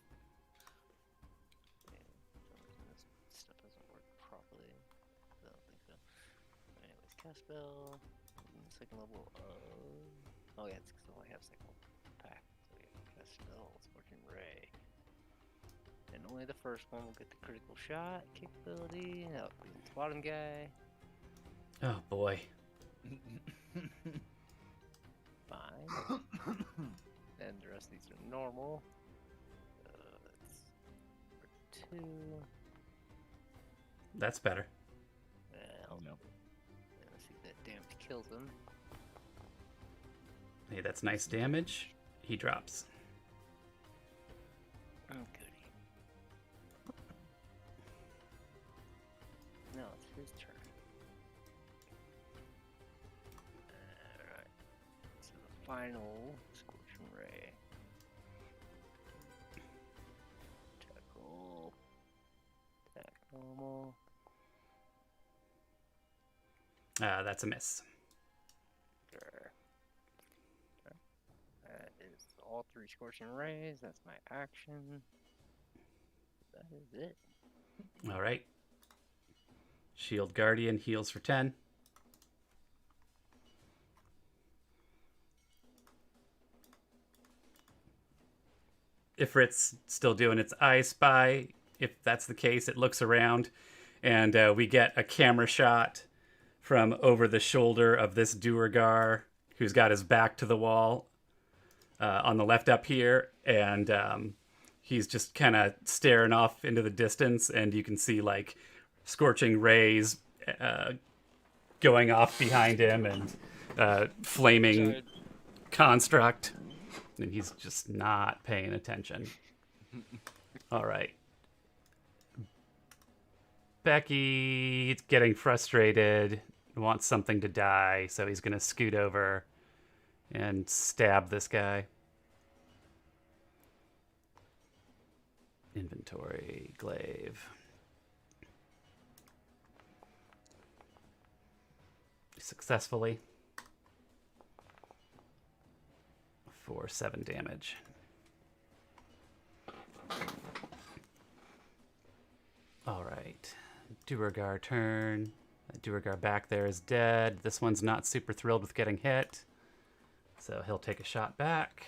Yeah, for some reason this stuff doesn't work properly. I don't think so. Anyways, cast spell. 2nd level of... Oh yeah, it's because I only have 2nd level pack. So yeah, cast spell, Scorching Ray. And only the first one will get the critical shot capability. Oh, the bottom guy. Oh boy. Fine. And the rest of these are normal. That's for 2. That's better. Well, No. let's see if that damage kills him. Hey, that's nice damage. He drops. Oh, goody. Now it's his turn. Alright. So the final Scorching Ray. Tackle. Attack normal. That's a miss. Sure. That is all 3 Scorching Rays. That's my action. That is it. All right. Shield Guardian heals for 10. Ifrit's still doing its I Spy. If that's the case, it looks around, and we get a camera shot from over the shoulder of this Duergar who's got his back to the wall on the left up here, and he's just kind of staring off into the distance, and you can see like scorching rays going off behind him and flaming Giant. construct, and he's just not paying attention. All right. Becky's getting frustrated, wants something to die, so he's going to scoot over and stab this guy. Inventory, glaive. Successfully. For 7 damage. All right. Duergar turn. That Duergar back there is dead. This one's not super thrilled with getting hit, so he'll take a shot back.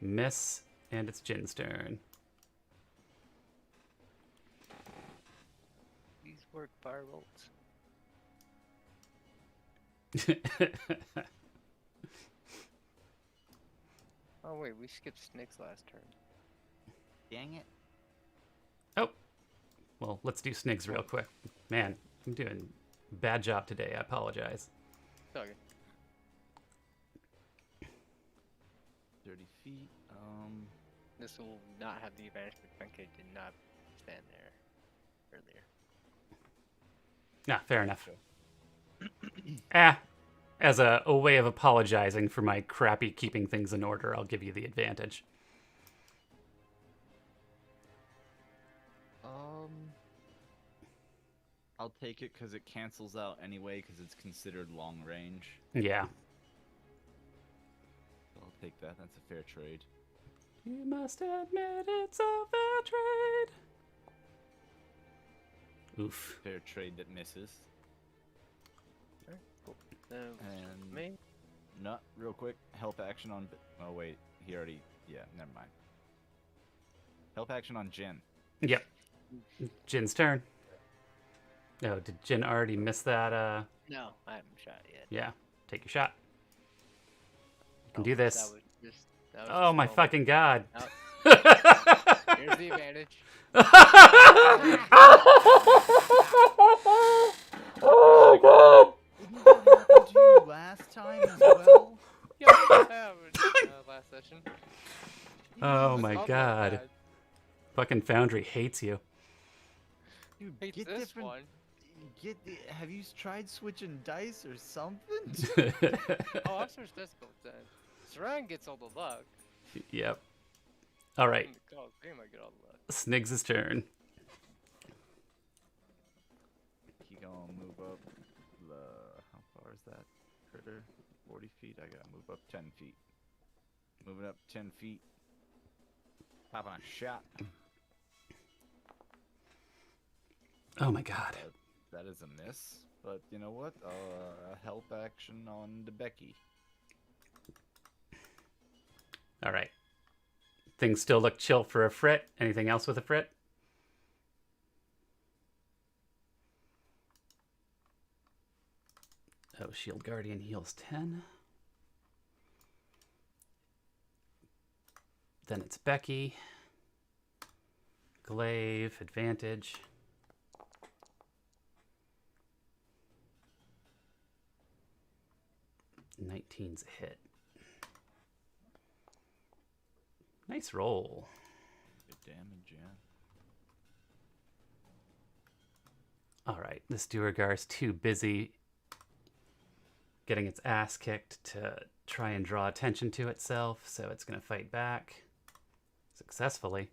Miss, and it's Jin's turn. These work fire bolts. Oh wait, we skipped Snick's last turn. Dang it. Oh, well, let's do Snigs real quick. Man, I'm doing a bad job today. I apologize. Okay. 30 feet. This will not have the advantage because Benkei did not stand there earlier. Nah, fair enough. As a way of apologizing for my crappy keeping things in order, I'll give you the advantage. I'll take it because it cancels out anyway because it's considered long range. Yeah. So I'll take that. That's a fair trade. You must admit it's a fair trade. Oof. Fair trade that misses. Alright, cool. And Me? not real quick. Help action on. Oh wait, he already. Yeah, never mind. Help action on Jin. Yep. Jin's turn. Oh, did Jin already miss that? No, I haven't shot yet. Yeah. Take your shot. You can do That this. was just. That was Oh just my normal. fucking god. Here's the advantage. Oh god. Didn't that happen to you last time as well? Yeah, that happened last session. Oh my Not god. bad. Fucking Foundry hates you. Dude, Hates get this different. one. Have you tried switching dice or something? Oh, I've switched this both then. Saran gets all the luck. Yep. All right. In the Coliseum, I get all the luck. Snigs' turn. He gonna move up how far is that critter? 40 feet? I gotta move up 10 feet. Moving up 10 feet. Popping a shot. Oh my god. That is a miss. But you know what? A help action on the Becky. All right. Things still look chill for a Frit. Anything else with a Frit? Oh, Shield Guardian heals 10. Then it's Becky. Glaive, advantage. Nineteen's a hit. Nice roll. Good damage, yeah. All right, this Duergar's too busy getting its ass kicked to try and draw attention to itself, so it's going to fight back successfully.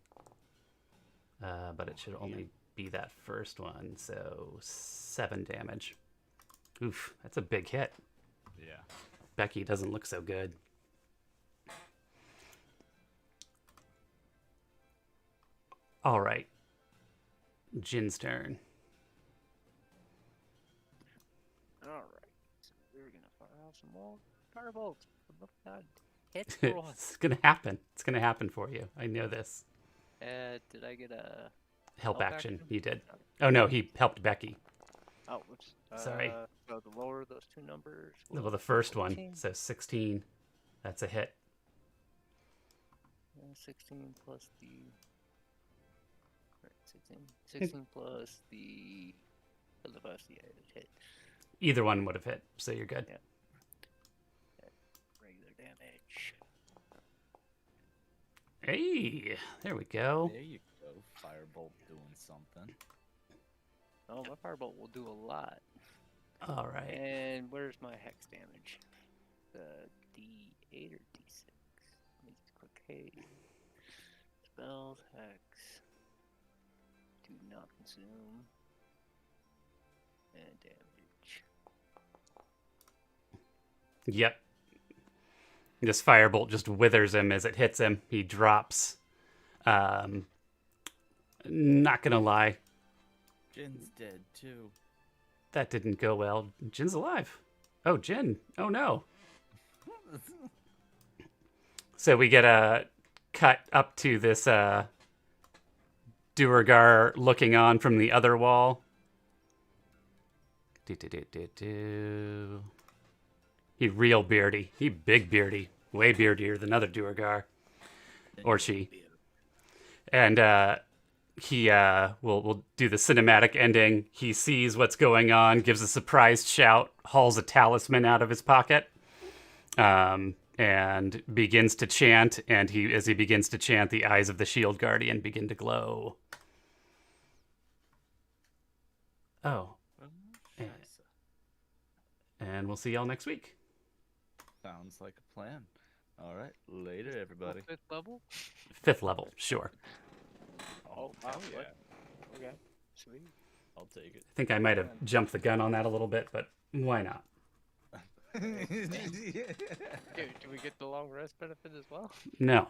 But it should only be that first one, so 7 damage. Oof, that's a big hit. Yeah. Becky doesn't look so good. All right. Jin's turn. All right. So we're gonna fire off some more firebolts. For the love of God. Hit or what? It's going to happen. It's going to happen for you. I know this. Did I get a Help help action. action? You did. Okay. Oh, no, he helped Becky. Oh, whoops. Sorry. So the lower those two numbers. Well, the first one, 14. so 16. That's a hit. 16 plus the. Right, 16 plus the. Yeah, it hit. Either one would have hit, so you're good. Yeah. Regular damage. Hey, there we go. There you go. Firebolt doing something. Oh, my firebolt will do a lot. All right. And where's my hex damage? The D8 or D6? Let me just click Hey. Spells, hex. Do not consume. And damage. Yep. This firebolt just withers him as it hits him. He drops. Not gonna lie, Jin's dead too. that didn't go well. Jin's alive. Oh, Jin. Oh no. So we get a cut up to this Duergar looking on from the other wall. He real beardy. He big beardy. Way beardier than other Duergar. Or she. And he will do the cinematic ending. He sees what's going on, gives a surprised shout, hauls a talisman out of his pocket, and begins to chant. And as he begins to chant, the eyes of the Shield Guardian begin to glow. Oh. And we'll see y'all next week. Sounds like a plan. All right, later, everybody. 5th level? 5th level, sure. Oh, wow. Hell yeah. Okay. Sweet. I'll take it. I think I might have jumped the gun on that a little bit, but why not? Dude, do we get the long rest benefit as well? No.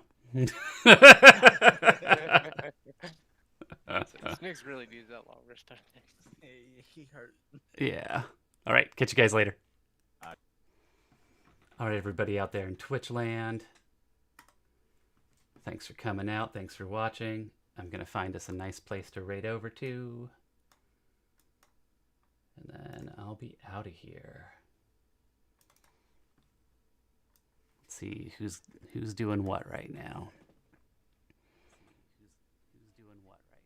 Snakes really needs that long rest benefit. He hurt. Yeah. All right. Catch you guys later. Alright. All right, everybody out there in Twitch land. Thanks for coming out. Thanks for watching. I'm going to find us a nice place to raid over to. And then I'll be out of here. Let's see who's doing what right now. Who's doing what right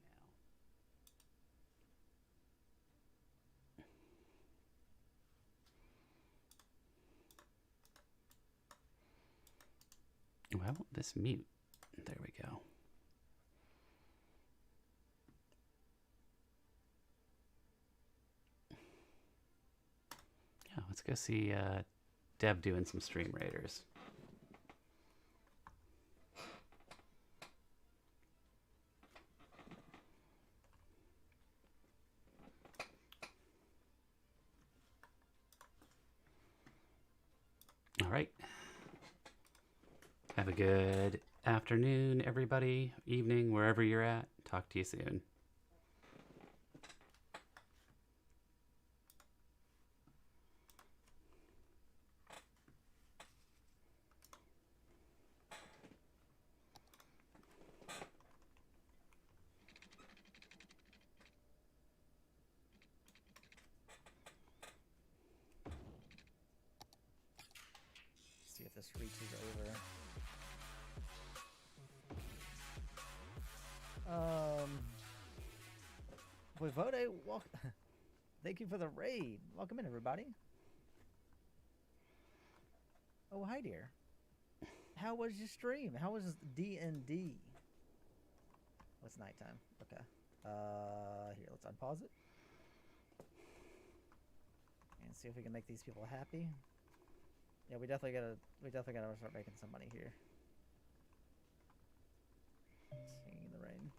now. Well, this mute. There we go. Yeah, let's go see Dev doing some stream raiders. All right. Have a good afternoon, everybody, evening, wherever you're at. Talk to you soon. See if this reaches over. Voivode, welcome. Thank you for the raid. Welcome in, everybody. Oh, hi, dear. How was your stream? How was D&D? What's nighttime? Okay. Here, let's unpause it. And see if we can make these people happy. Yeah, we definitely gotta start making some money here. Singing in the rain.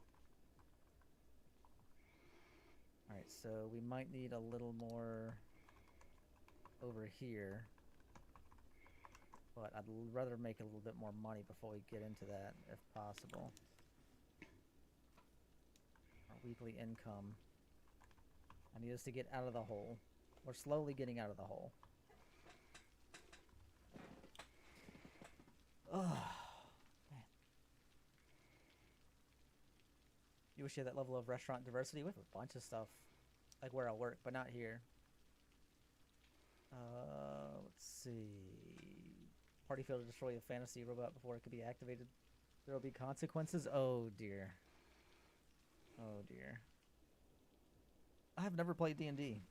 All right, so we might need a little more over here, but I'd rather make a little bit more money before we get into that, if possible. Our weekly income. I need us to get out of the hole. We're slowly getting out of the hole. Oh, man. You wish you had that level of restaurant diversity. We have a bunch of stuff, like where I work, but not here. Let's see. Party failed to destroy a fantasy robot before it could be activated. There will be consequences. Oh dear. Oh dear. I have never played D&D.